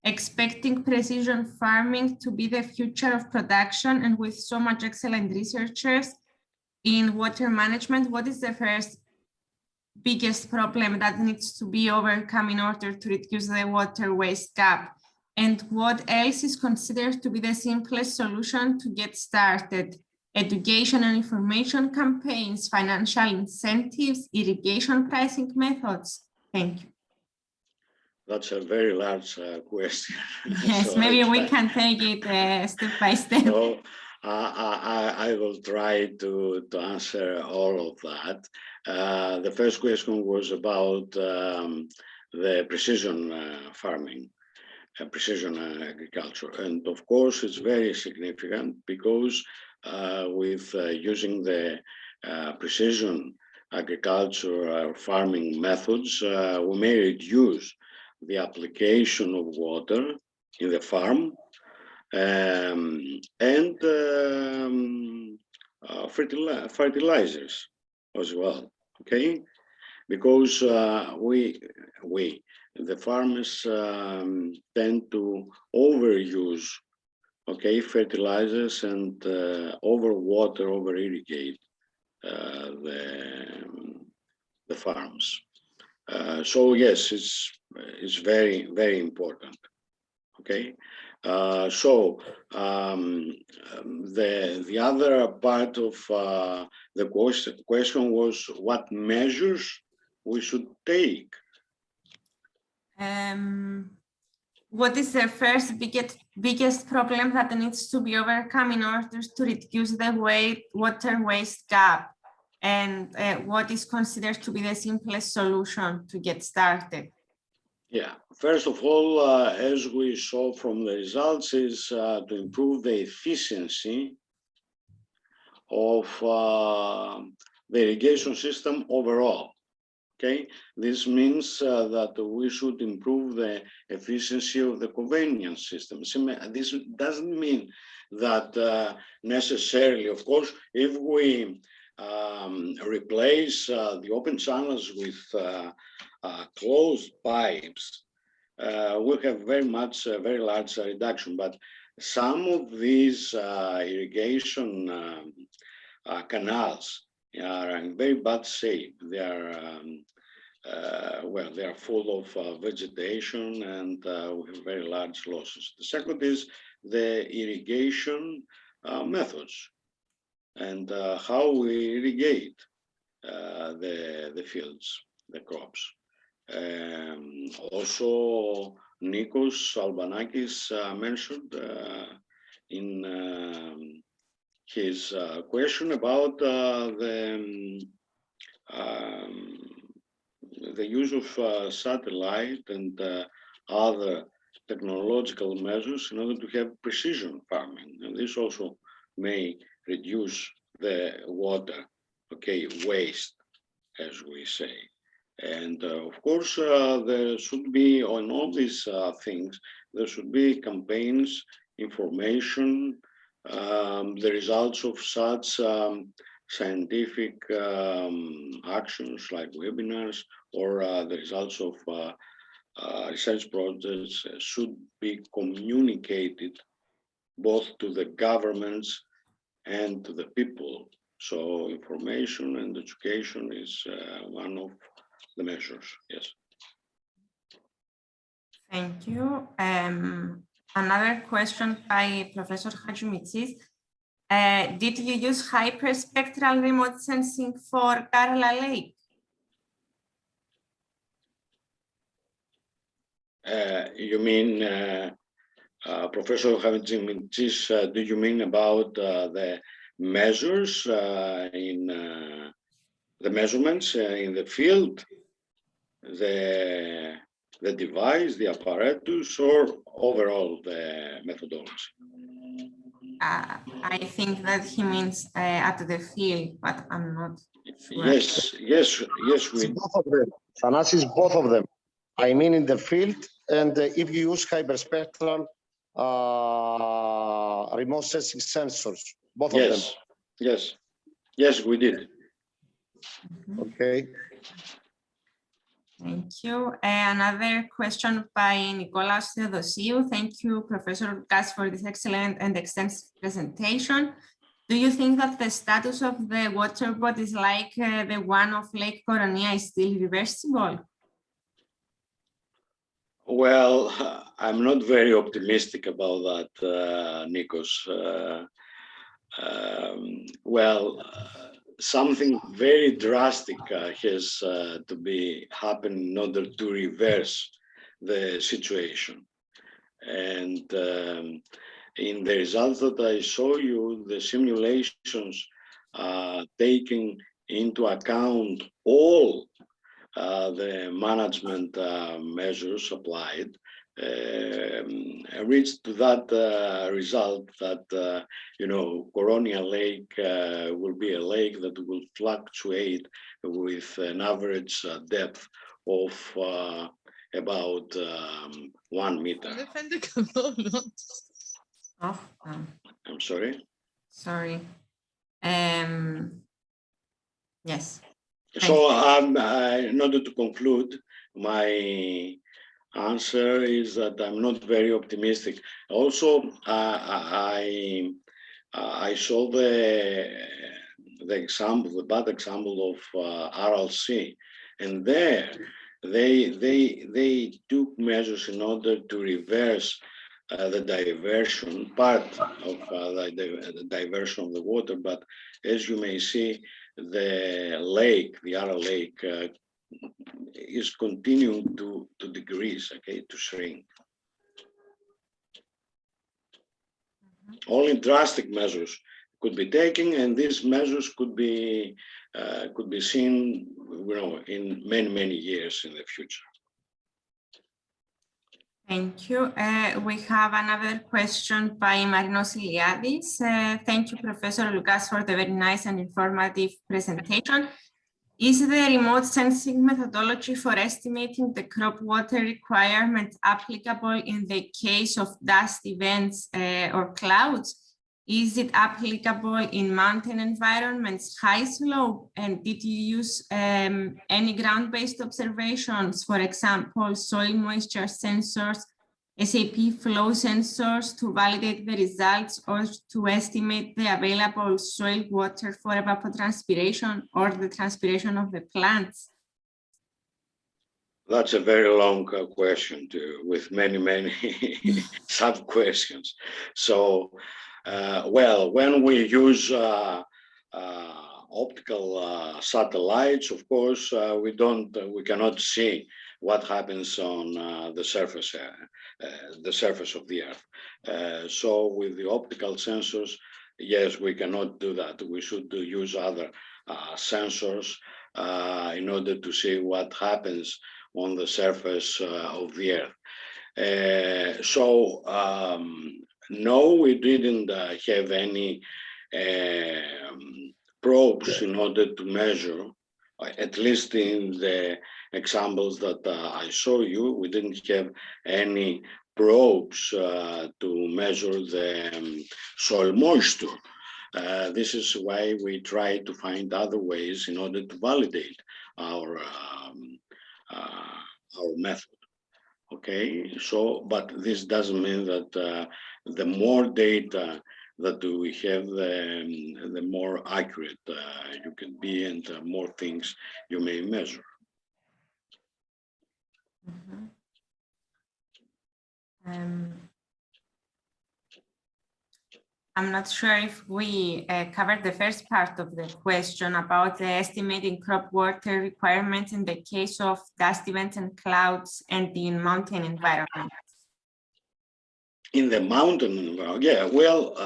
Expecting precision farming to be the future of production and with so much excellent researchers in water management, what is the first biggest problem that needs to be overcome in order to reduce the water waste gap? And what else is considered to be the simplest solution to get started? Education and information campaigns, financial incentives, irrigation pricing methods? Thank you. That's a very large question. Yes, so maybe we can take it step by step. So I will try to answer all of that. The first question was about the precision farming, precision agriculture. And of course, it's very significant because with using the precision agriculture farming methods, we may reduce the application of water in the farm and fertilizers as well, okay? Because the farmers tend to overuse, okay, fertilizers and overwater, over-irrigate the farms. So yes, it's very, very important, okay? So the other part of the question was what measures we should take. What is the first biggest problem that needs to be overcome in order to reduce the water waste gap? And what is considered to be the simplest solution to get started? Yeah, first of all, as we saw from the results, is to improve the efficiency of the irrigation system overall. Okay, this means that we should improve the efficiency of the conveyance system. This doesn't mean that necessarily, of course, if we replace the open channels with closed pipes, we'll have very large reduction. But some of these irrigation canals are in very bad shape. They are well, they are full of vegetation and we have very large losses. The second is the irrigation methods and how we irrigate the fields, the crops. Also, Nikos Albanakis mentioned in his question about the use of satellite and other technological measures in order to have precision farming. And this also may reduce the water, okay, waste, as we say. And of course, there should be, on all these things, there should be campaigns, information, the results of such scientific actions like webinars or the results of research projects should be communicated both to the governments and to the people. So information and education is one of the measures, yes. Thank you. Another question by Professor Hadjimitsis. Did you use hyperspectral remote sensing for Karla Lake? You mean, Professor Hadjimitsis, do you mean about the measures in the measurements in the field, the device, the apparatus, or overall the methodology? I think that he means at the field, but I'm not sure. Yes, we both of them. Athanasius, both of them. I mean in the field, and if you use hyperspectral remote sensing sensors, both of them. Yes, we did. Okay. Thank you. Another question by Nikolaos Theodosiou. Thank you, Professor Loukas, for this excellent and extensive presentation. Do you think that the status of the water bodies like the one of Lake Koronia is still reversible? Well, I'm not very optimistic about that, Nikos. Something very drastic has to be happen in order to reverse the situation. And in the results that I show you, the simulations taking into account all the management measures applied, reached to that result that Koronia Lake will be a lake that will fluctuate with an average depth of about 1 meter. Oh, I'm sorry. sorry. Yes. So in order to conclude, my answer is that I'm not very optimistic. Also, I saw the example, the bad example of Aral Sea, and there they took measures in order to reverse the diversion, part of the diversion of the water. But as you may see, the lake, the Aral Lake, is continuing to decrease, to shrink. Only drastic measures could be taken, and these measures could be seen, in many years in the future. Thank you. We have another question by Marinos Iliadis. Thank you, Professor Loukas, for the very nice and informative presentation. Is the remote sensing methodology for estimating the crop water requirements applicable in the case of dust events or clouds? Is it applicable in mountain environments, high slope? And did you use any ground-based observations, for example, soil moisture sensors, SAP flow sensors to validate the results or to estimate the available soil water for evapotranspiration or the transpiration of the plants? That's a very long question with many sub-questions. So, well, when we use optical satellites, of course, we cannot see what happens on the surface of the Earth. So with the optical sensors, yes, we cannot do that. We should use other sensors in order to see what happens on the surface of the Earth. No, we didn't have any probes in order to measure, at least in the examples that I show you, we didn't have any probes to measure the soil moisture. This is why we try to find other ways in order to validate our method. Okay, so, but this doesn't mean that the more data that we have, the more accurate you can be, and more things you may measure. Mm-hmm. I'm not sure if we covered the first part of the question about the estimating crop water requirements in the case of dust events and clouds and in mountain environments. In the mountain environment, yeah, well,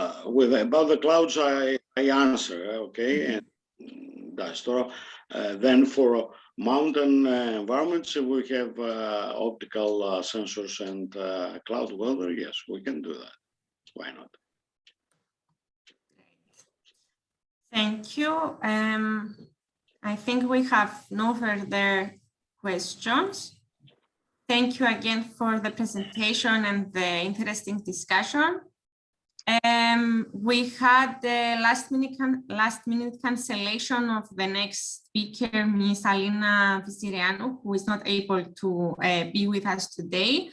about the clouds, I answer, okay, and dust. Then for mountain environments, we have optical sensors and cloud weather. Yes, we can do that. Why not? Thank you. I think we have no further questions. Thank you again for the presentation and the interesting discussion. We had the last minute cancellation of the next speaker, Ms. Alina Vizirianu, who is not able to be with us today.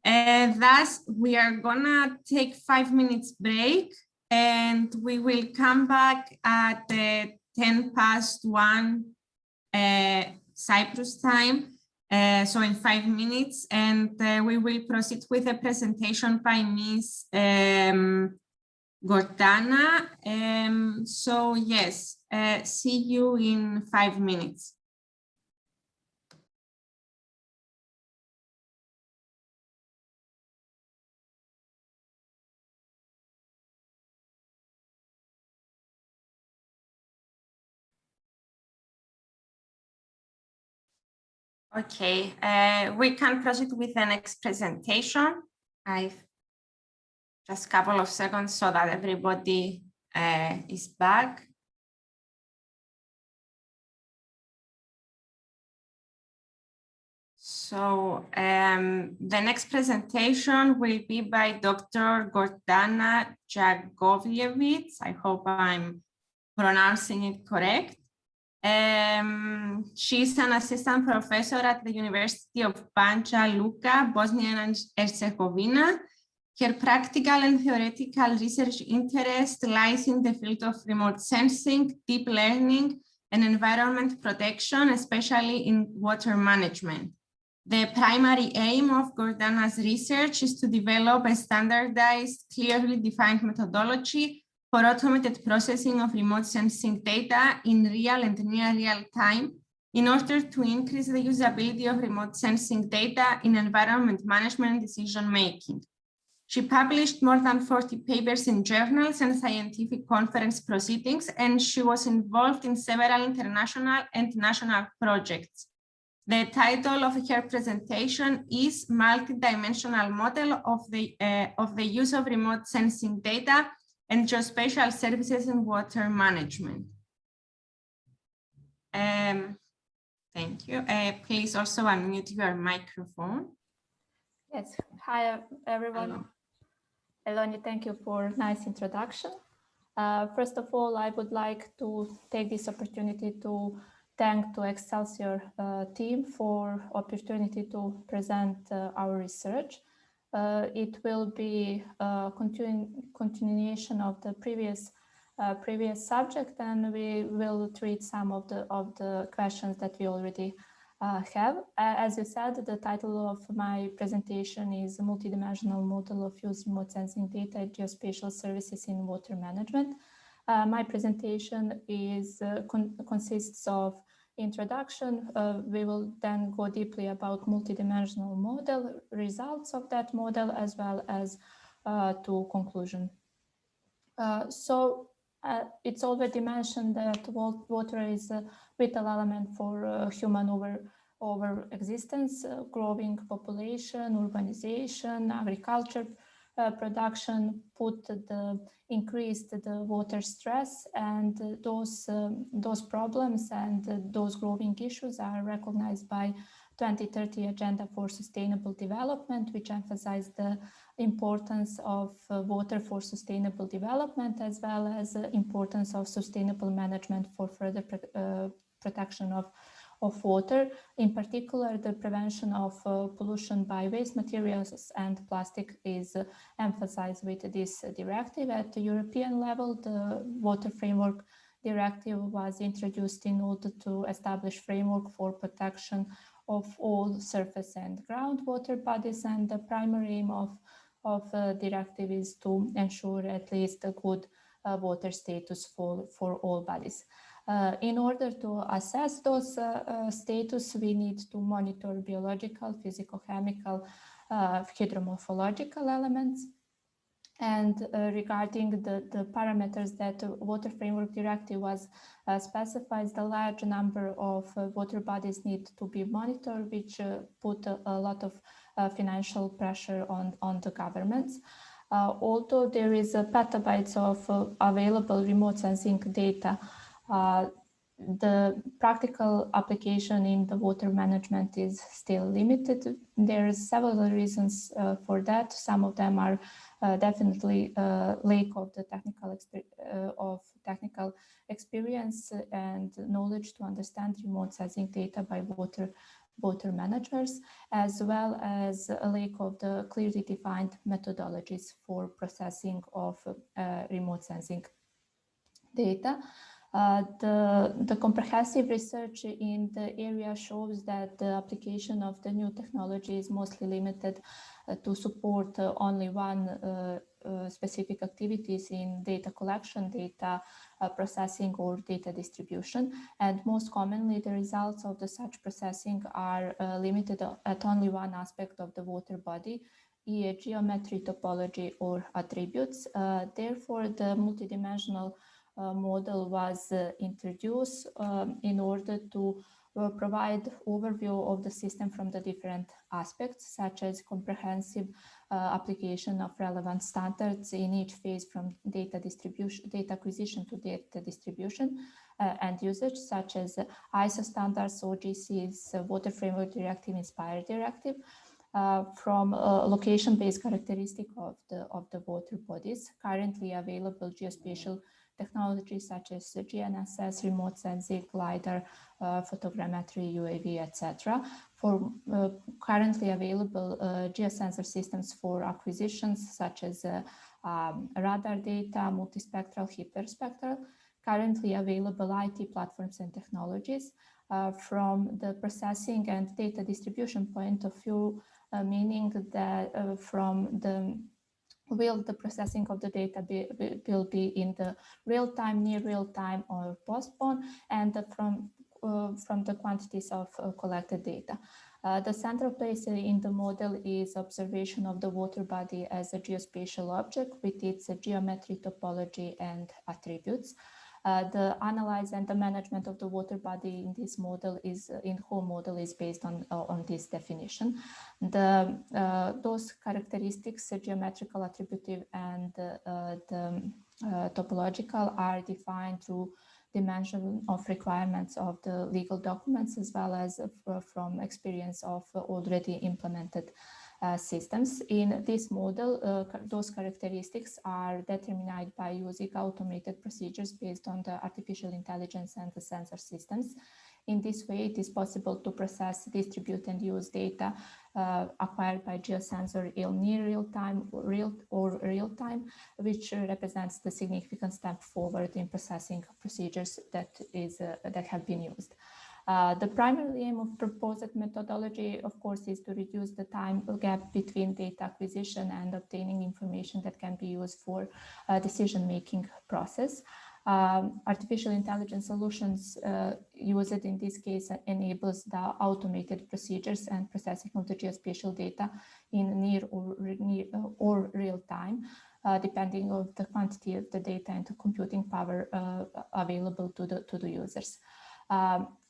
Thus, we are gonna take 5 minutes break, and we will come back at 1:10 Cyprus time. So in 5 minutes, and we will proceed with a presentation by Ms. Gordana. So yes, see you in 5 minutes. Okay, we can proceed with the next presentation. I've just a couple of seconds so that everybody is back. So the next presentation will be by Dr. Gordana Jakovljevic. I hope I'm pronouncing it correct. She's an assistant professor at the University of Banja, Luka, Bosnia and Herzegovina. Her practical and theoretical research interest lies in the field of remote sensing, deep learning, and environment protection, especially in water management. The primary aim of Gordana's research is to develop a standardized, clearly defined methodology for automated processing of remote sensing data in real and near real time in order to increase the usability of remote sensing data in environment management and decision making. She published more than 40 papers in journals and scientific conference proceedings, and she was involved in several international and national projects. The title of her presentation is Multidimensional Model of the Use of Remote Sensing Data and Geospatial Services in Water Management. Thank you. Please also unmute your microphone. Yes. Hi, everyone. Eloni, thank you for a nice introduction. First of all, I would like to take this opportunity to thank the EXCELSIOR team for opportunity to present our research. It will be a continuation of the previous subject, and we will treat some of the questions that we already have. As you said, the title of my presentation is Multidimensional Model of Use Remote Sensing Data and Geospatial Services in Water Management. My presentation consists of introduction. We will then go deeply about multidimensional model, results of that model, as well as to conclusion. It's already mentioned that water is a vital element for human over existence, growing population, urbanization, agriculture production increased the water stress, and those problems and those growing issues are recognized by 2030 Agenda for Sustainable Development, which emphasized the importance of water for sustainable development, as well as the importance of sustainable management for further protection of water. In particular, the prevention of pollution by waste materials and plastic is emphasized with this directive. At the European level, the Water Framework Directive was introduced in order to establish framework for protection of all surface and groundwater bodies, and the primary aim of the directive is to ensure at least a good water status for all bodies. In order to assess those status, we need to monitor biological, physicochemical, hydromorphological elements. And regarding the parameters that the Water Framework Directive was specifies, the large number of water bodies need to be monitored, which put a lot of financial pressure on the governments. Although there is petabytes of available remote sensing data, the practical application in the water management is still limited. There are several reasons for that. Some of them are definitely lack of the technical experience and knowledge to understand remote sensing data by water managers, as well as a lack of the clearly defined methodologies for processing of remote sensing data. The comprehensive research in the area shows that the application of the new technology is mostly limited to support only one specific activities in data collection, data processing, or data distribution. And most commonly, the results of such processing are limited at only one aspect of the water body, i.e. geometry, topology, or attributes. Therefore, the multidimensional model was introduced in order to will provide overview of the system from the different aspects, such as comprehensive application of relevant standards in each phase from data acquisition to data distribution and usage, such as ISO standards, OGCs, Water Framework Directive, Inspire Directive, from location-based characteristic of the water bodies, currently available geospatial technologies such as GNSS, remote sensing, LiDAR, photogrammetry, UAV, etc. For currently available geosensor systems for acquisitions such as radar data, multispectral, hyperspectral, currently available IT platforms and technologies. From the processing and data distribution point of view, meaning that the processing of the data will be in the real time, near real time, or postpone, and from the quantities of collected data. The central place in the model is observation of the water body as a geospatial object with its geometry, topology, and attributes. The analyze and the management of the water body in this model whole model is based on this definition. Those characteristics, geometrical, attributive, and the topological, are defined through dimension of requirements of the legal documents, as well as from experience of already implemented systems. In this model, those characteristics are determined by using automated procedures based on the artificial intelligence and the sensor systems. In this way, it is possible to process, distribute, and use data acquired by geosensor in near real-time or real-time, which represents the significant step forward in processing procedures that have been used. The primary aim of proposed methodology, of course, is to reduce the time gap between data acquisition and obtaining information that can be used for decision-making process. Artificial intelligence solutions used in this case enables the automated procedures and processing of the geospatial data in near or real time, depending on the quantity of the data and the computing power available to the users.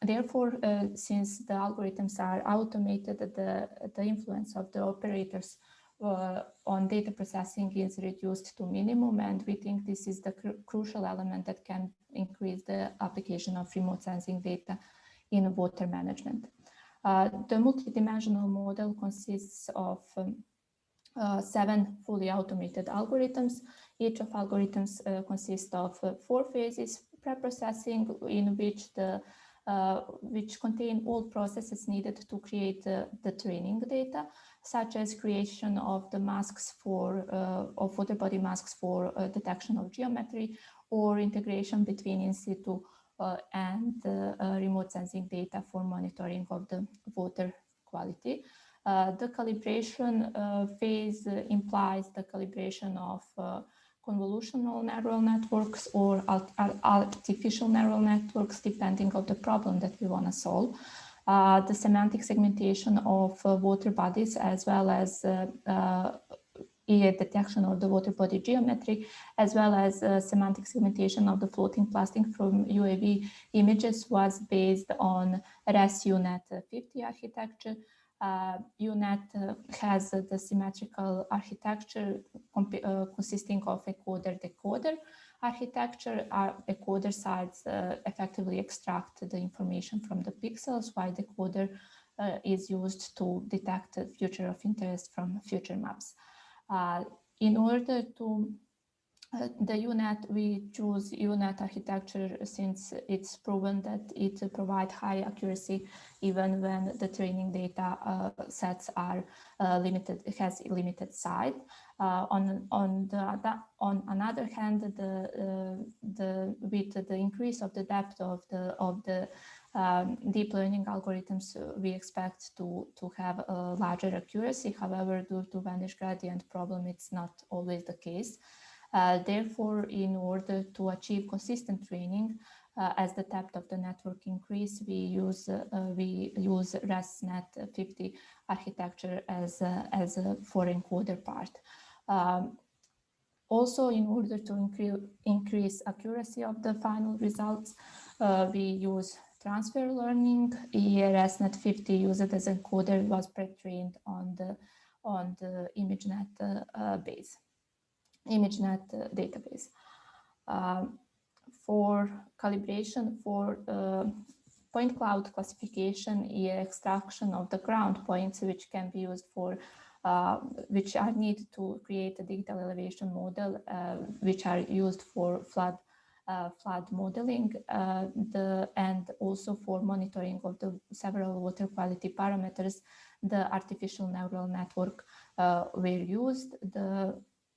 Therefore, since the algorithms are automated, the influence of the operators on data processing is reduced to minimum, and we think this is the crucial element that can increase the application of remote sensing data in water management. The multidimensional model consists of 7 fully automated algorithms. Each of algorithms consists of 4 phases: pre-processing, in which contain all processes needed to create the training data, such as creation of the masks of water body masks for detection of geometry, or integration between in situ and remote sensing data for monitoring of the water quality. The calibration phase implies the calibration of convolutional neural networks or artificial neural networks, depending on the problem that we want to solve. The semantic segmentation of water bodies, as well as detection of the water body geometry, as well as semantic segmentation of the floating plastic from UAV images, was based on RES-UNet 50 architecture. UNet has the symmetrical architecture consisting of encoder-decoder architecture. Encoder sides effectively extract the information from the pixels, while decoder is used to detect the future of interest from future maps. In order to the UNet, we choose UNet architecture since it's proven that it provides high accuracy even when the training data sets are limited. It has a limited size. On another hand, with the increase of the depth of the deep learning algorithms, we expect to have a larger accuracy. However, due to Vannish gradient problem, it's not always the case. Therefore, in order to achieve consistent training, as the depth of the network increase, we use RES-net 50 architecture as a for encoder part. Also, in order to increase accuracy of the final results, we use transfer learning. ERSnet 50 used as encoder was pre-trained on the ImageNet database. For calibration, for point cloud classification, extraction of the ground points, which can be used for which are needed to create a digital elevation model, which are used for flood modeling, and also for monitoring of the several water quality parameters. The artificial neural network were used.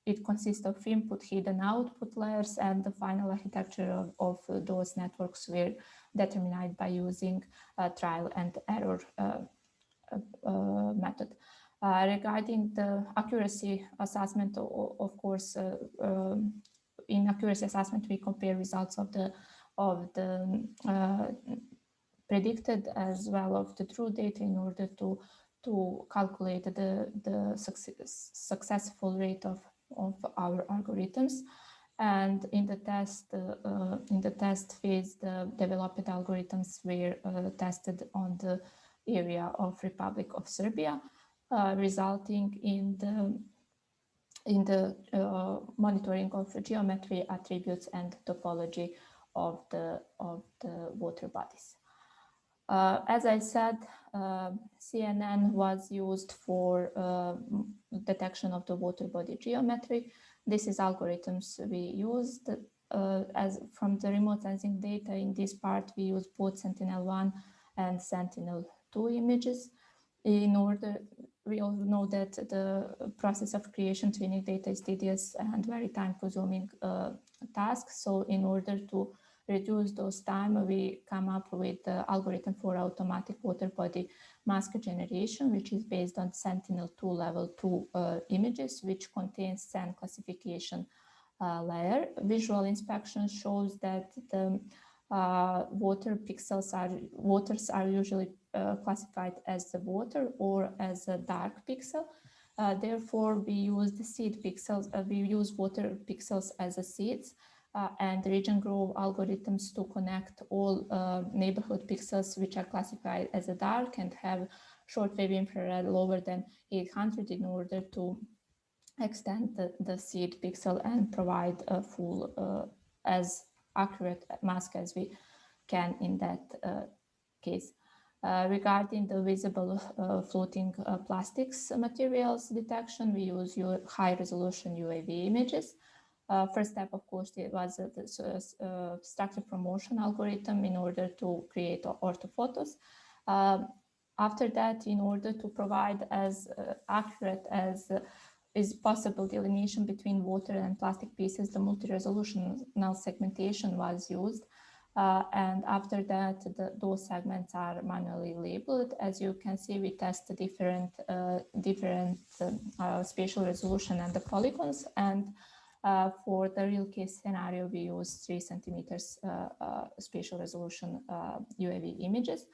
It consists of input, hidden output layers, and the final architecture of those networks were determined by using trial and error method. Regarding the accuracy assessment, of course, in accuracy assessment, we compare results of the predicted as well of the true data in order to calculate the successful rate of our algorithms. And in the test phase, the developed algorithms were tested on the area of Republic of Serbia, resulting in the monitoring of geometry, attributes, and topology of the water bodies. As I said, CNN was used for detection of the water body geometry. This is algorithms we used as from the remote sensing data. In this part, we use both Sentinel-1 and Sentinel-2 images. In order, we all know that the process of creation training data is tedious and very time-consuming task. So in order to reduce those time, we come up with the algorithm for automatic water body mask generation, which is based on Sentinel-2 level 2 images, which contains SAN classification layer. Visual inspection shows that the waters are usually classified as the water or as a dark pixel. Therefore, we use the seed pixels. We use water pixels as a seeds. And region growth algorithms to connect all neighborhood pixels which are classified as a dark and have shortwave infrared lower than 800 in order to extend the seed pixel and provide a full as accurate mask as we can in that case. Regarding the visible floating plastics materials detection, we use high resolution UAV images. First step, of course, it was the structure promotion algorithm in order to create orthophotos. After that, in order to provide as accurate as is possible delineation between water and plastic pieces, the multi-resolutional segmentation was used. And after that, those segments are manually labeled. As you can see, we test different spatial resolution and the polygons. And for the real case scenario, we use 3 centimeters spatial resolution UAV images.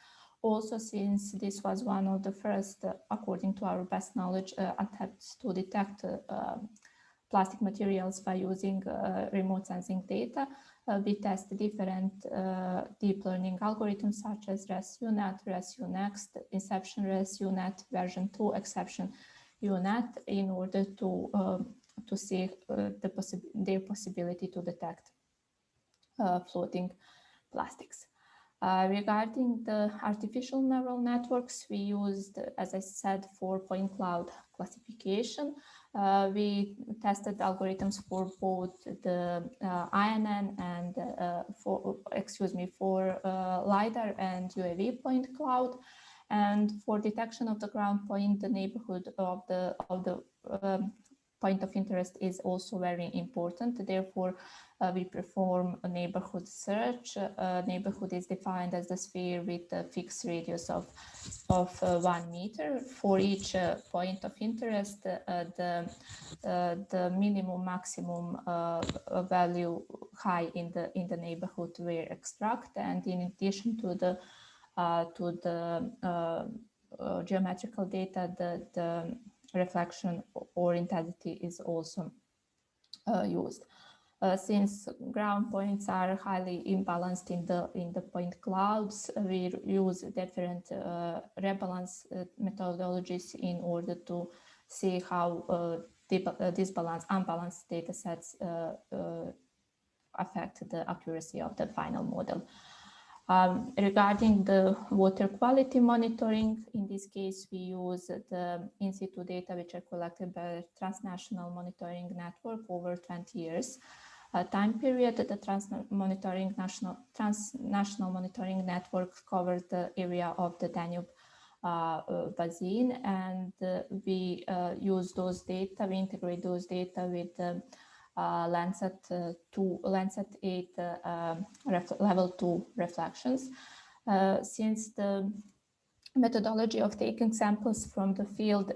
Also, since this was one of the first, according to our best knowledge, attempts to detect plastic materials by using remote sensing data, we test different deep learning algorithms such as ResUnet, ResUnext, Inception ResUnet, version 2, Exception UNet, in order to see their possibility to detect floating plastics. Regarding the artificial neural networks, we used, as I said, for point cloud classification. We tested algorithms for both the INN and for LiDAR and UAV point cloud. And for detection of the ground point, the neighborhood of the point of interest is also very important. Therefore, we perform a neighborhood search. Neighborhood is defined as the sphere with a fixed radius of 1 meter. For each point of interest, the minimum maximum value high in the neighborhood were extracted, and in addition to the geometrical data, the reflection or intensity is also used. Since ground points are highly imbalanced in the point clouds, we use different rebalance methodologies in order to see how unbalanced data sets affect the accuracy of the final model. Regarding the water quality monitoring, in this case, we use the in situ data which are collected by a transnational monitoring network over 20 years. Time period, the transnational monitoring network covered the area of the Danube Basin, and we use those data, we integrate those data with the Landsat 8 level 2 reflections. Since the methodology of taking samples from the field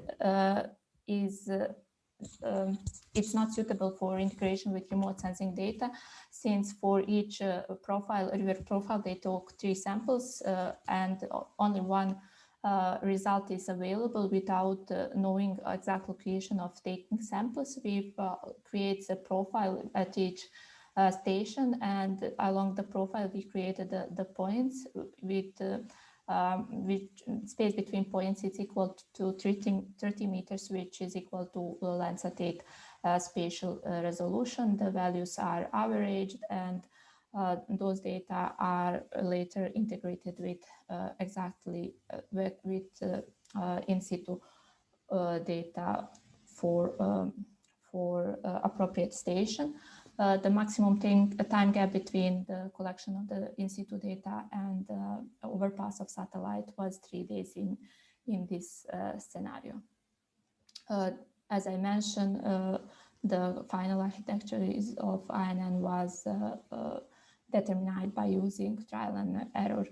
it's not suitable for integration with remote sensing data, since for each river profile, they took 3 samples and only one result is available without knowing exact location of taking samples. We create a profile at each station, and along the profile we created the points with space between points is equal to 30 meters, which is equal to Landsat 8 spatial resolution. The values are averaged, and those data are later integrated with in situ data for appropriate station. The maximum time gap between the collection of the in situ data and overpass of satellite was 3 days in this scenario. As I mentioned, the final architecture of INN was determined by using trial and error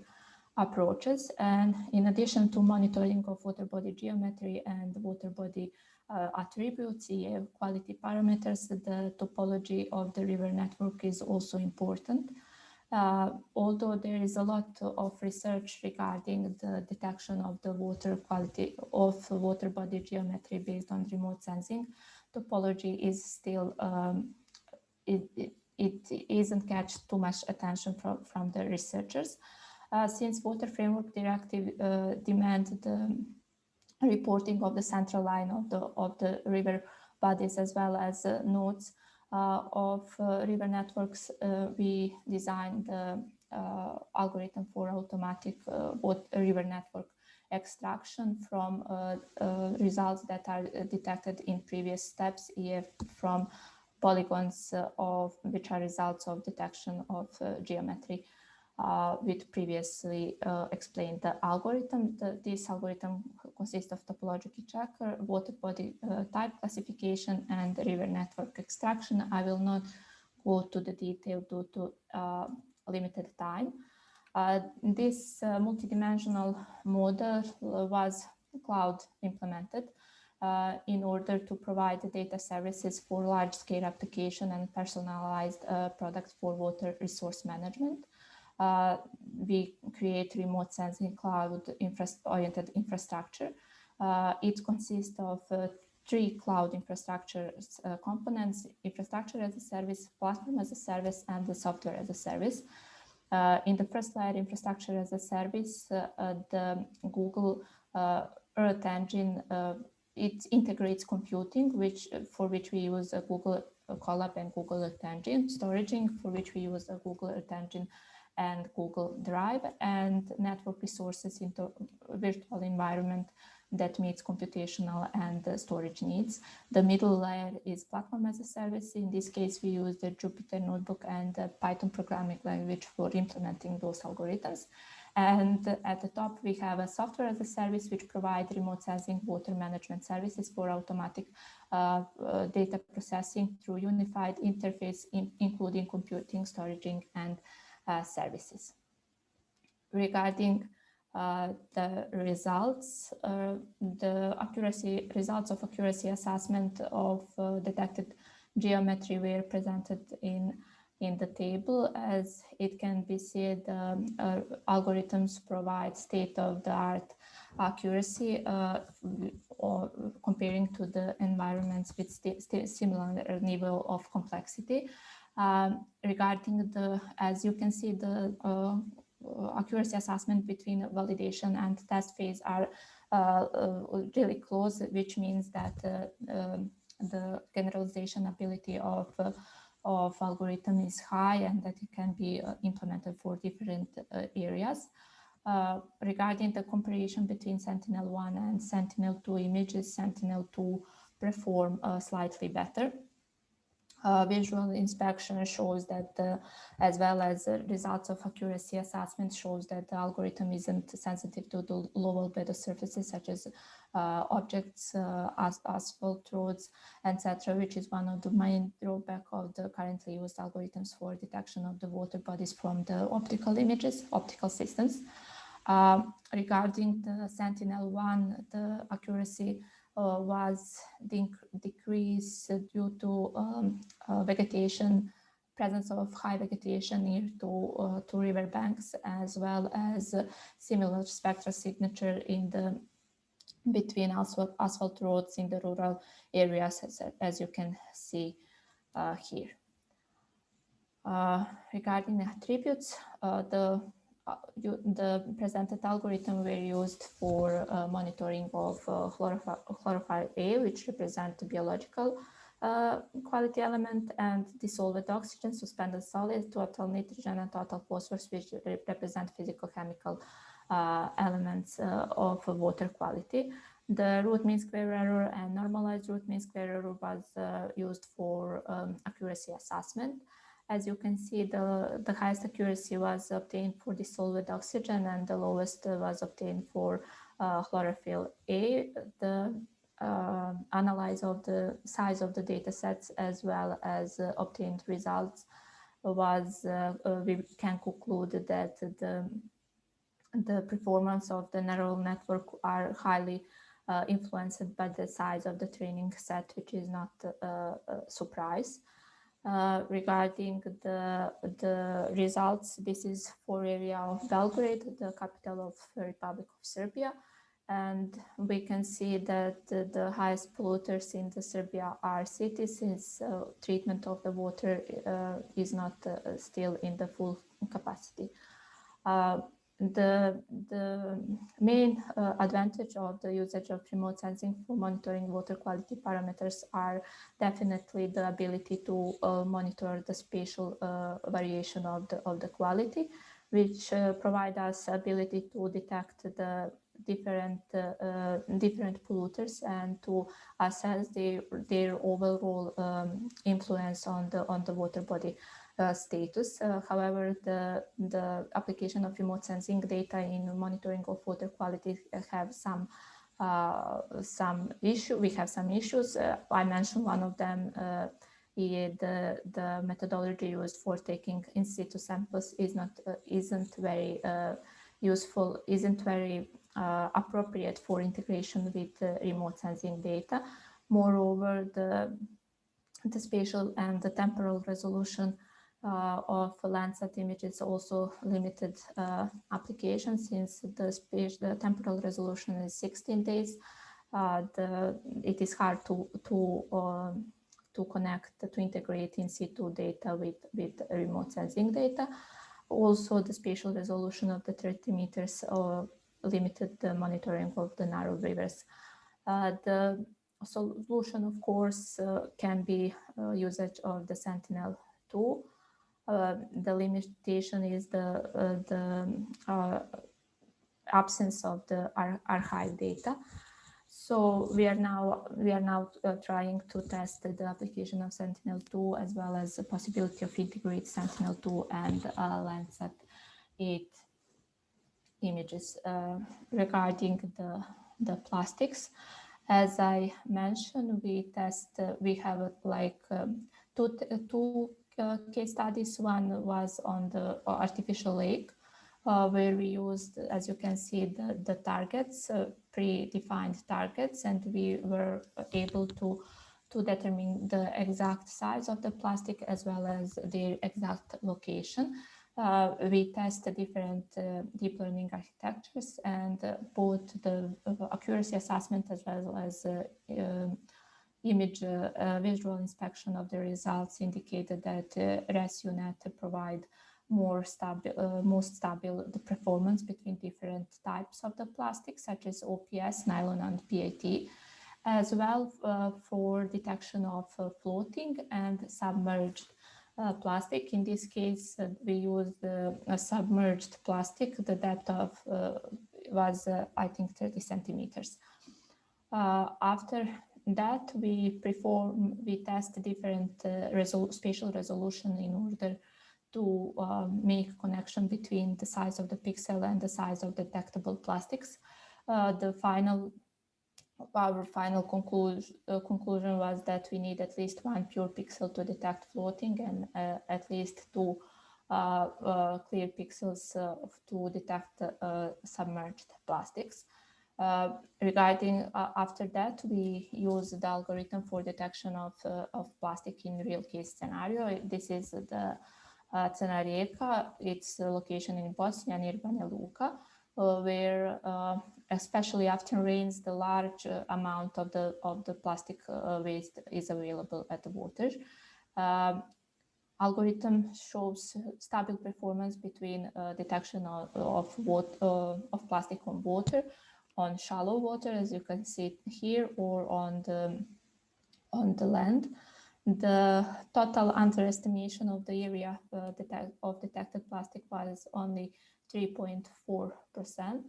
approaches. And in addition to monitoring of water body geometry and water body attributes, quality parameters, the topology of the river network is also important. Although there is a lot of research regarding the detection of the water quality of water body geometry based on remote sensing, topology is still, it isn't catch too much attention from the researchers. Since Water Framework Directive demand the reporting of the central line of the river bodies as well as nodes of river networks, we designed the algorithm for automatic river network extraction from results that are detected in previous steps, from polygons which are results of detection of geometry with previously explained the algorithm. This algorithm consists of topological checker, water body type classification, and river network extraction. I will not go to the detail due to limited time. This multidimensional model was cloud implemented in order to provide the data services for large-scale application and personalized products for water resource management. We create remote sensing cloud-oriented infrastructure. It consists of 3 cloud infrastructure components: infrastructure as a service, platform as a service, and the software as a service. In the first layer, infrastructure as a service, the Google Earth Engine, it integrates computing, for which we use a Google Colab and Google Earth Engine, storaging, for which we use a Google Earth Engine and Google Drive, and network resources into a virtual environment that meets computational and storage needs. The middle layer is platform as a service. In this case, we use the Jupyter Notebook and the Python programming language for implementing those algorithms. And at the top, we have a software as a service, which provides remote sensing water management services for automatic data processing through unified interface, including computing, storaging, and services. Regarding the results, the results of accuracy assessment of detected geometry were presented in the table. As it can be seen, the algorithms provide state-of-the-art accuracy or comparing to the environments with similar level of complexity. Regarding the, as you can see, the accuracy assessment between validation and test phase are really close, which means that the generalization ability of algorithm is high and that it can be implemented for different areas. Regarding the comparison between Sentinel-1 and Sentinel-2 images, Sentinel-2 perform slightly better. Visual inspection shows that, as well as results of accuracy assessment shows that the algorithm isn't sensitive to the low albedo surfaces such as objects, asphalt roads, etc., which is one of the main drawback of the currently used algorithms for detection of the water bodies from the optical images, optical systems. Regarding the Sentinel-1, the accuracy was decreased due to vegetation, presence of high vegetation near to river banks, as well as similar spectral signature in the between asphalt roads in the rural areas, as you can see here. Regarding the attributes, the presented algorithm were used for monitoring of chlorophyll A, which represent the biological quality element, and dissolved oxygen, suspended solid, total nitrogen, and total phosphorus, which represent physical chemical elements of water quality. The root mean square error and normalized root mean square error was used for accuracy assessment. As you can see, the highest accuracy was obtained for dissolved oxygen and the lowest was obtained for chlorophyll A. The analysis of the size of the data sets as well as obtained results was, we can conclude that the performance of the neural network are highly influenced by the size of the training set, which is not a surprise. Regarding the results, this is for area of Belgrade, the capital of the Republic of Serbia, and we can see that the highest polluters in the Serbia are cities, since treatment of the water is not still in the full capacity. The main advantage of the usage of remote sensing for monitoring water quality parameters are definitely the ability to monitor the spatial variation of the quality, which provide us ability to detect the different polluters and to assess their overall influence on the water body status. However, the application of remote sensing data in monitoring of water quality have some issue. We have some issues. I mentioned one of them. The methodology used for taking in situ samples isn't very useful, isn't very appropriate for integration with remote sensing data. Moreover, the spatial and the temporal resolution of Landsat images also limited application, since the temporal resolution is 16 days. It is hard to connect, to integrate in situ data with remote sensing data. Also, the spatial resolution of the 30 meters limited the monitoring of the narrow rivers. The solution, of course, can be usage of the Sentinel-2. The limitation is the absence of the archive data. So we are now trying to test the application of Sentinel-2 as well as the possibility of integrate Sentinel-2 and Landsat 8 images. Regarding the plastics, as I mentioned, we have like two case studies. One was on the artificial lake, where we used, as you can see, the targets, predefined targets, and we were able to determine the exact size of the plastic as well as their exact location. We test different deep learning architectures, and both the accuracy assessment as well as visual inspection of the results indicated that ResUnet provide most stable the performance between different types of the plastic, such as OPS, nylon, and PET, as well for detection of floating and submerged plastic. In this case, we used a submerged plastic. The depth of was, I think, 30 centimeters. After that, we test different spatial resolution in order to make connection between the size of the pixel and the size of detectable plastics. Our final conclusion was that we need at least one pure pixel to detect floating and at least two clear pixels to detect submerged plastics. Regarding after that, we use the algorithm for detection of plastic in real case scenario. This is the Rijeka. It's a location in Bosnia near Banja Luka, where especially after rains, the large amount of the plastic waste is available at the water. Algorithm shows stable performance between detection of plastic on water, on shallow water, as you can see here, or on the land. The total underestimation of the area of detected plastic was only 3.4%.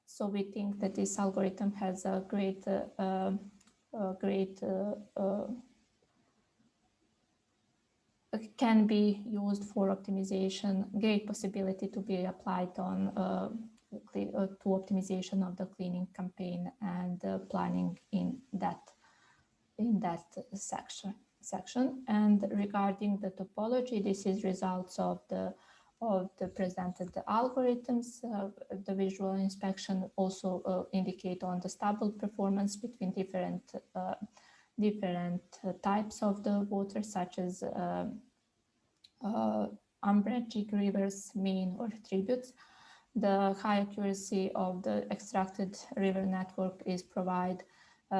So we think that this algorithm has a can be used for optimization, great possibility to be applied on to optimization of the cleaning campaign and planning in that section. And regarding the topology, this is results of the presented algorithms. The visual inspection also indicate on the stable performance between different types of the water, such as unbranching rivers, mean, or tributes. The high accuracy of the extracted river network is provided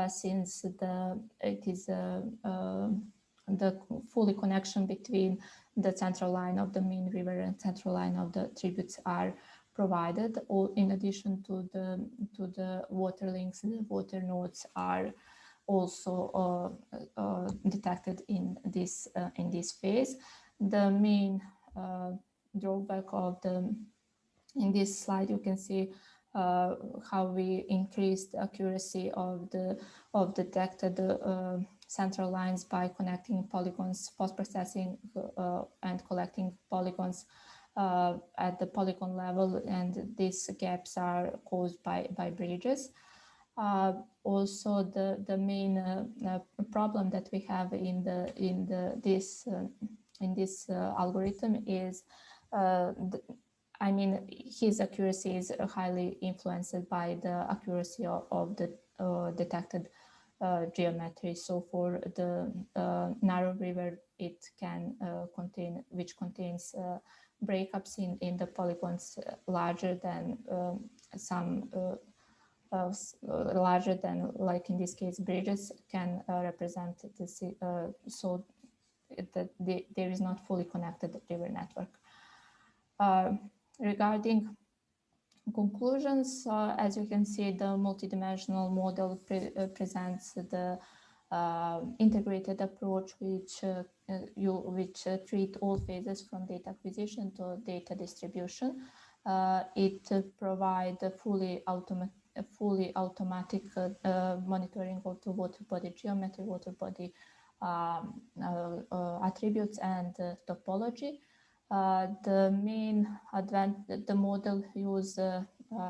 since it is the fully connection between the central line of the main river and central line of the tributes are provided. In addition to the water links, the water nodes are also detected in this phase. The main drawback of in this slide, you can see how we increased the accuracy of detected central lines by connecting polygons, post-processing and collecting polygons at the polygon level, and these gaps are caused by bridges. Also, the main problem that we have in this algorithm is his accuracy is highly influenced by the accuracy of the detected geometry. So for the narrow river, it can contains breakups in the polygons larger than larger than, like in this case, bridges can represent this, so that there is not fully connected river network. Regarding conclusions, as you can see, the multidimensional model presents the integrated approach which treat all phases from data acquisition to data distribution. It provides a fully automatic monitoring of the water body geometry, water body attributes, and topology. The model use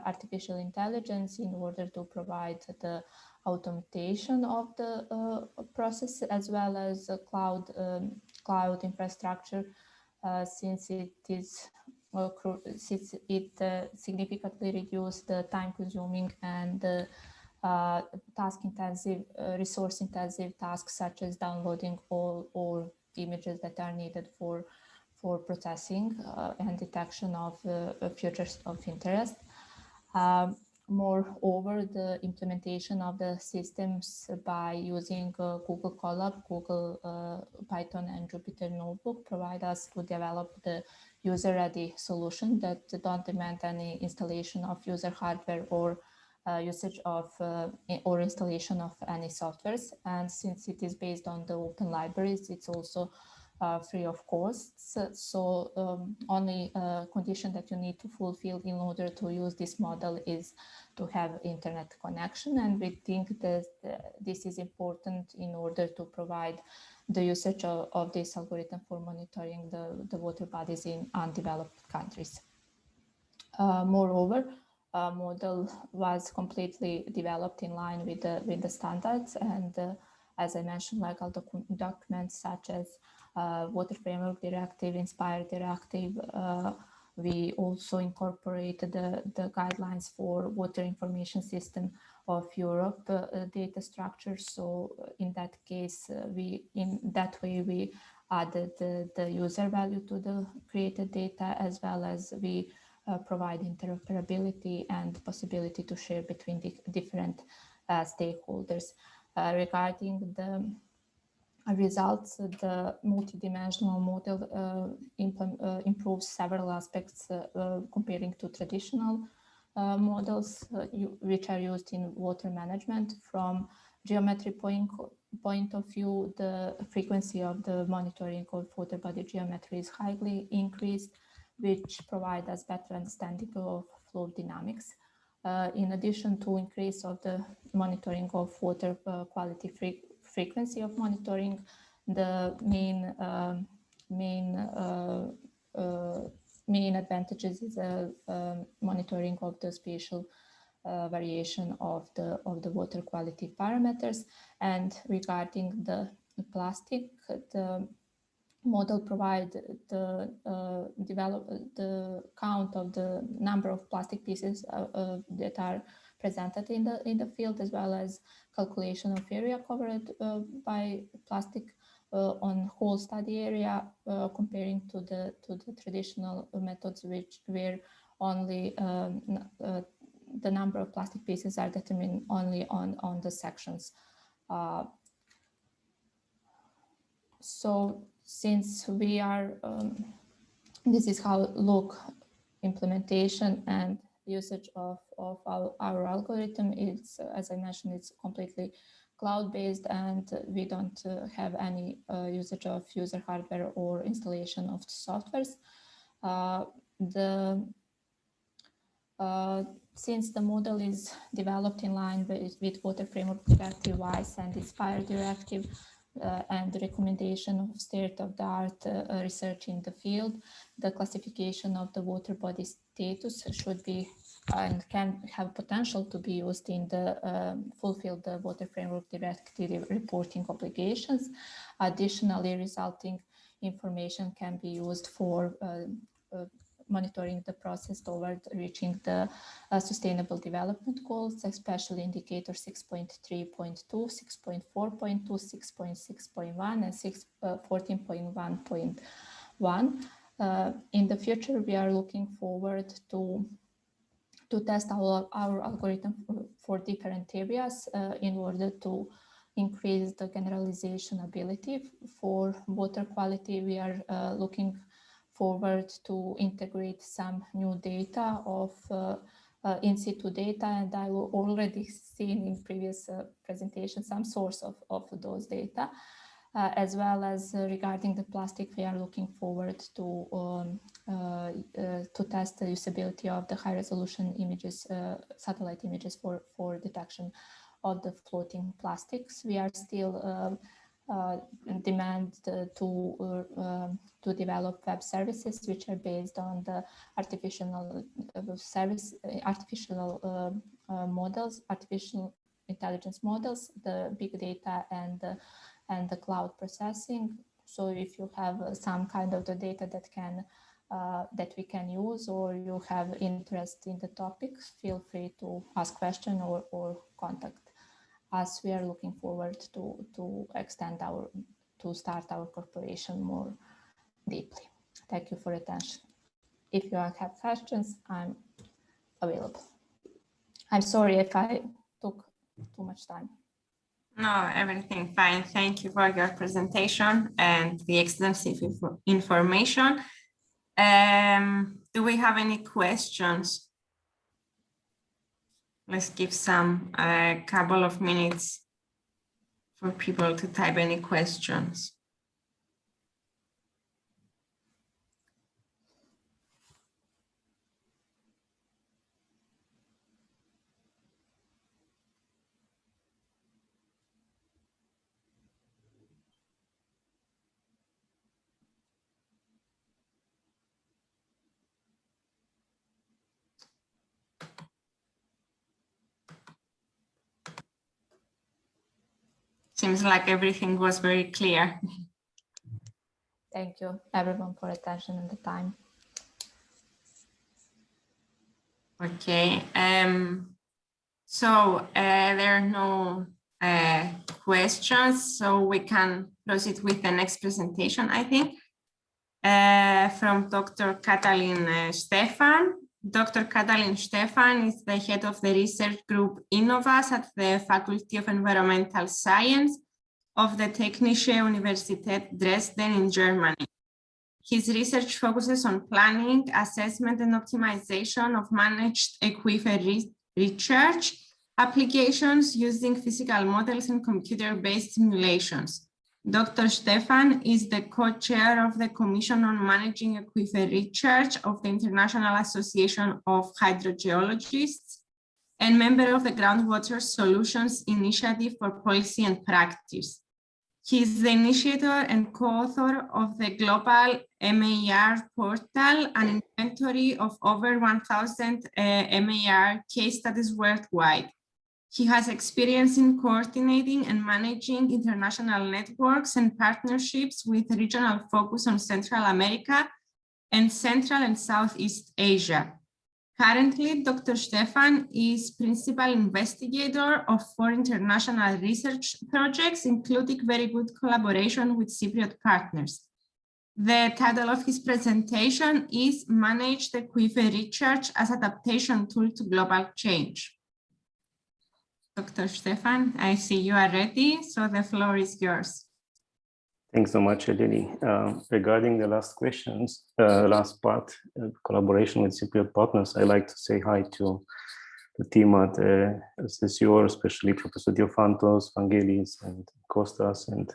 artificial intelligence in order to provide the automation of the process, as well as cloud infrastructure, since it significantly reduced the time-consuming and task-intensive, resource-intensive tasks, such as downloading all images that are needed for processing and detection of features of interest. Moreover, the implementation of the systems by using Google Colab, Google Python, and Jupyter Notebook provide us to develop the user-ready solution that don't demand any installation of user hardware or usage of or installation of any softwares. And since it is based on the open libraries, it's also free of costs. So only condition that you need to fulfill in order to use this model is to have internet connection. And we think that this is important in order to provide the usage of this algorithm for monitoring the water bodies in undeveloped countries. Moreover, model was completely developed in line with the standards, and as I mentioned, legal documents such as Water Framework Directive, Inspire Directive. We also incorporated the guidelines for Water Information System of Europe data structure. So in that case, in that way we added the user value to the created data, as well as we provide interoperability and possibility to share between the different stakeholders. Regarding the results, the multidimensional model improves several aspects comparing to traditional models which are used in water management. From geometry point of view, the frequency of the monitoring of water body geometry is highly increased, which provide us better understanding of flow dynamics. In addition to increase of the monitoring of water quality frequency of monitoring, the main advantages is monitoring of the spatial variation of the water quality parameters. And regarding the plastic, the model provide the count of the number of plastic pieces that are presented in the field, as well as calculation of area covered by plastic on whole study area, comparing to the traditional methods, which where only the number of plastic pieces are determined only on the sections. So since we are, this is how look implementation and usage of our algorithm is, as I mentioned, it's completely cloud-based, and we don't have any usage of user hardware or installation of softwares. Since the model is developed in line with Water Framework Directive, WISE, and Inspire Directive, and the recommendation of state-of-the-art research in the field, the classification of the water body status should be and can have potential to be used in the fulfill the Water Framework Directive reporting obligations. Additionally, resulting information can be used for monitoring the process toward reaching the sustainable development goals, especially indicator 6.3.2, 6.4.2, 6.6.1, and 14.1.1. In the future, we are looking forward to test our algorithm for different areas in order to increase the generalization ability. For water quality, we are looking forward to integrate some new data of in situ data, and I will already seen in previous presentation some source of those data, as well as regarding the plastic. We are looking forward to test the usability of the high resolution images, satellite images for detection of the floating plastics. We are still demand to develop web services which are based on the artificial intelligence models, the big data, and the cloud processing. So if you have some kind of the data that that we can use, or you have interest in the topic, feel free to ask question or contact us. We are looking forward to start our cooperation more deeply. Thank you for your attention. If you have questions, I'm available. I'm sorry if I took too much time. No, everything fine. Thank you for your presentation and the extensive information. Do we have any questions? Let's give some couple of minutes for people to type any questions. Seems like everything was very clear. Thank you, everyone, for attention and the time. Okay. So there are no questions, so we can proceed with the next presentation, I think, from Dr. Katalin Stefan. Dr. Katalin Stefan is the head of the research group Innovas at the Faculty of Environmental Science of the Technische Universität Dresden in Germany. His research focuses on planning, assessment, and optimization of managed aquifer recharge applications using physical models and computer-based simulations. Dr. Stefan is the co-chair of the Commission on Managing Aquifer Recharge of the International Association of Hydrogeologists and member of the Groundwater Solutions Initiative for Policy and Practice. He is the initiator and co-author of the global MAR portal, an inventory of over 1,000 MAR case studies worldwide. He has experience in coordinating and managing international networks and partnerships with regional focus on Central America and Central and Southeast Asia. Currently, Dr. Stefan is principal investigator of 4 international research projects, including very good collaboration with Cypriot partners. The title of his presentation is Managed Aquifer Recharge as Adaptation Tool to Global Change. Dr. Stefan, I see you are ready, so the floor is yours. Thanks so much, Eleni. Regarding the last questions, last part, collaboration with Cypriot partners, I'd like to say hi to the team at EXCELSIOR, especially Professor Diophantos, Vangelis, and Kostas, and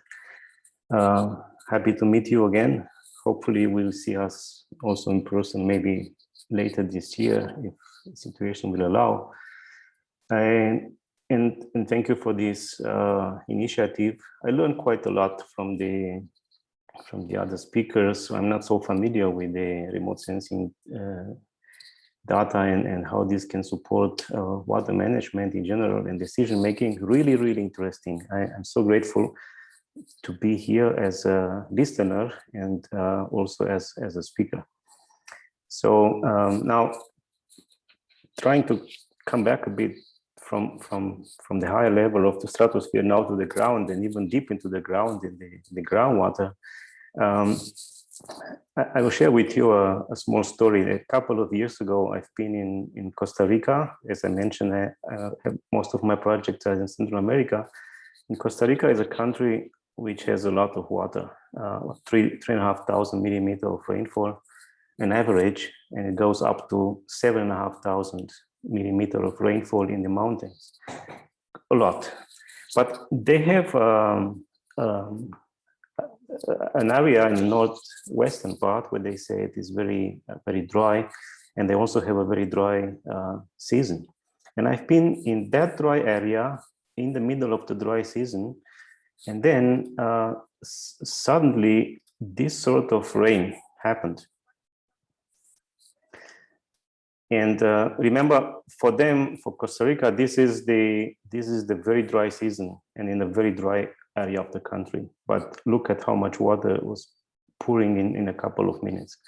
happy to meet you again. Hopefully we'll see us also in person, maybe later this year, if the situation will allow. And thank you for this initiative. I learned quite a lot from the other speakers. So I'm not so familiar with the remote sensing data and how this can support water management in general and decision making. Really, really interesting. I'm so grateful to be here as a listener and also as a speaker. So now, trying to come back a bit from the higher level of the stratosphere now to the ground and even deep into the ground in the groundwater. I will share with you a small story. A couple of years ago, I've been in Costa Rica. As I mentioned, I have most of my projects are in Central America. And Costa Rica is a country which has a lot of water, 3,500 millimeters of rainfall on average, and it goes up to 7,500 millimeters of rainfall in the mountains, a lot. But they have an area in the northwestern part where they say it is very, very dry, and they also have a very dry season. And I've been in that dry area in the middle of the dry season, and then suddenly this sort of rain happened. And remember, for them, for Costa Rica, this is the very dry season and in a very dry area of the country. But look at how much water was pouring in a couple of minutes.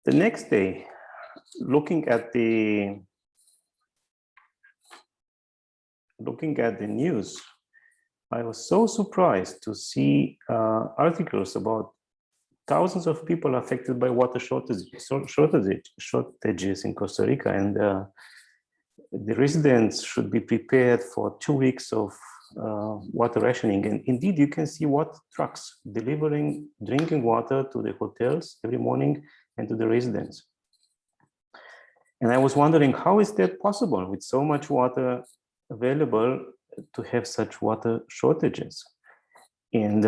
The next day, looking at the news, I was so surprised to see articles about thousands of people affected by water shortages in Costa Rica, and the residents should be prepared for 2 weeks of water rationing. And indeed, you can see water trucks delivering drinking water to the hotels every morning and to the residents. And I was wondering, how is that possible with so much water available to have such water shortages? And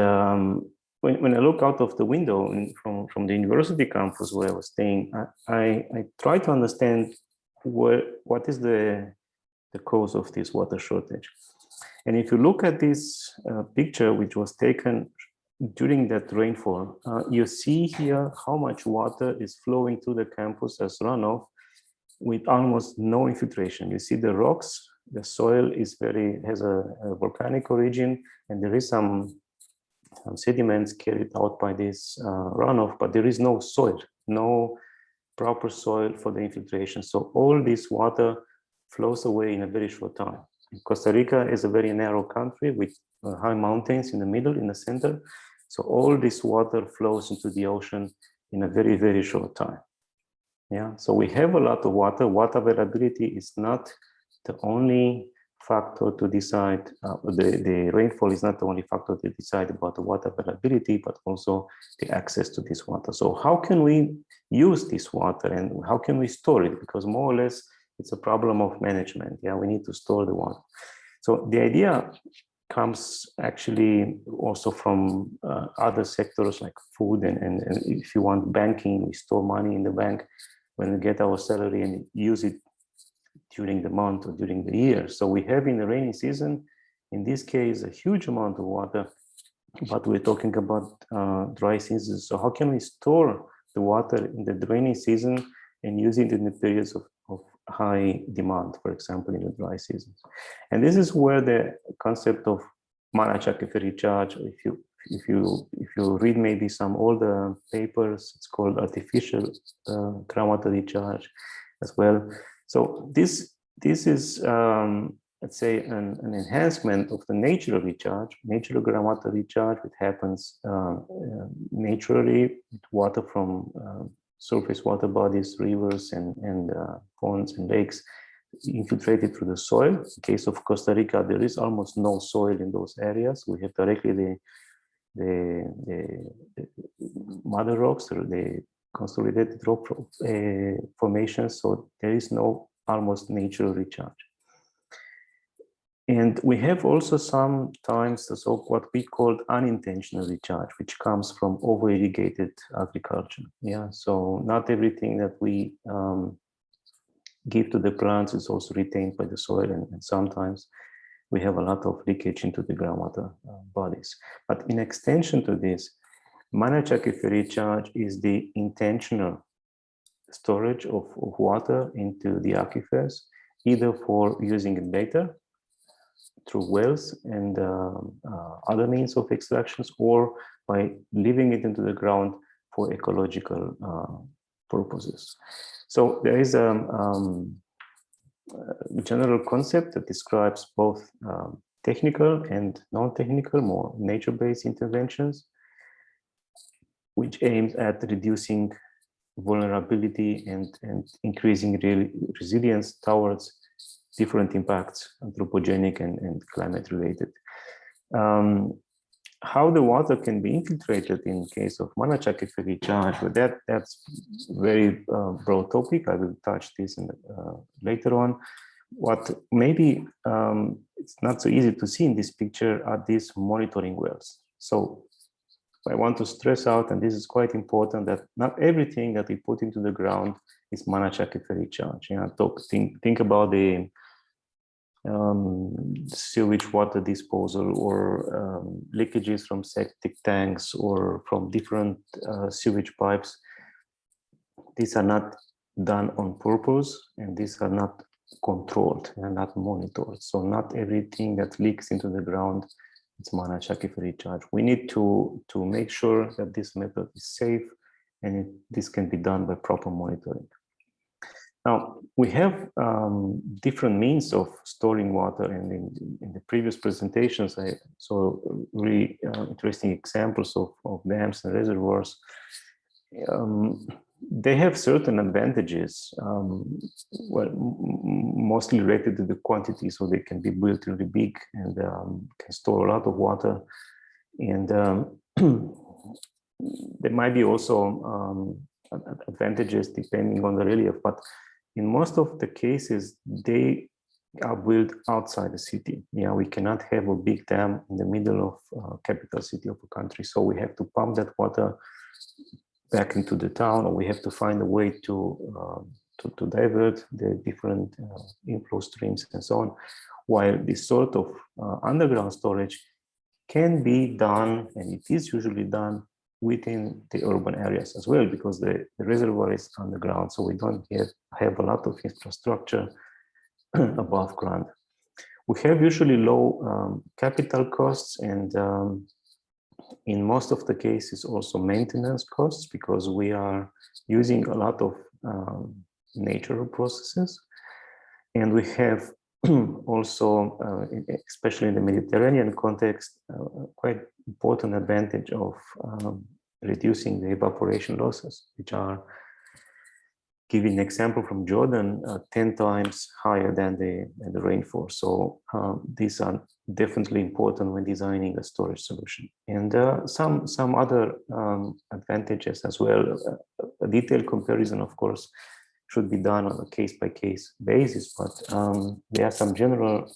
when I look out of the window from the university campus where I was staying, I try to understand what is the cause of this water shortage. And if you look at this picture, which was taken during that rainfall, you see here how much water is flowing to the campus as runoff with almost no infiltration. You see the rocks, the soil has a volcanic origin, and there is some sediments carried out by this runoff, but there is no soil, no proper soil for the infiltration. So all this water flows away in a very short time. Costa Rica is a very narrow country with high mountains in the middle, in the center. So all this water flows into the ocean in a very, very short time. Yeah, so we have a lot of water. Water availability is not the only factor to decide, the rainfall is not the only factor to decide about the water availability, but also the access to this water. So how can we use this water and how can we store it? Because more or less, it's a problem of management. Yeah, we need to store the water. So the idea comes actually also from other sectors like food and if you want banking, we store money in the bank when we get our salary and use it during the month or during the year. So we have in the rainy season, in this case, a huge amount of water, but we're talking about dry seasons. So how can we store the water in the rainy season and use it in the periods of high demand, for example, in the dry seasons? And this is where the concept of Mana-Chakeffer recharge, if you read maybe some older papers, it's called artificial groundwater recharge as well. So this is, let's say, an enhancement of the natural recharge, natural groundwater recharge, which happens naturally with water from surface water bodies, rivers, and ponds and lakes infiltrated through the soil. In case of Costa Rica, there is almost no soil in those areas. We have directly the mother rocks or the consolidated rock formations, so there is no almost natural recharge. And we have also sometimes what we call unintentional recharge, which comes from over-irrigated agriculture. Yeah, so not everything that we give to the plants is also retained by the soil, and sometimes we have a lot of leakage into the groundwater bodies. But in extension to this, Mana-Chakeffer recharge is the intentional storage of water into the aquifers, either for using it later through wells and other means of extractions, or by leaving it into the ground for ecological purposes. So there is a general concept that describes both technical and non-technical, more nature-based interventions, which aims at reducing vulnerability and increasing resilience towards different impacts, anthropogenic and climate-related. How the water can be infiltrated in case of Mana-Chakeffer recharge, but that's very broad topic. I will touch this later on. What maybe it's not so easy to see in this picture are these monitoring wells. So I want to stress out, and this is quite important, that not everything that we put into the ground is Mana-Chakeffer recharge. You know, think about the sewage water disposal or leakages from septic tanks or from different sewage pipes. These are not done on purpose, and these are not controlled and not monitored. So not everything that leaks into the ground is Mana-Chakeffer recharge. We need to make sure that this method is safe, and this can be done by proper monitoring. Now, we have different means of storing water, and in the previous presentations, I saw really interesting examples of dams and reservoirs. they have certain advantages, well, mostly related to the quantity, so they can be built really big and can store a lot of water. And there might be also advantages depending on the relief, but in most of the cases, they are built outside the city. Yeah, we cannot have a big dam in the middle of capital city of a country, so we have to pump that water back into the town, or we have to find a way to divert the different inflow streams and so on. While this sort of underground storage can be done, and it is usually done within the urban areas as well, because the reservoir is underground, so we don't have a lot of infrastructure above ground. We have usually low capital costs, and in most of the cases also maintenance costs, because we are using a lot of natural processes. And we have also, especially in the Mediterranean context, quite important advantage of reducing the evaporation losses, which are, giving an example from Jordan, 10 times higher than the rainfall. So these are definitely important when designing a storage solution. And some other advantages as well. A detailed comparison, of course, should be done on a case-by-case basis, but there are some general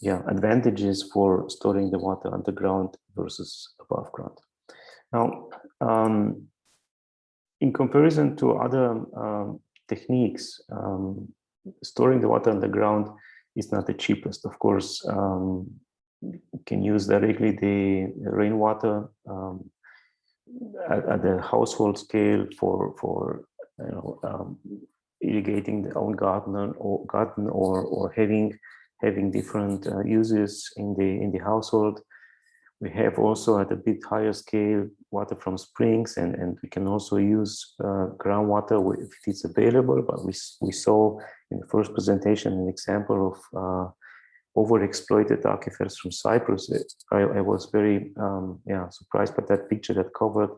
advantages for storing the water underground versus above ground. Now, in comparison to other techniques, storing the water underground is not the cheapest. Of course, you can use directly the rainwater at the household scale for irrigating the own garden or having different uses in the household. We have also at a bit higher scale water from springs, and we can also use groundwater if it's available. But we saw in the first presentation an example of overexploited aquifers from Cyprus. I was very surprised by that picture that covered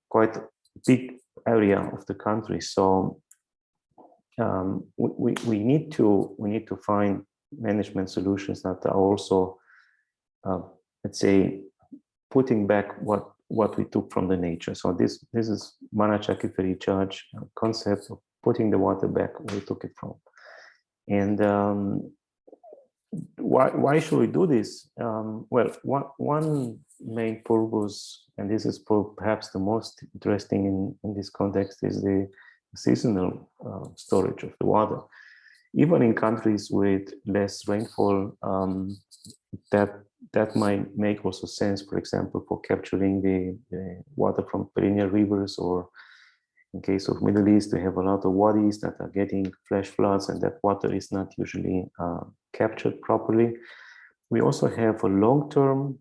quite a big area of the country. So we need to find management solutions that are also let's say, putting back what we took from the nature. So this is managed aquifer recharge concept of putting the water back where we took it from. And why should we do this? Well, one main purpose, and this is perhaps the most interesting in this context, is the seasonal storage of the water. Even in countries with less rainfall, that might make also sense, for example, for capturing the water from perennial rivers, or in case of Middle East, we have a lot of wadis that are getting flash floods, and that water is not usually captured properly. We also have a long-term,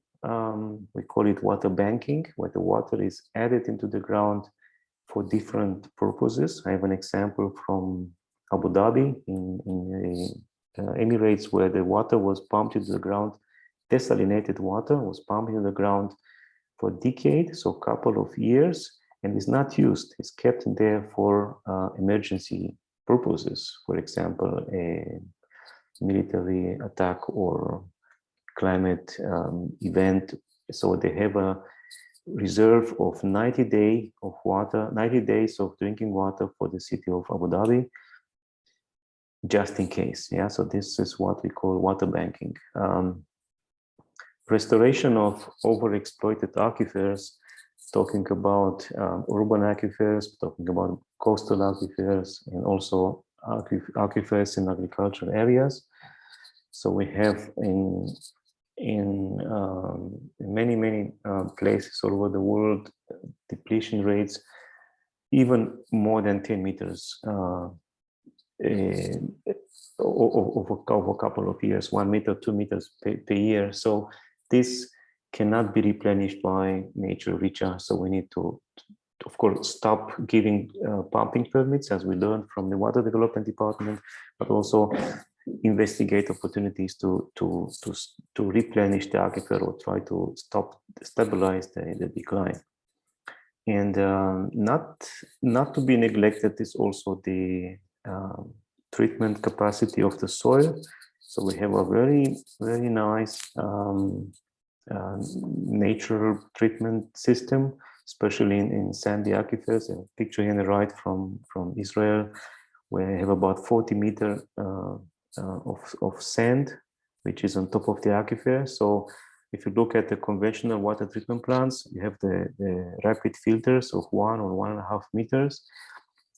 we call it water banking, where the water is added into the ground for different purposes. I have an example from Abu Dhabi in the Emirates, where the water was pumped into the ground. Desalinated water was pumped into the ground for a decade, so a couple of years, and is not used. It's kept in there for emergency purposes, for example, a military attack or climate event. So they have a reserve of 90 days of water, 90 days of drinking water for the city of Abu Dhabi, just in case. Yeah, so this is what we call water banking. Restoration of overexploited aquifers, talking about urban aquifers, talking about coastal aquifers, and also aquifers in agricultural areas. So we have in many places all over the world depletion rates even more than 10 meters over a couple of years, 1 meter, 2 meters per year. So this cannot be replenished by nature recharge. So we need to of course, stop giving pumping permits, as we learned from the water development department, but also investigate opportunities to replenish the aquifer or try to stabilize the decline. And not to be neglected is also the treatment capacity of the soil. So we have a very, very nice natural treatment system, especially in sandy aquifers. A picture here on the right from Israel, where I have about 40 meters of sand, which is on top of the aquifer. So if you look at the conventional water treatment plants, you have the rapid filters of 1 or 1.5 meters.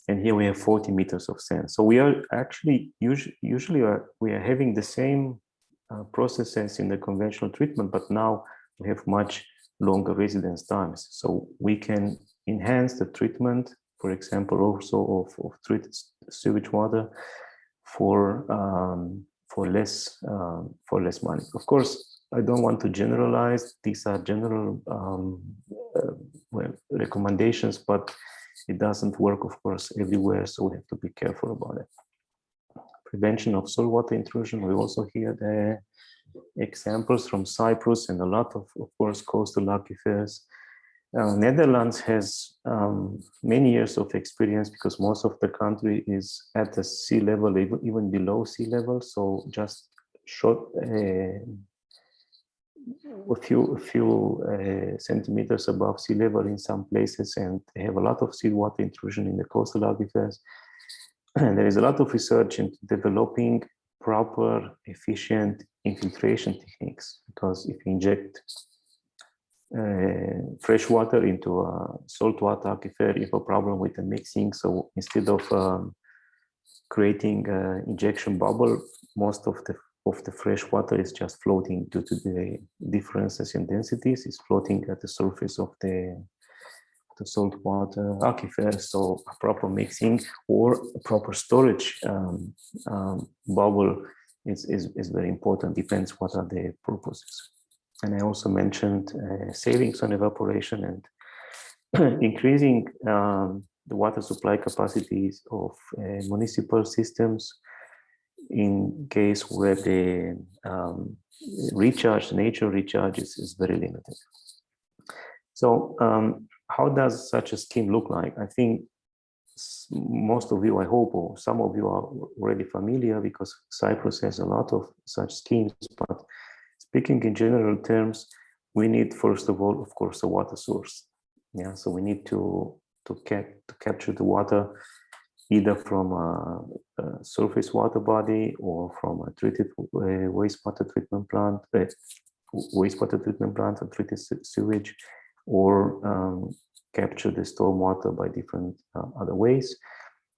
And here we have 40 meters of sand. So we are actually, usually we are having the same processes in the conventional treatment, but now we have much longer residence times. So we can enhance the treatment, for example, also of treated sewage water for less money. Of course, I don't want to generalize. These are general recommendations, but it doesn't work, of course, everywhere. So we have to be careful about it. Prevention of saltwater intrusion. We also hear the examples from Cyprus and a lot of course, coastal aquifers. Netherlands has many years of experience because most of the country is at the sea level, even below sea level. So just short, a few centimeters above sea level in some places, and they have a lot of seawater intrusion in the coastal aquifers. And there is a lot of research into developing proper, efficient infiltration techniques, because if you inject fresh water into a saltwater aquifer, you have a problem with the mixing. So instead of creating an injection bubble, most of the fresh water is just floating due to the differences in densities. It's floating at the surface of the saltwater aquifer. So a proper mixing or a proper storage bubble is very important. Depends what are the purposes. And I also mentioned savings on evaporation and increasing the water supply capacities of municipal systems in case where the nature recharge is very limited. So how does such a scheme look like? I think most of you, I hope, or some of you are already familiar because Cyprus has a lot of such schemes, but speaking in general terms, we need, first of all, of course, a water source. Yeah, so we need to capture the water either from a surface water body or from a treated wastewater treatment plant, or treated sewage, or capture the stormwater by different other ways.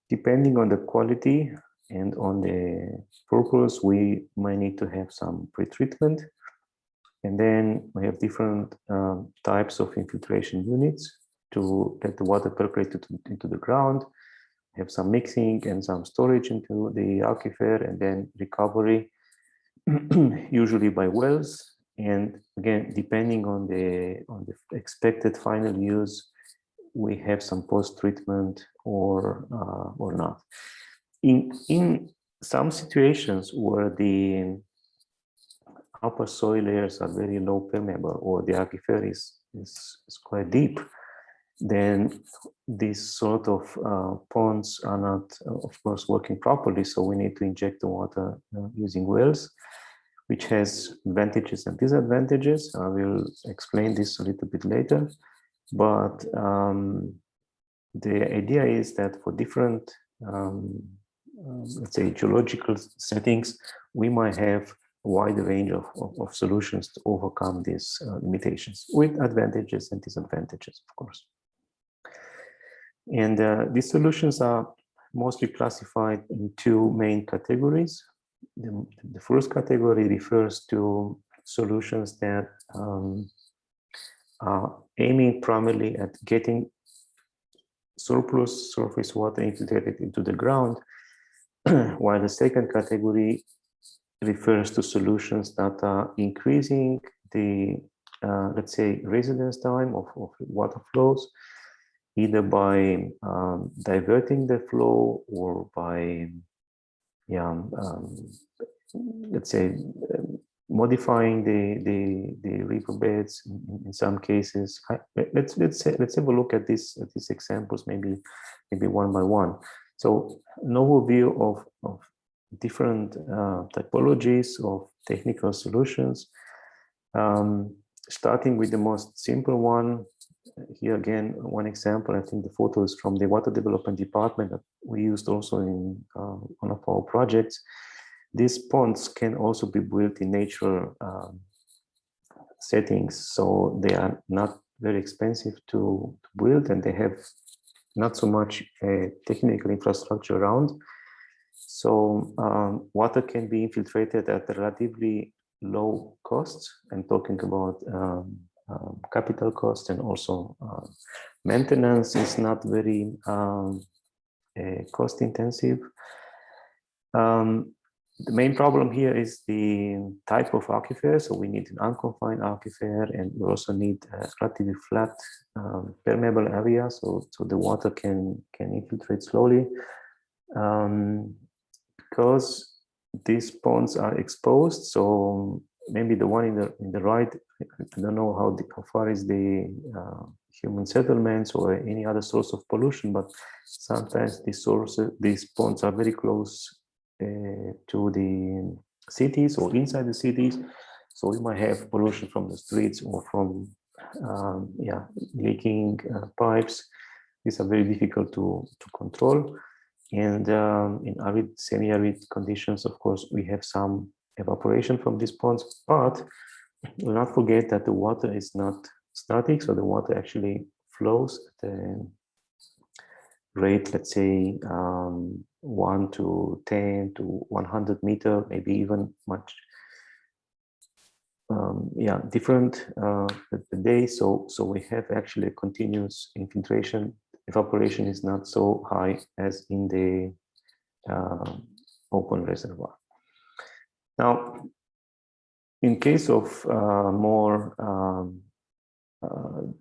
Depending on the quality and on the purpose, we might need to have some pre-treatment. And then we have different types of infiltration units to let the water percolate into the ground, have some mixing and some storage into the aquifer, and then recovery, usually by wells. And again, depending on the expected final use, we have some post-treatment or not. In some situations where the upper soil layers are very low permeable or the aquifer is quite deep, then these sort of ponds are not, of course, working properly. So we need to inject the water using wells, which has advantages and disadvantages. I will explain this a little bit later. But the idea is that for different, let's say, geological settings, we might have a wide range of solutions to overcome these limitations, with advantages and disadvantages, of course. And these solutions are mostly classified in two main categories. The first category refers to solutions that are aiming primarily at getting surplus surface water infiltrated into the ground, while the second category refers to solutions that are increasing the, let's say, residence time of water flows, either by diverting the flow or by, let's say, modifying the riverbeds in some cases. Let's have a look at these examples, maybe one by one. So an overview of different typologies of technical solutions. Starting with the most simple one. Here again, one example. I think the photo is from the water development department that we used also in one of our projects. These ponds can also be built in natural settings, so they are not very expensive to build, and they have not so much technical infrastructure around. So water can be infiltrated at a relatively low cost. I'm talking about capital cost, and also maintenance is not very cost intensive. The main problem here is the type of aquifer. So we need an unconfined aquifer, and we also need a relatively flat permeable area, so the water can infiltrate slowly. Because these ponds are exposed, so maybe the one in the right, I don't know how far is the human settlements or any other source of pollution, but sometimes these ponds are very close to the cities or inside the cities, so we might have pollution from the streets or from leaking pipes. These are very difficult to control. And in arid, semi-arid conditions, of course, we have some evaporation from these ponds, but we'll not forget that the water is not static, so the water actually flows at a rate, let's say 1 to 10 to 100 meter, maybe even much different per day. So we have actually a continuous infiltration. Evaporation is not so high as in the open reservoir. Now, in case of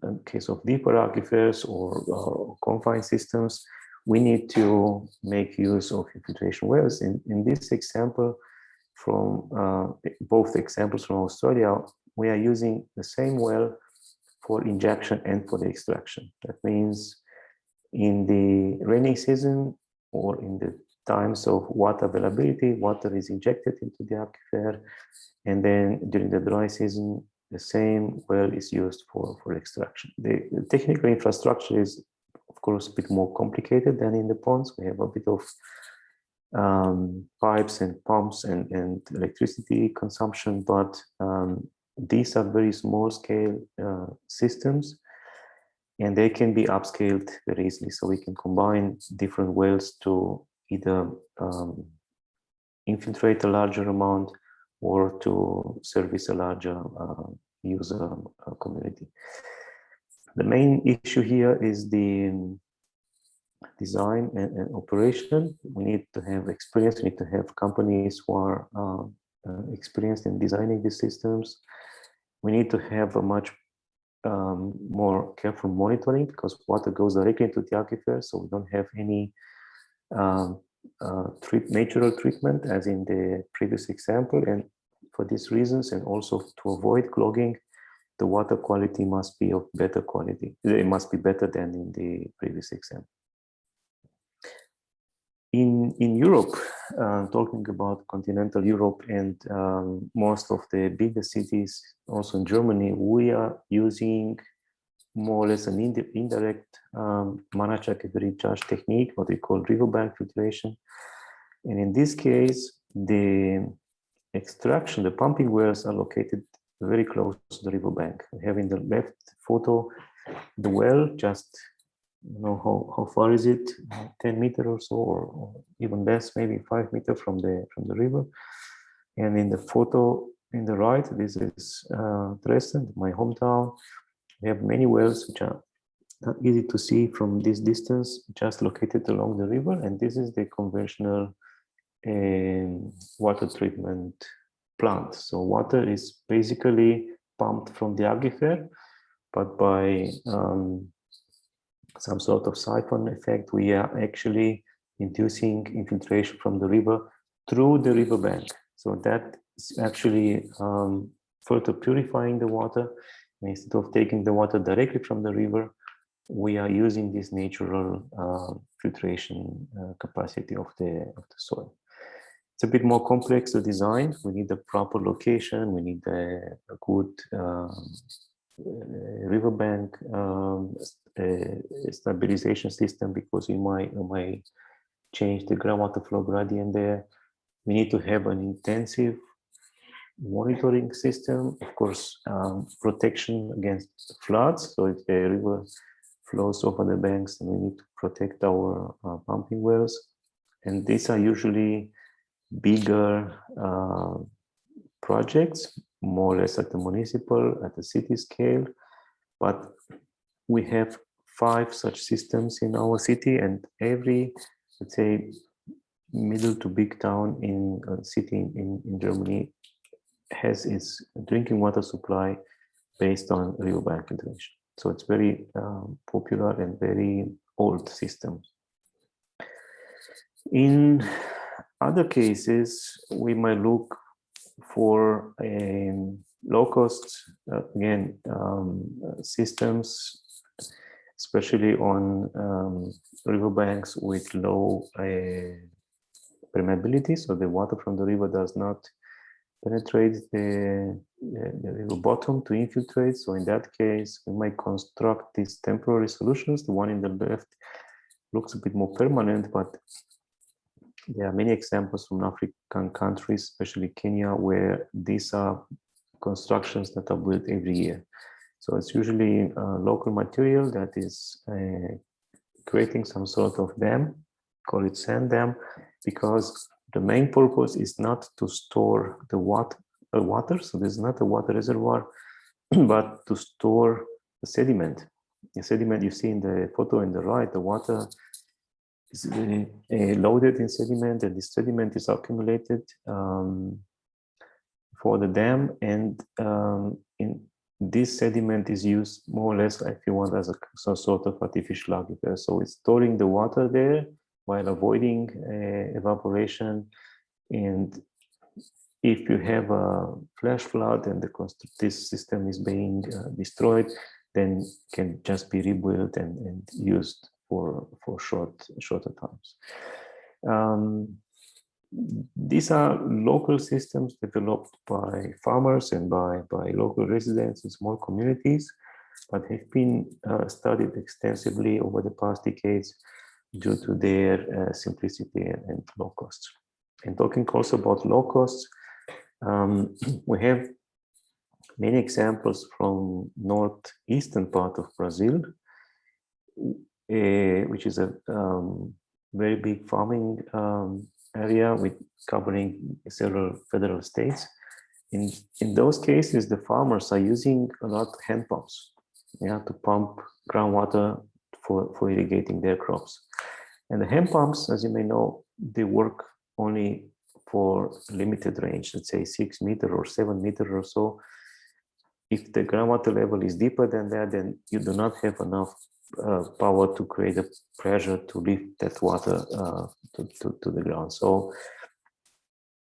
in case of deeper aquifers or confined systems, we need to make use of infiltration wells. In this example, from both examples from Australia, we are using the same well for injection and for the extraction. That means in the rainy season or in the times of water availability, water is injected into the aquifer, and then during the dry season, the same well is used for extraction. The technical infrastructure is, of course, a bit more complicated than in the ponds. We have a bit of pipes and pumps and electricity consumption, but these are very small scale systems, and they can be upscaled very easily. So we can combine different wells to either infiltrate a larger amount or to service a larger user community. The main issue here is the design and operation. We need to have experience. We need to have companies who are experienced in designing these systems. We need to have a much more careful monitoring, because water goes directly into the aquifer, so we don't have any natural treatment as in the previous example. And for these reasons, and also to avoid clogging, the water quality must be of better quality. It must be better than in the previous example. In Europe, talking about continental Europe and most of the bigger cities, also in Germany, we are using more or less an indirect managed aquifer recharge technique, what we call riverbank filtration. And in this case, the extraction, the pumping wells are located very close to the riverbank. We have in the left photo the well, just how far is it? 10 meters or so, or even less, maybe 5 meters from the river. And in the photo in the right, this is Dresden, my hometown. We have many wells which are not easy to see from this distance, just located along the river. And this is the conventional water treatment plant. So water is basically pumped from the aquifer, but by some sort of siphon effect, we are actually inducing infiltration from the river through the riverbank. So that actually further purifying the water. Instead of taking the water directly from the river, we are using this natural filtration capacity of the soil. It's a bit more complex to design. We need the proper location. We need a good riverbank stabilization system, because you might change the groundwater flow gradient there. We need to have an intensive monitoring system, of course, protection against floods. So if the river flows over the banks, then we need to protect our pumping wells. And these are usually bigger projects, more or less at the municipal, at the city scale. But we have 5 such systems in our city, and every, let's say, middle to big town in city in Germany has its drinking water supply based on riverbank filtration. So it's very popular and very old system. In other cases, we might look for low-cost, again, systems, especially on riverbanks with low permeability, so the water from the river does not penetrate the river bottom to infiltrate. So in that case, we might construct these temporary solutions. The one in the left looks a bit more permanent, but there are many examples from African countries, especially Kenya, where these are constructions that are built every year. So it's usually local material that is creating some sort of dam, call it sand dam, because the main purpose is not to store the water, so there's not a water reservoir, but to store the sediment. The sediment you see in the photo on the right, the water is loaded in sediment, and the sediment is accumulated for the dam, and in this sediment is used more or less, if you want, as some sort of artificial aquifer. So it's storing the water there while avoiding evaporation. And if you have a flash flood and this system is being destroyed, then it can just be rebuilt and used for shorter times. These are local systems developed by farmers and by local residents in small communities, but have been studied extensively over the past decades due to their simplicity and low costs. And talking also about low costs, we have many examples from northeastern part of Brazil, which is a very big farming area with covering several federal states. In those cases, the farmers are using a lot of hand pumps, to pump groundwater for irrigating their crops. And the hand pumps, as you may know, they work only for limited range, let's say 6 meters or 7 meters or so. If the groundwater level is deeper than that, then you do not have enough power to create a pressure to lift that water to the ground. So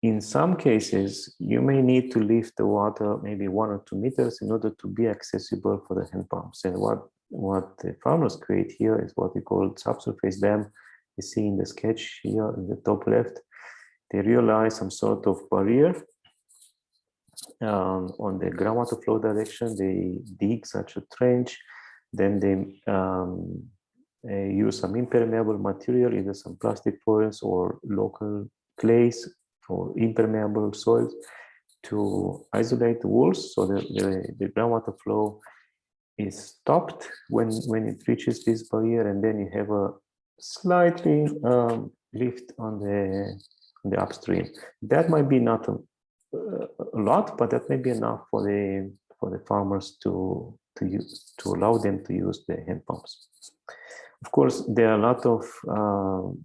in some cases, you may need to lift the water maybe 1 or 2 meters in order to be accessible for the hand pumps. And what the farmers create here is what we call subsurface dam. You see in the sketch here in the top left, they realize some sort of barrier on the groundwater flow direction. They dig such a trench, then they use some impermeable material, either some plastic foils or local clays or impermeable soils to isolate the walls, so the groundwater flow is stopped when it reaches this barrier, and then you have a slightly lift on the upstream. That might be not a lot, but that may be enough for the farmers to allow them to use the hand pumps. Of course, there are a lot of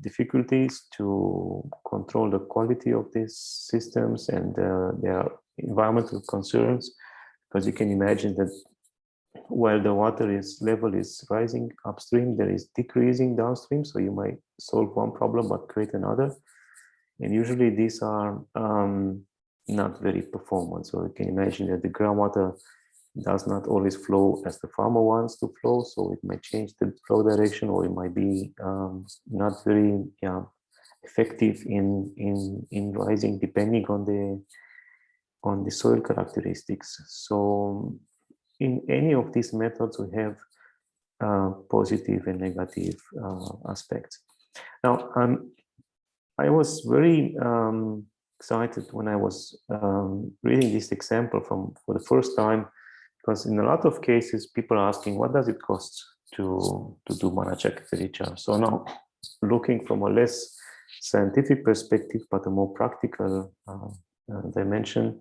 difficulties to control the quality of these systems, and there are environmental concerns, because you can imagine that while the water level is rising upstream, there is decreasing downstream. So you might solve one problem but create another. And usually these are not very performant. So you can imagine that the groundwater does not always flow as the farmer wants to flow, so it might change the flow direction, or it might be not very effective in rising, depending on the soil characteristics. So in any of these methods, we have positive and negative aspects. Now, I was very excited when I was reading this example for the first time, because in a lot of cases, people are asking, what does it cost to do Manachev recharge? So now, looking from a less scientific perspective, but a more practical dimension,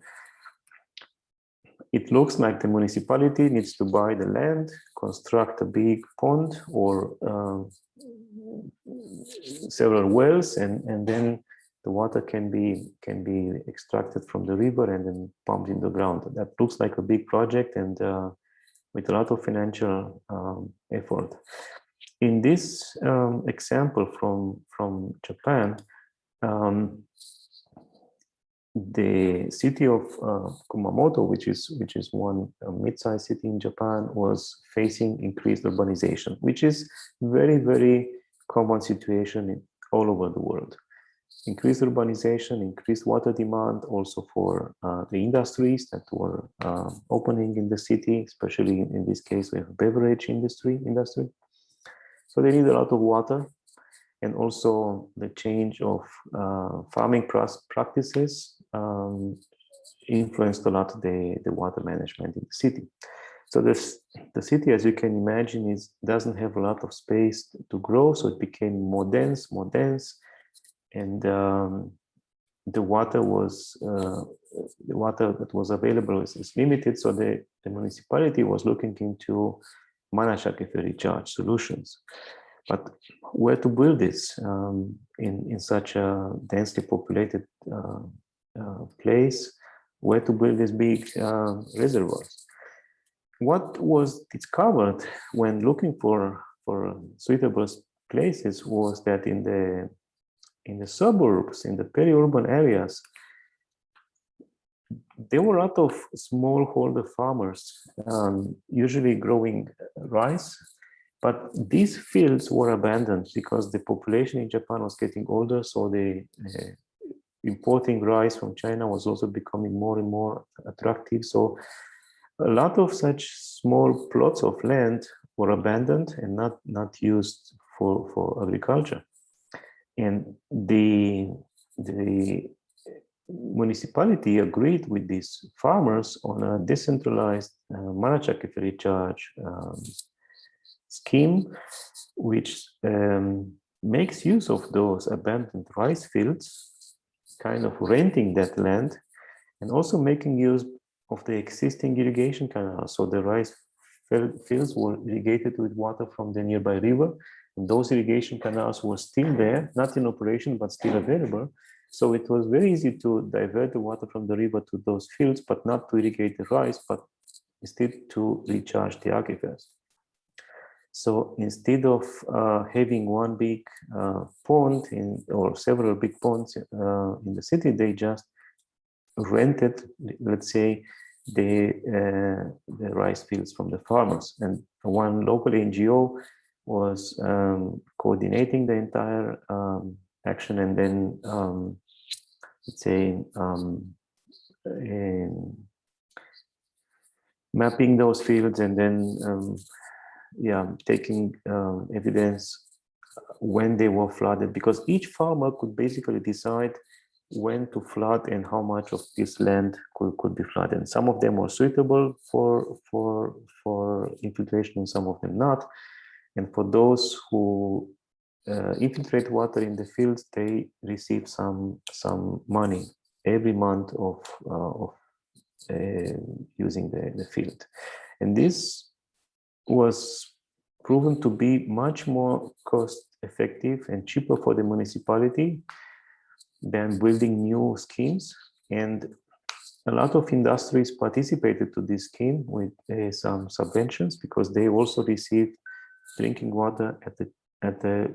it looks like the municipality needs to buy the land, construct a big pond or several wells, and then the water can be extracted from the river and then pumped in the ground. That looks like a big project, and with a lot of financial effort. In this example from Japan, the city of Kumamoto, which is one mid-sized city in Japan, was facing increased urbanization, which is very, very common situation all over the world. Increased urbanization, increased water demand, also for the industries that were opening in the city, especially in this case, we have beverage industry. So they need a lot of water. And also the change of farming practices influenced a lot the water management in the city. So the city, as you can imagine, doesn't have a lot of space to grow, so it became more dense, and the water that was available is limited. So the municipality was looking into Manachev recharge solutions. But where to build this in such a densely populated place? Where to build these big reservoirs? What was discovered when looking for suitable places was that in the suburbs, in the peri-urban areas, there were a lot of smallholder farmers, usually growing rice. But these fields were abandoned because the population in Japan was getting older, so the importing rice from China was also becoming more and more attractive. So a lot of such small plots of land were abandoned and not used for agriculture. And the municipality agreed with these farmers on a decentralized Manachev recharge scheme, which makes use of those abandoned rice fields, kind of renting that land, and also making use of the existing irrigation canals. So the rice fields were irrigated with water from the nearby river, and those irrigation canals were still there, not in operation, but still available. So it was very easy to divert the water from the river to those fields, but not to irrigate the rice, but instead to recharge the aquifers. So instead of having one big pond or several big ponds in the city, they just rented, let's say, the rice fields from the farmers. And one local NGO was coordinating the entire action, and then, let's say, mapping those fields, and then taking evidence when they were flooded, because each farmer could basically decide when to flood and how much of this land could be flooded. And some of them were suitable for infiltration, and some of them not. And for those who infiltrate water in the fields, they receive some money every month of using the field. And this was proven to be much more cost effective and cheaper for the municipality than building new schemes. And a lot of industries participated to this scheme with some subventions, because they also received drinking water at the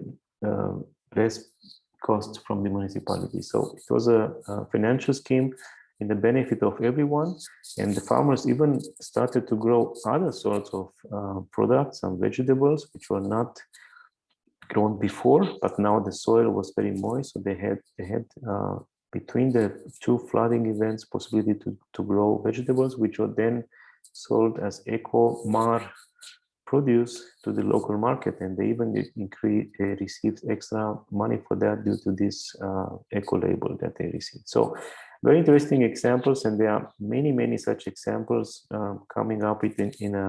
less cost from the municipality. So it was a financial scheme, in the benefit of everyone. And the farmers even started to grow other sorts of products, some vegetables, which were not grown before, but now the soil was very moist. So they had between the two flooding events, possibility to grow vegetables, which were then sold as eco-mar produce to the local market, and they even received extra money for that due to this eco label that they received. So very interesting examples, and there are many such examples coming up in a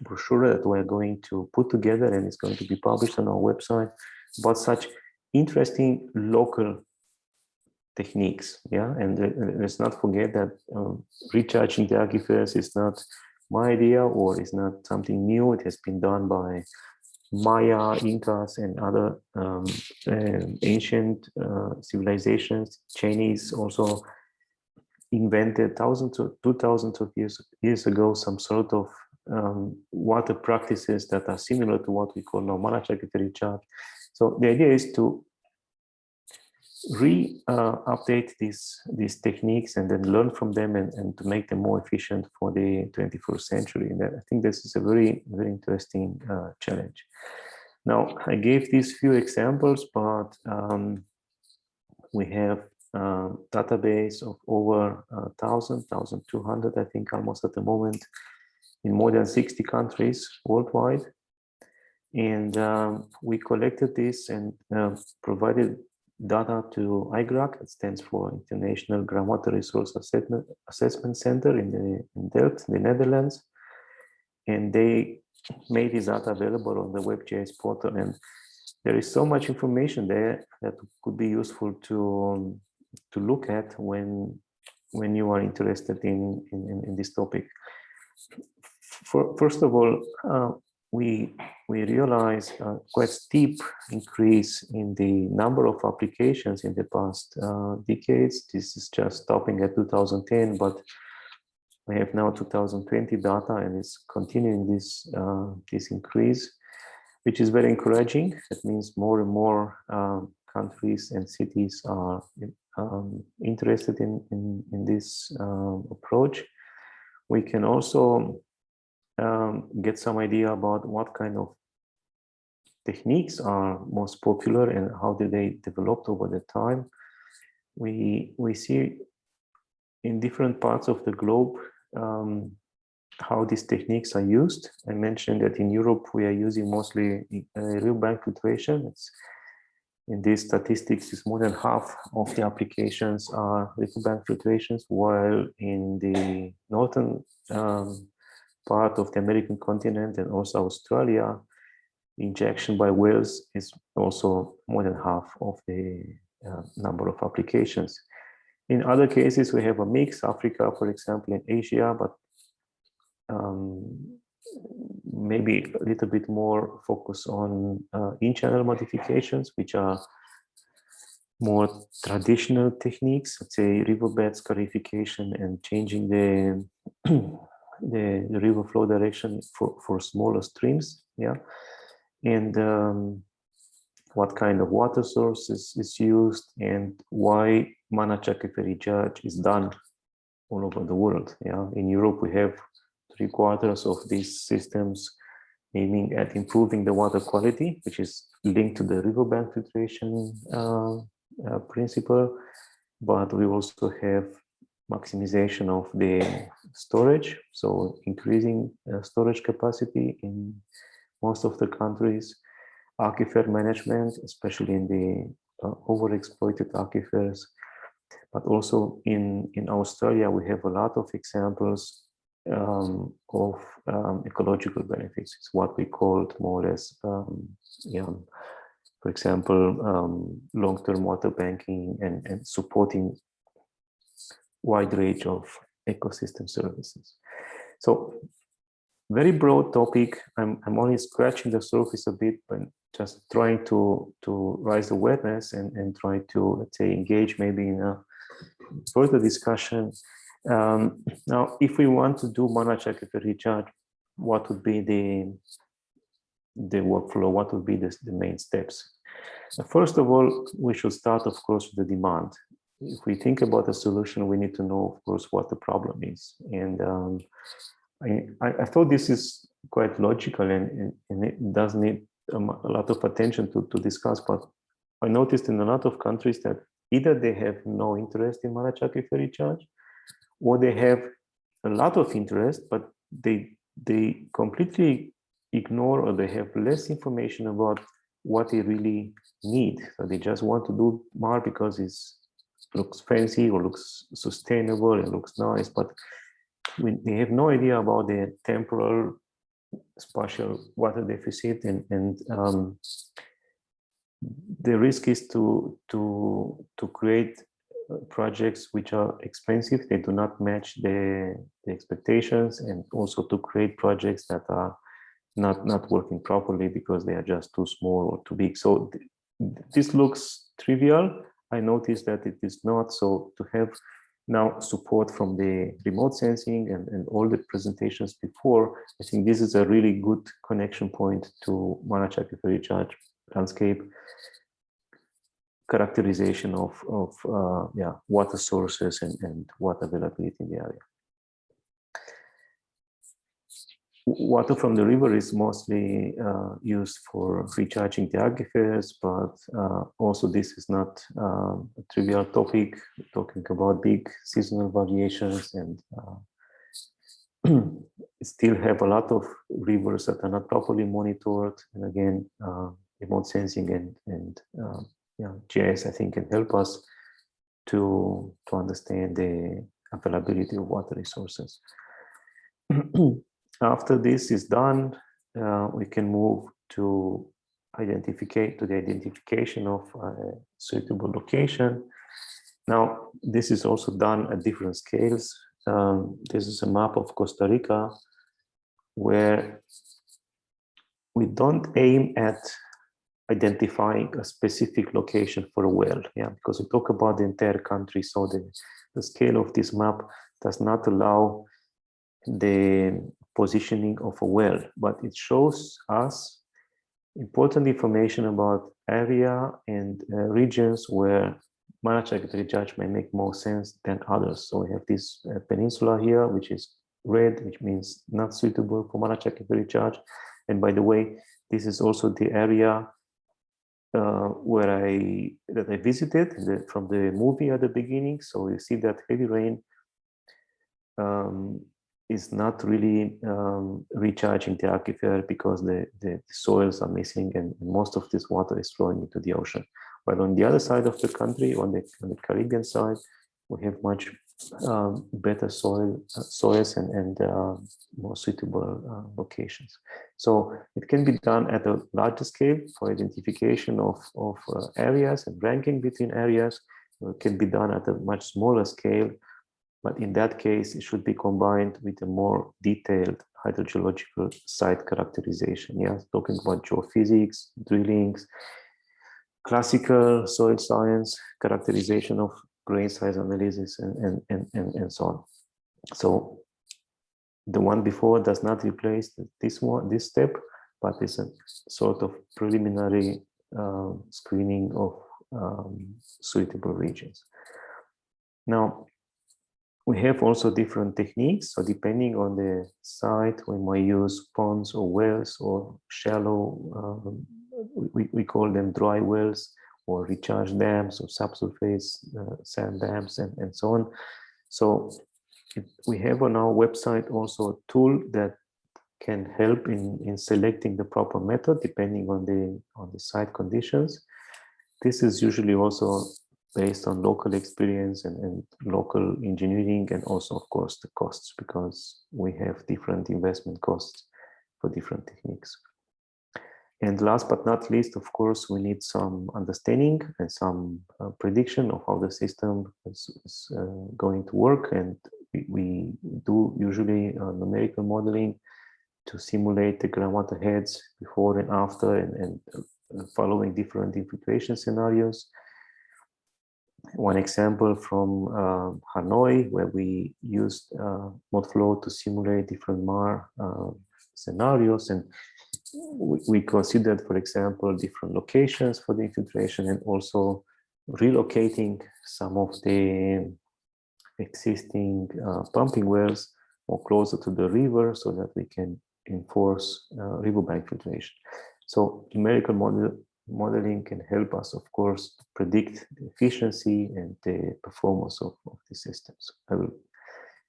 brochure that we're going to put together, and it's going to be published on our website about such interesting local techniques. Yeah, and let's not forget that recharging the aquifers is not my idea, or is not something new. It has been done by Maya, Incas, and other ancient civilizations. Chinese also invented thousands of 2000s of years ago some sort of water practices that are similar to what we call now managed recharge. So the idea is to update these techniques and then learn from them and to make them more efficient for the 21st century. And I think this is a very interesting challenge. Now, I gave these few examples, but we have a database of over 1,200, I think, almost at the moment, in more than 60 countries worldwide. And we collected this and provided data to IGRAC, that stands for International Groundwater Resource Assessment Center in Delft, the Netherlands. And they made this data available on the WebGIS portal. And there is so much information there that could be useful to look at when you are interested in this topic. First of all, we realized a quite steep increase in the number of applications in the past decades. This is just stopping at 2010, but we have now 2020 data, and it's continuing this increase, which is very encouraging. That means more and more countries and cities are interested in this approach. We can also get some idea about what kind of techniques are most popular and how did they develop over the time. We see in different parts of the globe how these techniques are used. I mentioned that in Europe we are using mostly river bank filtration. In these statistics, it's more than half of the applications are river bank filtrations, while in the northern part of the American continent and also Australia, injection by wells is also more than half of the number of applications. In other cases, we have a mix, Africa, for example, in Asia, but maybe a little bit more focus on in-channel modifications, which are more traditional techniques, let's say riverbed scarification and changing the river flow direction for smaller streams. Yeah, and what kind of water sources is used and why managed aquifer recharge is done all over the world. Yeah, in Europe we have 3/4 of these systems aiming at improving the water quality, which is linked to the riverbank filtration principle, but we also have maximization of the storage, so increasing storage capacity in most of the countries, aquifer management, especially in the overexploited aquifers, but also in Australia we have a lot of examples of ecological benefits. It's what we called more or less, for example, long-term water banking and supporting wide range of ecosystem services. So very broad topic. I'm only scratching the surface a bit, but just trying to raise awareness and try to, let's say, engage maybe in a further discussion. Now, if we want to do managed aquifer recharge, what would be the workflow? What would be the main steps? First of all, we should start, of course, with the demand. if we think about a solution, we need to know, of course, what the problem is. And I thought this is quite logical, and it does need a lot of attention to discuss. But I noticed in a lot of countries that either they have no interest in managed aquifer recharge, or they have a lot of interest, but they completely ignore, or they have less information about what they really need. So they just want to do MAR because it looks fancy or looks sustainable and looks nice, but they have no idea about the temporal, spatial water deficit, and the risk is to create projects which are expensive. They do not match the expectations, and also to create projects that are not working properly because they are just too small or too big. So this looks trivial. I noticed that it is not. So to have now support from the remote sensing and all the presentations before, I think this is a really good connection point to managed aquifer recharge landscape characterization of water sources and water availability in the area. Water from the river is mostly used for recharging the aquifers, but also this is not a trivial topic. We're talking about big seasonal variations, and still have a lot of rivers that are not properly monitored. And again, remote sensing and GIS, I think, can help us to understand the availability of water resources. After this is done, we can move to the identification of a suitable location. Now, this is also done at different scales. This is a map of Costa Rica, where we don't aim at identifying a specific location for a well, because we talk about the entire country, so the scale of this map does not allow the positioning of a well, but it shows us important information about area and regions where managed aquifer recharge may make more sense than others. So we have this peninsula here, which is red, which means not suitable for managed aquifer recharge. And by the way, this is also the area that I visited from the movie at the beginning. So you see that heavy rain is not really recharging the aquifer because the soils are missing, and most of this water is flowing into the ocean. But on the other side of the country, on the Caribbean side, we have much better soils and more suitable locations. So it can be done at a larger scale for identification of areas and ranking between areas. It can be done at a much smaller scale, but in that case, it should be combined with a more detailed hydrogeological site characterization. Talking about geophysics, drillings, classical soil science, characterization of grain size analysis, and so on. So the one before does not replace this step, but it's a sort of preliminary screening of suitable regions. Now, we have also different techniques. So depending on the site, we might use ponds or wells or shallow, we call them dry wells, or recharge dams or subsurface sand dams, and so on. So we have on our website also a tool that can help in selecting the proper method depending on the site conditions. This is usually also based on local experience and local engineering, and also, of course, the costs, because we have different investment costs for different techniques. And last but not least, of course, we need some understanding and some prediction of how the system is going to work. And we do usually numerical modeling to simulate the groundwater heads before and after, and following different infiltration scenarios. One example from Hanoi, where we used ModFlow to simulate different MAR scenarios, and we considered, for example, different locations for the infiltration, and also relocating some of the existing pumping wells more closer to the river so that we can enforce riverbank filtration. So numerical modeling can help us, of course, predict the efficiency and the performance of the systems. I will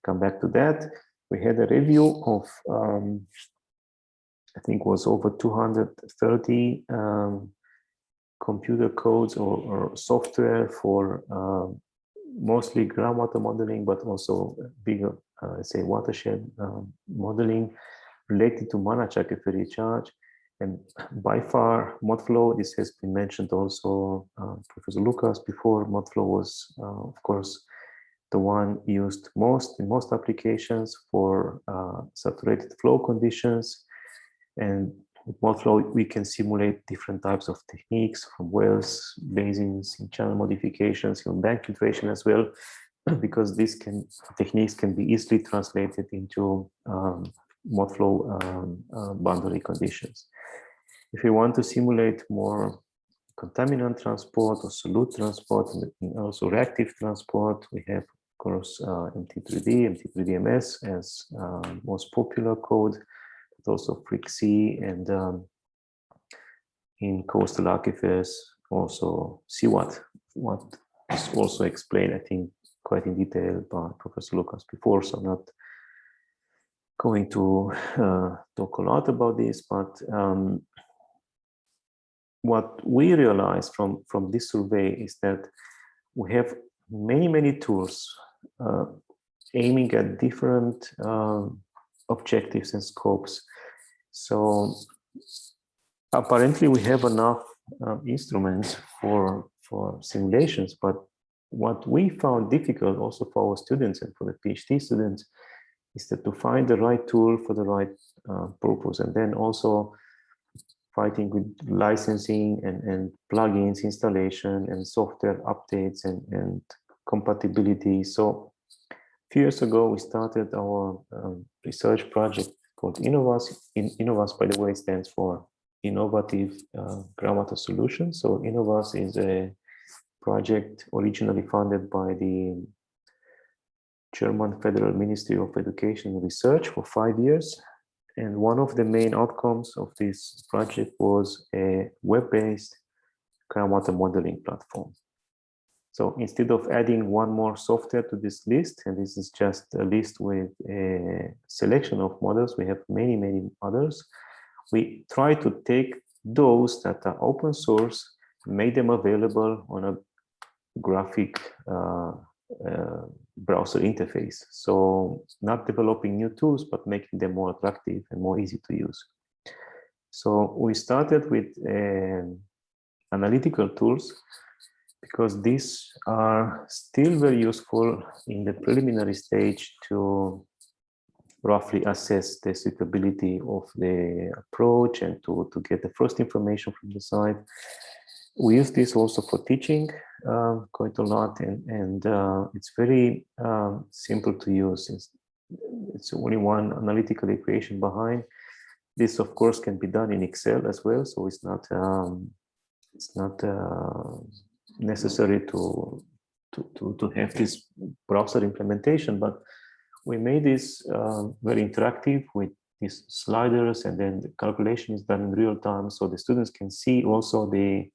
come back to that. We had a review of, I think it was over 230 computer codes or software for mostly groundwater modeling, but also bigger, let's say, watershed modeling related to Manachak recharge. And by far, ModFlow, this has been mentioned also, Professor Lucas before. ModFlow was, of course, the one used most in most applications for saturated flow conditions. And with ModFlow, we can simulate different types of techniques from wells, basins, in channel modifications, in bank filtration as well, because these techniques can be easily translated into ModFlow boundary conditions. If you want to simulate more contaminant transport or solute transport and also reactive transport, we have, of course, MT3D, MT3DMS as most popular code, but also FreakC, and in coastal aquifers, also CWAT, what is also explained, I think, quite in detail by Professor Lucas before, so I'm not going to talk a lot about this, but what we realized from this survey is that we have many tools aiming at different objectives and scopes. So apparently we have enough instruments for simulations, but what we found difficult also for our students and for the PhD students is that to find the right tool for the right purpose, and then also fighting with licensing and plugins installation and software updates and compatibility. So a few years ago, we started our research project called INNOVAS. INNOVAS, by the way, stands for Innovative Groundwater Solutions. So INNOVAS is a project originally funded by the German Federal Ministry of Education and Research for 5 years. And one of the main outcomes of this project was a web-based groundwater modeling platform. So instead of adding one more software to this list, and this is just a list with a selection of models, we have many others. We try to take those that are open source, make them available on a graphic browser interface. So not developing new tools, but making them more attractive and more easy to use. So we started with analytical tools because these are still very useful in the preliminary stage to roughly assess the suitability of the approach and to get the first information from the site. We use this also for teaching quite a lot, and it's very simple to use. It's only one analytical equation behind. This, of course, can be done in Excel as well, so it's not necessary to have this browser implementation. But we made this very interactive with these sliders, and then the calculation is done in real time, so the students can see also the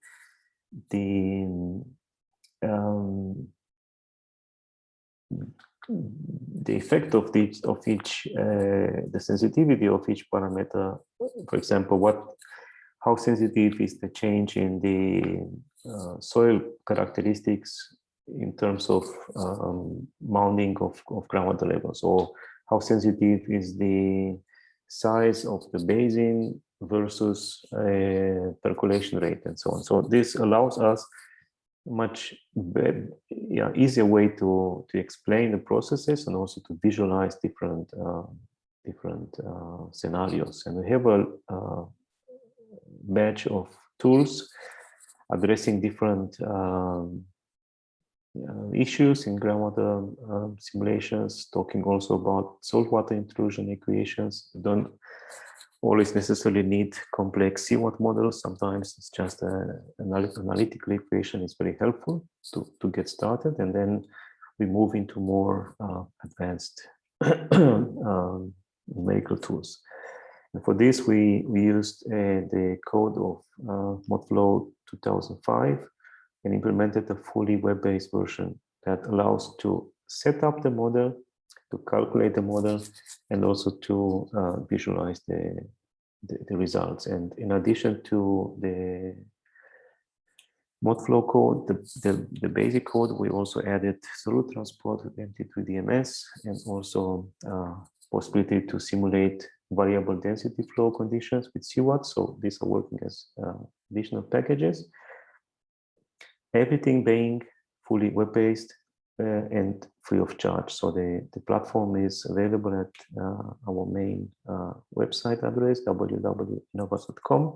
effect of each the sensitivity of each parameter. For example, how sensitive is the change in the soil characteristics in terms of mounding of groundwater levels, or how sensitive is the size of the basin versus percolation rate, and so on. So this allows us much easier way to explain the processes and also to visualize different scenarios. And we have a batch of tools addressing different issues in groundwater simulations, talking also about saltwater intrusion equations. always necessarily need complex seawater models. Sometimes it's just an analytical equation is very helpful to get started, and then we move into more advanced numerical tools. And for this, we used the code of ModFlow 2005 and implemented a fully web-based version that allows to set up the model, to calculate the model, and also to visualize the results. And in addition to the ModFlow code, the basic code, we also added through transport with MT3DMS and also possibility to simulate variable density flow conditions with CWAT. So these are working as additional packages. Everything being fully web-based and free of charge. So the platform is available at our main website address, www.innovas.com,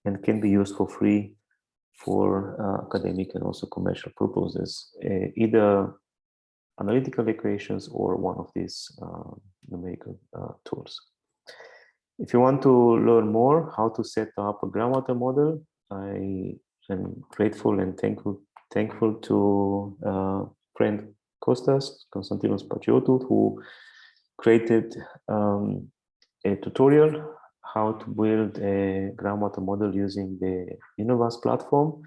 and can be used for free for academic and also commercial purposes, either analytical equations or one of these numerical tools. If you want to learn more how to set up a groundwater model, I am grateful and thankful to friend Kostas Aristidou, who created a tutorial how to build a groundwater model using the Innovas platform,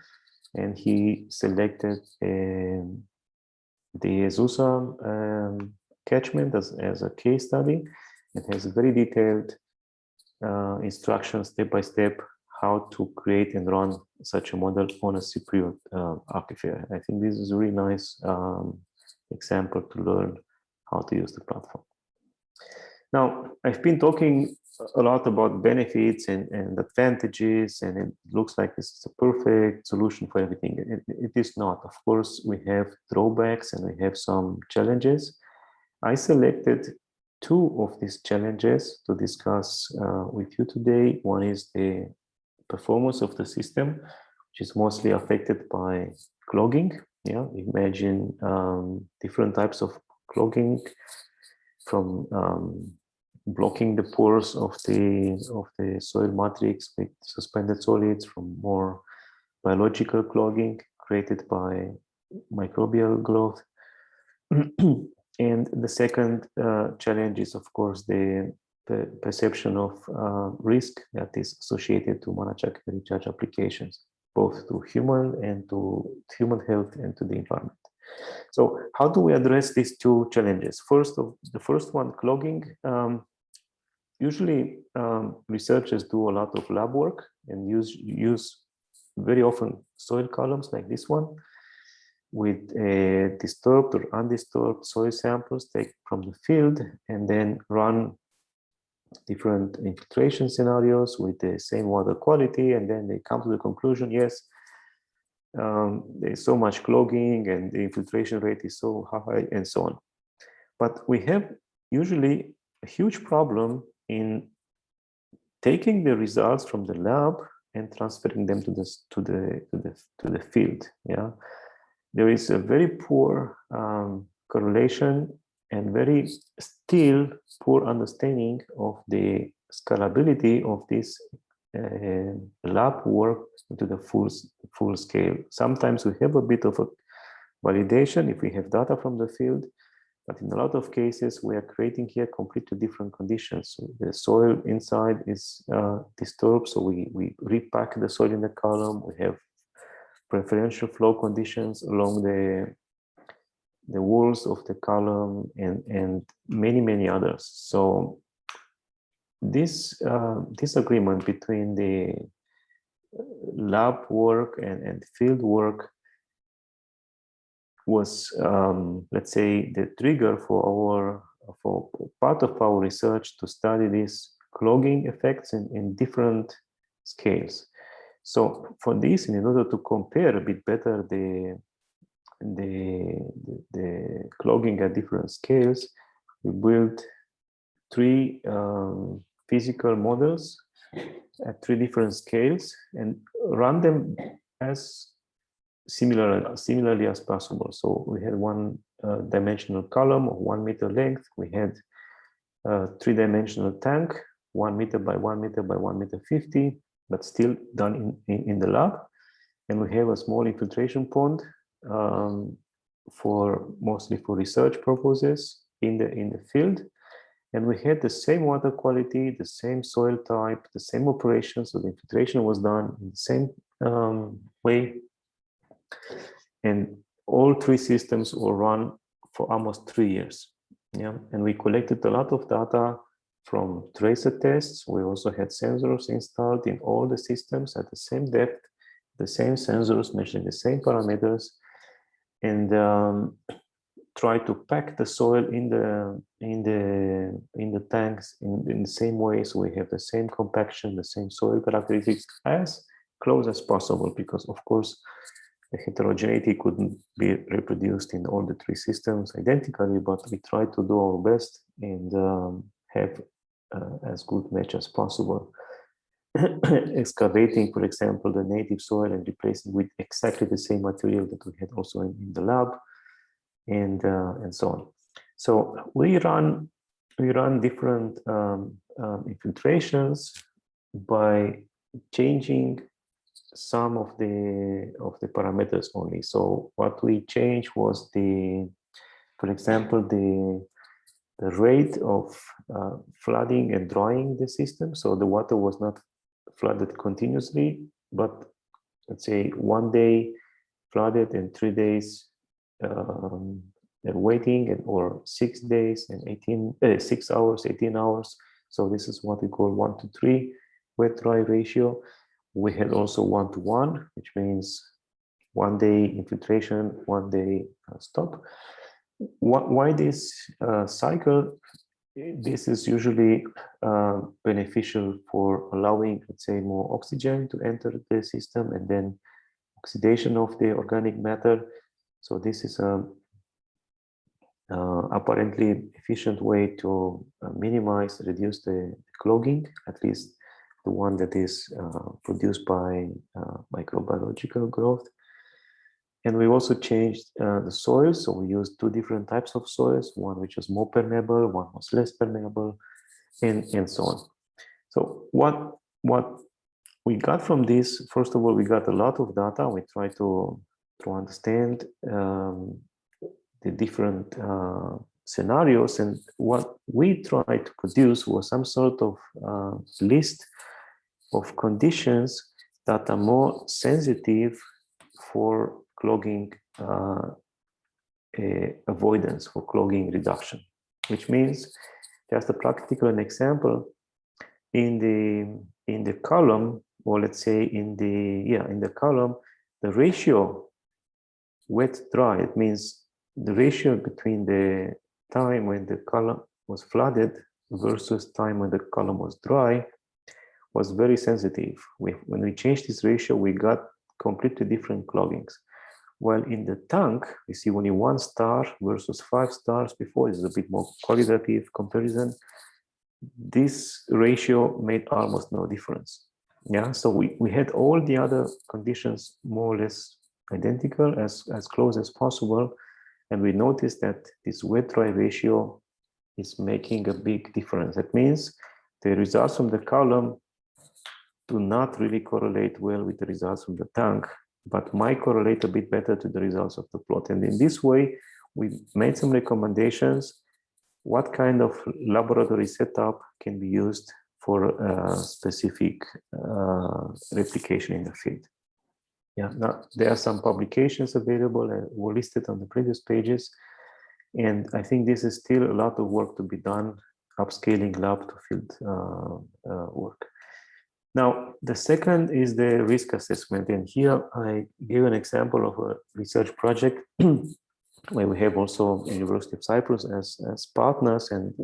and he selected the Zusa catchment as a case study. It has very detailed instructions step by step how to create and run such a model on a Cypriot aquifer. I think this is a really nice example to learn how to use the platform. Now, I've been talking a lot about benefits and advantages, and it looks like this is a perfect solution for everything. It is not. Of course, we have drawbacks and we have some challenges. I selected two of these challenges to discuss with you today. One is the performance of the system, which is mostly affected by clogging. Yeah, imagine different types of clogging, from blocking the pores of the soil matrix with suspended solids, from more biological clogging created by microbial growth. And the second challenge is, of course, the perception of risk that is associated to Manachac recharge applications, both to human health and to the environment. So how do we address these two challenges? The first one, clogging. Usually researchers do a lot of lab work and use very often soil columns like this one with disturbed or undisturbed soil samples taken from the field, and then run different infiltration scenarios with the same water quality, and then they come to the conclusion, yes, there's so much clogging and the infiltration rate is so high and so on. But we have usually a huge problem in taking the results from the lab and transferring them to the field. Yeah, there is a very poor correlation and very still poor understanding of the scalability of this lab work into the full scale. Sometimes we have a bit of a validation if we have data from the field, but in a lot of cases we are creating here completely different conditions. So the soil inside is disturbed, so we repack the soil in the column. We have preferential flow conditions along the walls of the column and many others. So this disagreement between the lab work and field work was, let's say, the trigger for part of our research to study these clogging effects in different scales. So for this, in order to compare a bit better the clogging at different scales, we built three physical models at three different scales and run them as similarly as possible. So we had one dimensional column of 1 meter length. We had a 3-dimensional tank 1 meter by 1 meter by 1 meter 50, but still done in the lab. And we have a small infiltration pond mostly for research purposes in the field. And we had the same water quality, the same soil type, the same operation. So the infiltration was done in the same way. And all three systems were run for almost 3 years. Yeah, and we collected a lot of data from tracer tests. We also had sensors installed in all the systems at the same depth, the same sensors measuring the same parameters, and try to pack the soil in the tanks in the same way, so we have the same compaction, the same soil characteristics as close as possible, because of course the heterogeneity couldn't be reproduced in all the three systems identically, but we try to do our best and have as good match as possible. Excavating, for example, the native soil and replacing with exactly the same material that we had also in the lab, and so on. So we run different infiltrations by changing some of the parameters only. So what we changed was for example, the rate of flooding and drying the system. So the water was not flooded continuously, but let's say 1 day flooded and 3 days waiting, or 6 days and 6 hours, 18 hours. So this is what we call 1 to 3 wet dry ratio. We had also 1 to 1, which means 1 day infiltration, 1 day stop. Why this cycle? This is usually beneficial for allowing, let's say, more oxygen to enter the system, and then oxidation of the organic matter. So this is a apparently efficient way to reduce the clogging, at least the one that is produced by microbiological growth. And we also changed the soils. So we used 2 different types of soils, one which was more permeable, one was less permeable, and so on. So what we got from this, first of all, we got a lot of data. We try to understand the different scenarios, and what we tried to produce was some sort of list of conditions that are more sensitive for clogging avoidance, for clogging reduction, which means, just a practical example, in the column, or let's say in the column, the ratio wet dry, it means the ratio between the time when the column was flooded versus time when the column was dry was very sensitive. When we changed this ratio, we got completely different cloggings. While in the tank, we see only 1 star versus 5 stars before. This is a bit more qualitative comparison. This ratio made almost no difference. Yeah, so we had all the other conditions more or less identical, as close as possible. And we noticed that this wet-dry ratio is making a big difference. That means the results from the column do not really correlate well with the results from the tank, but might correlate a bit better to the results of the plot. And in this way, we made some recommendations what kind of laboratory setup can be used for specific replication in the field. Yeah, now there are some publications available and were listed on the previous pages. And I think this is still a lot of work to be done, upscaling lab to field work. Now, the second is the risk assessment. And here I give an example of a research project where we have also University of Cyprus as partners. And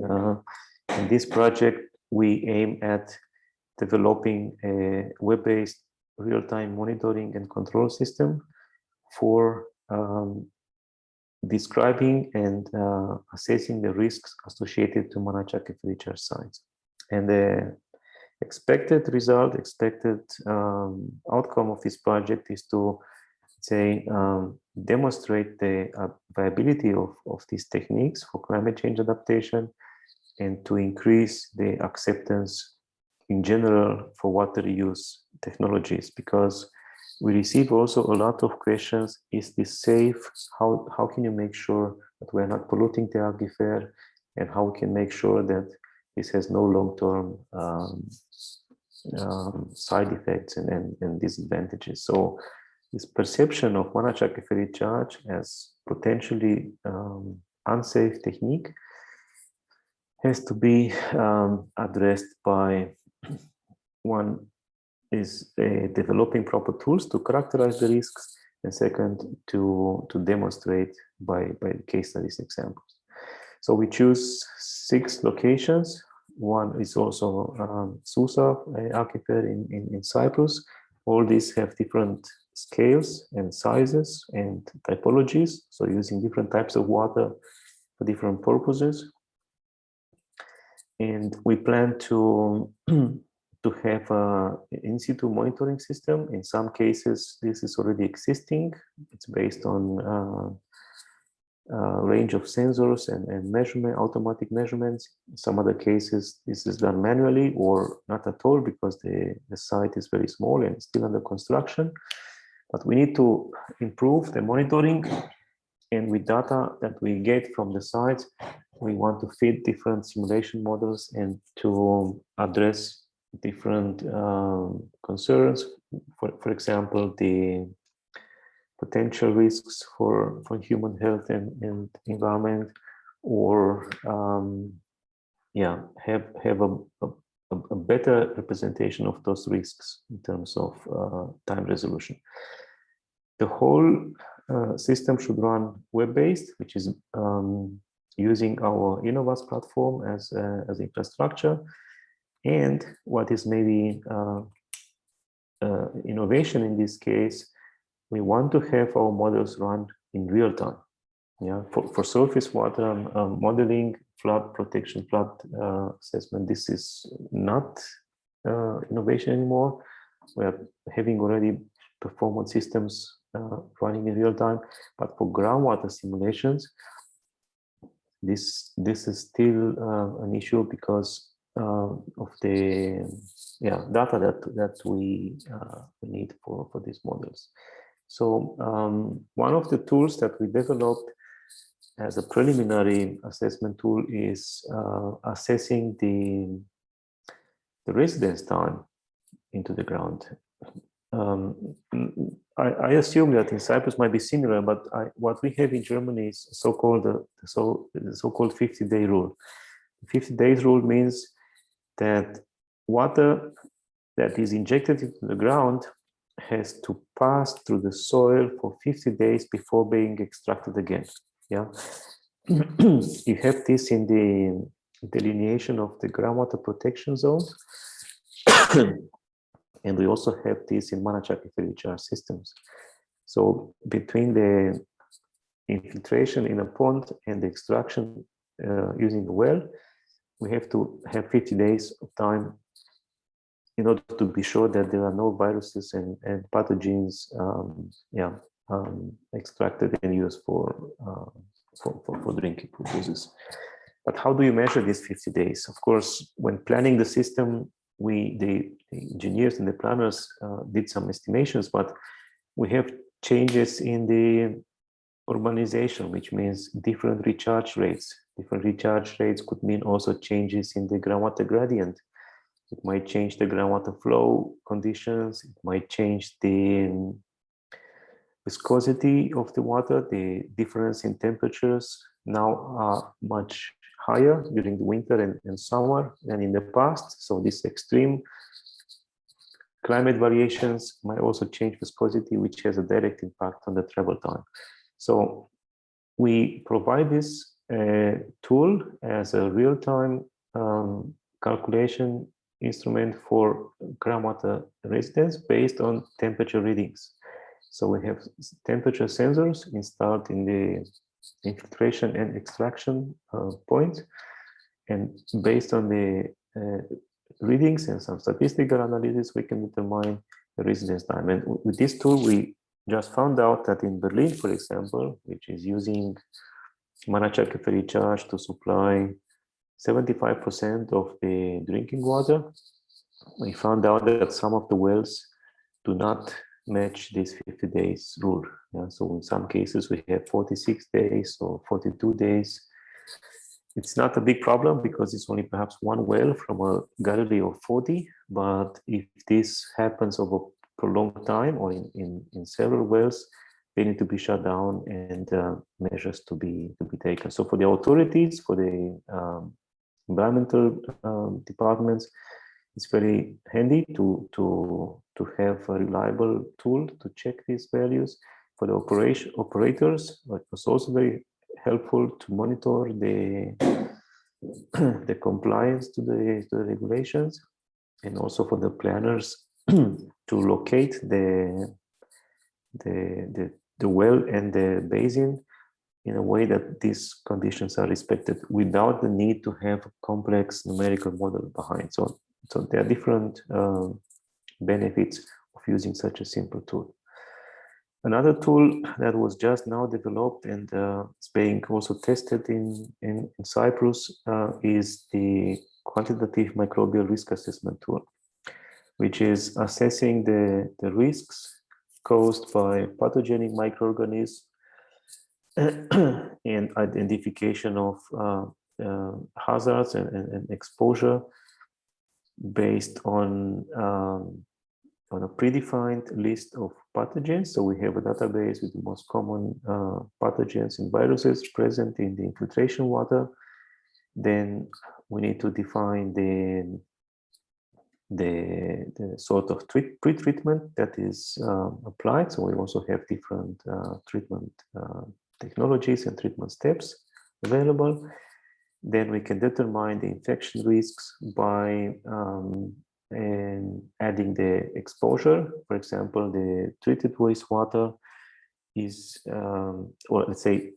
in this project, we aim at developing a web-based real-time monitoring and control system for describing and assessing the risks associated to Manachakev recharge sites. And the expected result, expected outcome of this project is to say demonstrate the viability of these techniques for climate change adaptation, and to increase the acceptance in general for water reuse technologies, because we receive also a lot of questions. Is this safe? How can you make sure that we're not polluting the aquifer? And how we can make sure that this has no long-term side effects and disadvantages? So this perception of managed aquifer recharge as potentially unsafe technique has to be addressed by one is developing proper tools to characterize the risks, and second, to demonstrate by case studies examples. So we choose 6 locations. One is also Susa aquifer in Cyprus. All these have different scales and sizes and typologies, so using different types of water for different purposes. And we plan to have an in-situ monitoring system. In some cases, this is already existing. It's based on a range of sensors and measurement, automatic measurements. In some other cases, this is done manually or not at all because the site is very small and still under construction. But we need to improve the monitoring, and with data that we get from the sites, we want to feed different simulation models and to address different concerns. For example, the potential risks for human health and environment, or have a better representation of those risks in terms of time resolution. The whole system should run web-based, which is using our Innovas platform as infrastructure. And what is maybe innovation in this case, we want to have our models run in real time. Yeah, for surface water modeling, flood protection, flood assessment, this is not innovation anymore. We are having already performance systems running in real time, but for groundwater simulations, this is still an issue because of the data that we need for these models. So one of the tools that we developed as a preliminary assessment tool is assessing the residence time into the ground. I assume that in Cyprus might be similar, but what we have in Germany is the so-called 50-day rule. The 50 days rule means that water that is injected into the ground has to pass through the soil for 50 days before being extracted again. Yeah, you have this in the delineation of the groundwater protection zones. And we also have this in managed aquifer recharge systems. So between the infiltration in a pond and the extraction using the well, we have to have 50 days of time in order to be sure that there are no viruses and pathogens extracted and used for drinking purposes. But how do you measure these 50 days? Of course, when planning the system, the engineers and the planners did some estimations, but we have changes in the urbanization, which means different recharge rates. Different recharge rates could mean also changes in the groundwater gradient. It might change the groundwater flow conditions. It might change the viscosity of the water. The difference in temperatures now are much higher during the winter and summer than in the past. So these extreme climate variations might also change viscosity, which has a direct impact on the travel time. So we provide this tool as a real-time calculation instrument for groundwater residence based on temperature readings. So we have temperature sensors installed in the infiltration and extraction points, and based on the readings and some statistical analysis, we can determine the residence time. And with this tool, we just found out that in Berlin, for example, which is using managed aquifer recharge to supply 75% of the drinking water, we found out that some of the wells do not match this 50 days rule. Yeah? So in some cases we have 46 days or 42 days. It's not a big problem because it's only perhaps one well from a gallery of 40, but if this happens over a prolonged time or in several wells, they need to be shut down and measures to be taken. So for the authorities, for the environmental departments, it's very handy to have a reliable tool to check these values. For the operators, it was also very helpful to monitor the the compliance to the regulations, and also for the planners to locate the well and the basin in a way that these conditions are respected without the need to have a complex numerical model behind. So there are different benefits of using such a simple tool. Another tool that was just now developed and is being also tested in Cyprus is the quantitative microbial risk assessment tool, which is assessing the risks caused by pathogenic microorganisms and identification of hazards and exposure based on a predefined list of pathogens. So we have a database with the most common pathogens and viruses present in the infiltration water. Then we need to define the sort of pre-treatment that is applied. So we also have different treatment technologies and treatment steps available. Then we can determine the infection risks by adding the exposure. For example, the treated wastewater is, or let's say,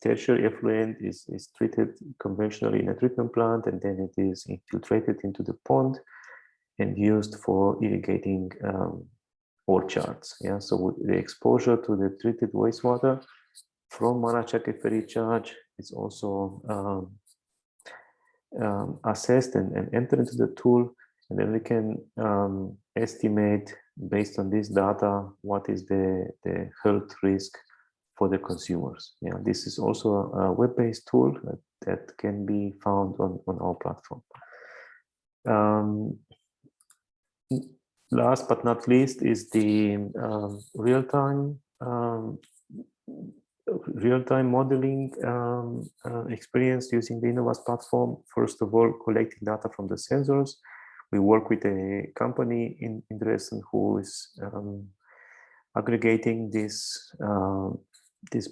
tertiary effluent is treated conventionally in a treatment plant, and then it is infiltrated into the pond and used for irrigating orchards. Yeah, so the exposure to the treated wastewater from Manachakefe recharge is also assessed and entered into the tool, and then we can estimate based on this data what is the health risk for the consumers. Yeah, this is also a web-based tool that can be found on our platform. Last but not least is the real-time modeling experience using the Innovas platform. First of all, collecting data from the sensors. We work with a company in Dresden who is aggregating these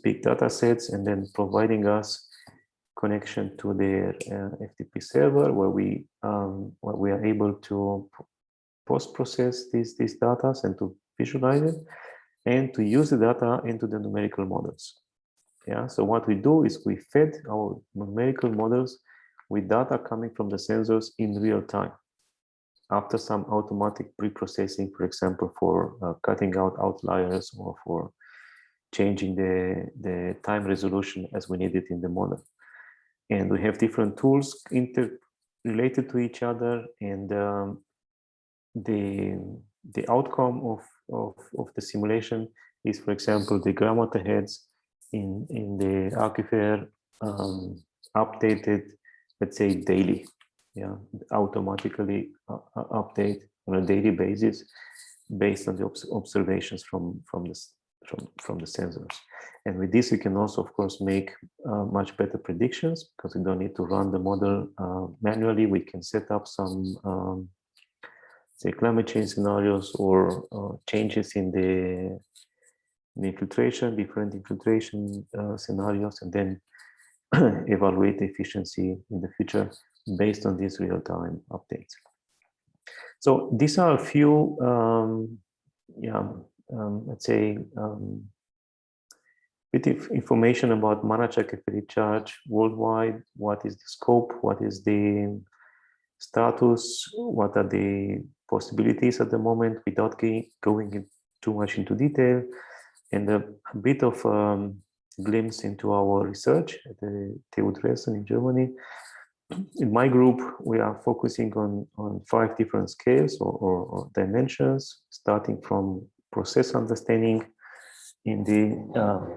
big data sets and then providing us connection to their FTP server, where we are able to post-process these data and to visualize it and to use the data into the numerical models. Yeah, so what we do is we fed our numerical models with data coming from the sensors in real time, after some automatic pre-processing, for example, for cutting out outliers or for changing the time resolution as we need it in the model. And we have different tools interrelated to each other, and the outcome of the simulation is, for example, the groundwater heads in the aquifer updated, let's say, daily. Yeah, automatically update on a daily basis based on the observations from the sensors. And with this, we can also, of course, make much better predictions, because we don't need to run the model manually. We can set up some say climate change scenarios or changes in the infiltration, different infiltration scenarios, and then evaluate the efficiency in the future based on these real-time updates. So these are a few, let's say, bit of information about Manachakefe recharge worldwide. What is the scope? What is the status? What are the possibilities at the moment, without going too much into detail, and a bit of glimpse into our research at the TU Dresden in Germany. in my group, we are focusing on 5 different scales or dimensions, starting from process understanding in the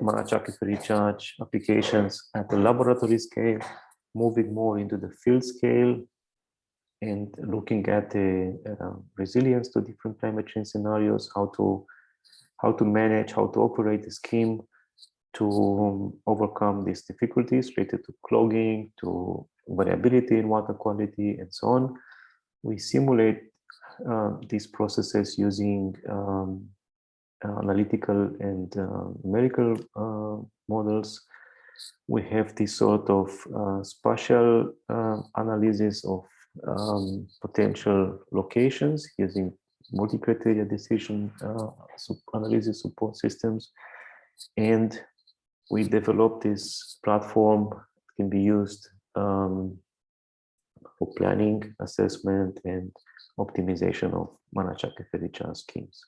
Mana-Chakeferi charge applications at the laboratory scale, moving more into the field scale, and looking at the resilience to different climate change scenarios, how to manage, how to operate the scheme to overcome these difficulties related to clogging, to variability in water quality, and so on. We simulate these processes using analytical and numerical models. We have this sort of spatial analysis of potential locations using multi-criteria decision analysis support systems. And we developed this platform that can be used for planning, assessment, and optimization of Mana-Chakeferi charge schemes.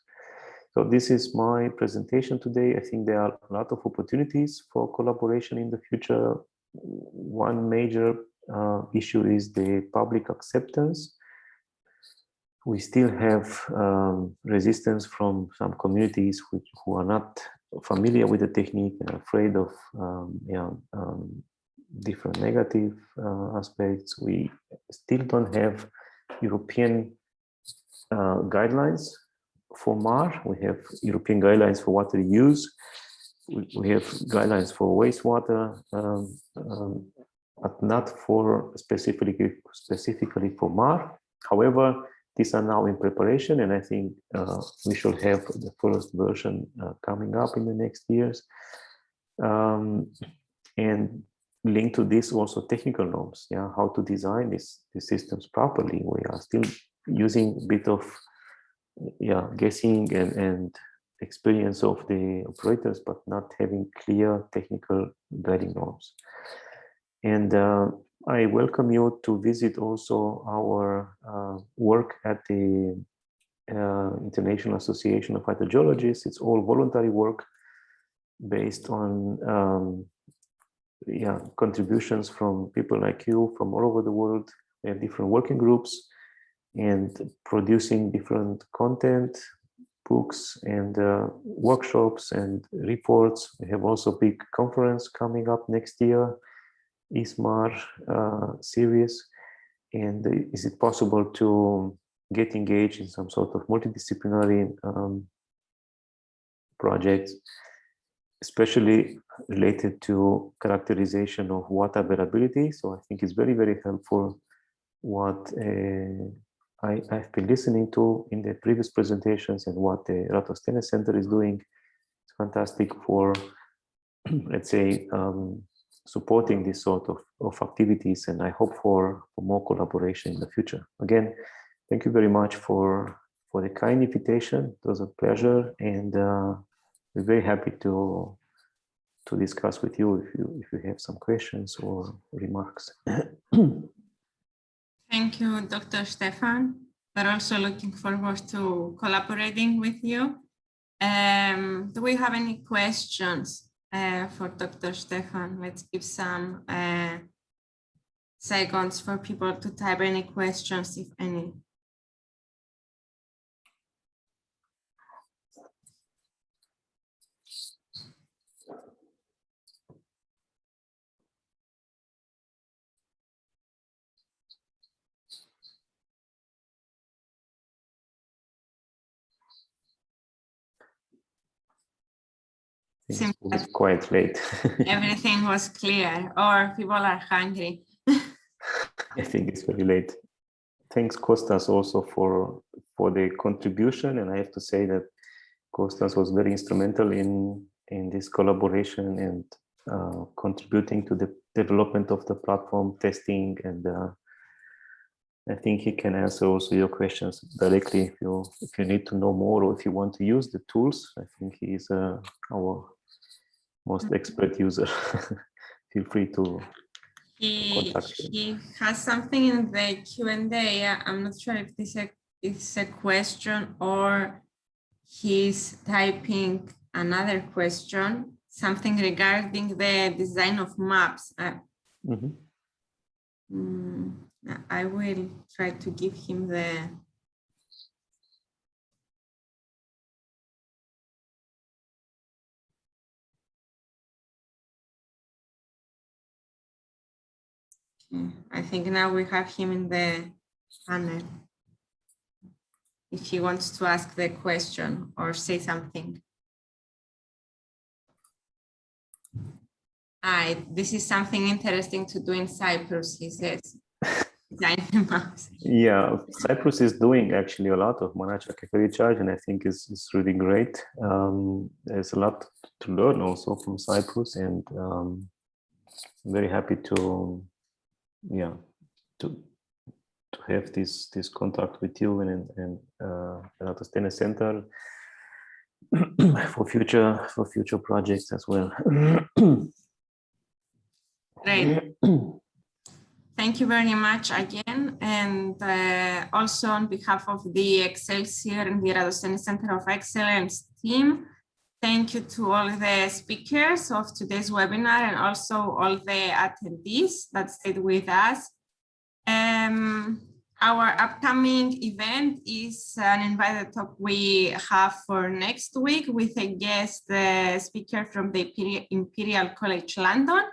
So this is my presentation today. I think there are a lot of opportunities for collaboration in the future. One major issue is the public acceptance. We still have resistance from some communities who are not familiar with the technique and afraid of different negative aspects. We still don't have European guidelines for MAR. We have European guidelines for water use. We have guidelines for wastewater, but not for specifically for MAR. However, these are now in preparation, and I think we should have the first version coming up in the next years. And linked to this also technical norms, how to design these systems properly. We are still using a bit of guessing and experience of the operators, but not having clear technical guiding norms. And I welcome you to visit also our work at the International Association of Hydrogeologists. It's all voluntary work based on contributions from people like you from all over the world. We have different working groups and producing different content, books and workshops and reports. We have also a big conference coming up next year, ISMAR series. And is it possible to get engaged in some sort of multidisciplinary projects, especially related to characterization of water availability? So I think it's very, very helpful what I've been listening to in the previous presentations and what the ERATOSTHENES Centre is doing. It's fantastic for, let's say, supporting this sort of activities, and I hope for more collaboration in the future. Again, thank you very much for the kind invitation. It was a pleasure, and we're very happy to discuss with you if you have some questions or remarks. Thank you, Dr. Stefan. We're also looking forward to collaborating with you. Do we have any questions for Dr. Stefan? Let's give some seconds for people to type any questions, if any. It's quite late. Everything was clear, or people are hungry. I think it's very late. Thanks, Kostas, also for the contribution. And I have to say that Kostas was very instrumental in this collaboration and contributing to the development of the platform testing. And I think he can answer also your questions directly if you need to know more, or if you want to use the tools. I think he is our most expert user. Feel free to contact him. He has something in the Q&A. I'm not sure if this is a question or he's typing another question, something regarding the design of maps. I will try to give him the. I think now we have him in the panel. If he wants to ask the question or say something. This is something interesting to do in Cyprus, he says. Yeah, Cyprus is doing actually a lot of Mcdonia Basin, and I think it's really great. There's a lot to learn also from Cyprus, and I'm very happy to have this contact with you and ERATOSTHENES Centre for future projects as well. Great. Thank you very much again, and also on behalf of the EXCELSIOR and the ERATOSTHENES Centre of Excellence team, thank you to all the speakers of today's webinar and also all the attendees that stayed with us. Our upcoming event is an invited talk we have for next week with a guest speaker from the Imperial College London.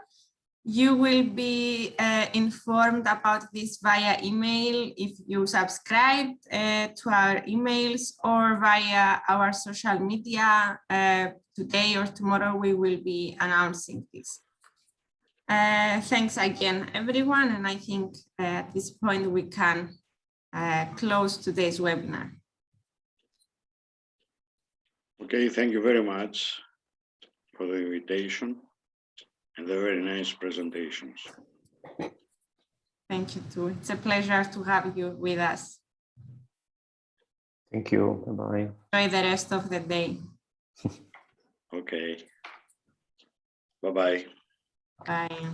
You will be informed about this via email if you subscribe to our emails, or via our social media. Today or tomorrow we will be announcing this. Thanks again, everyone, and I think at this point we can close today's webinar. Okay, thank you very much for the invitation and the very nice presentations. Thank you too. It's a pleasure to have you with us. Thank you. Bye-bye. Enjoy the rest of the day. Okay. Bye-bye. Bye.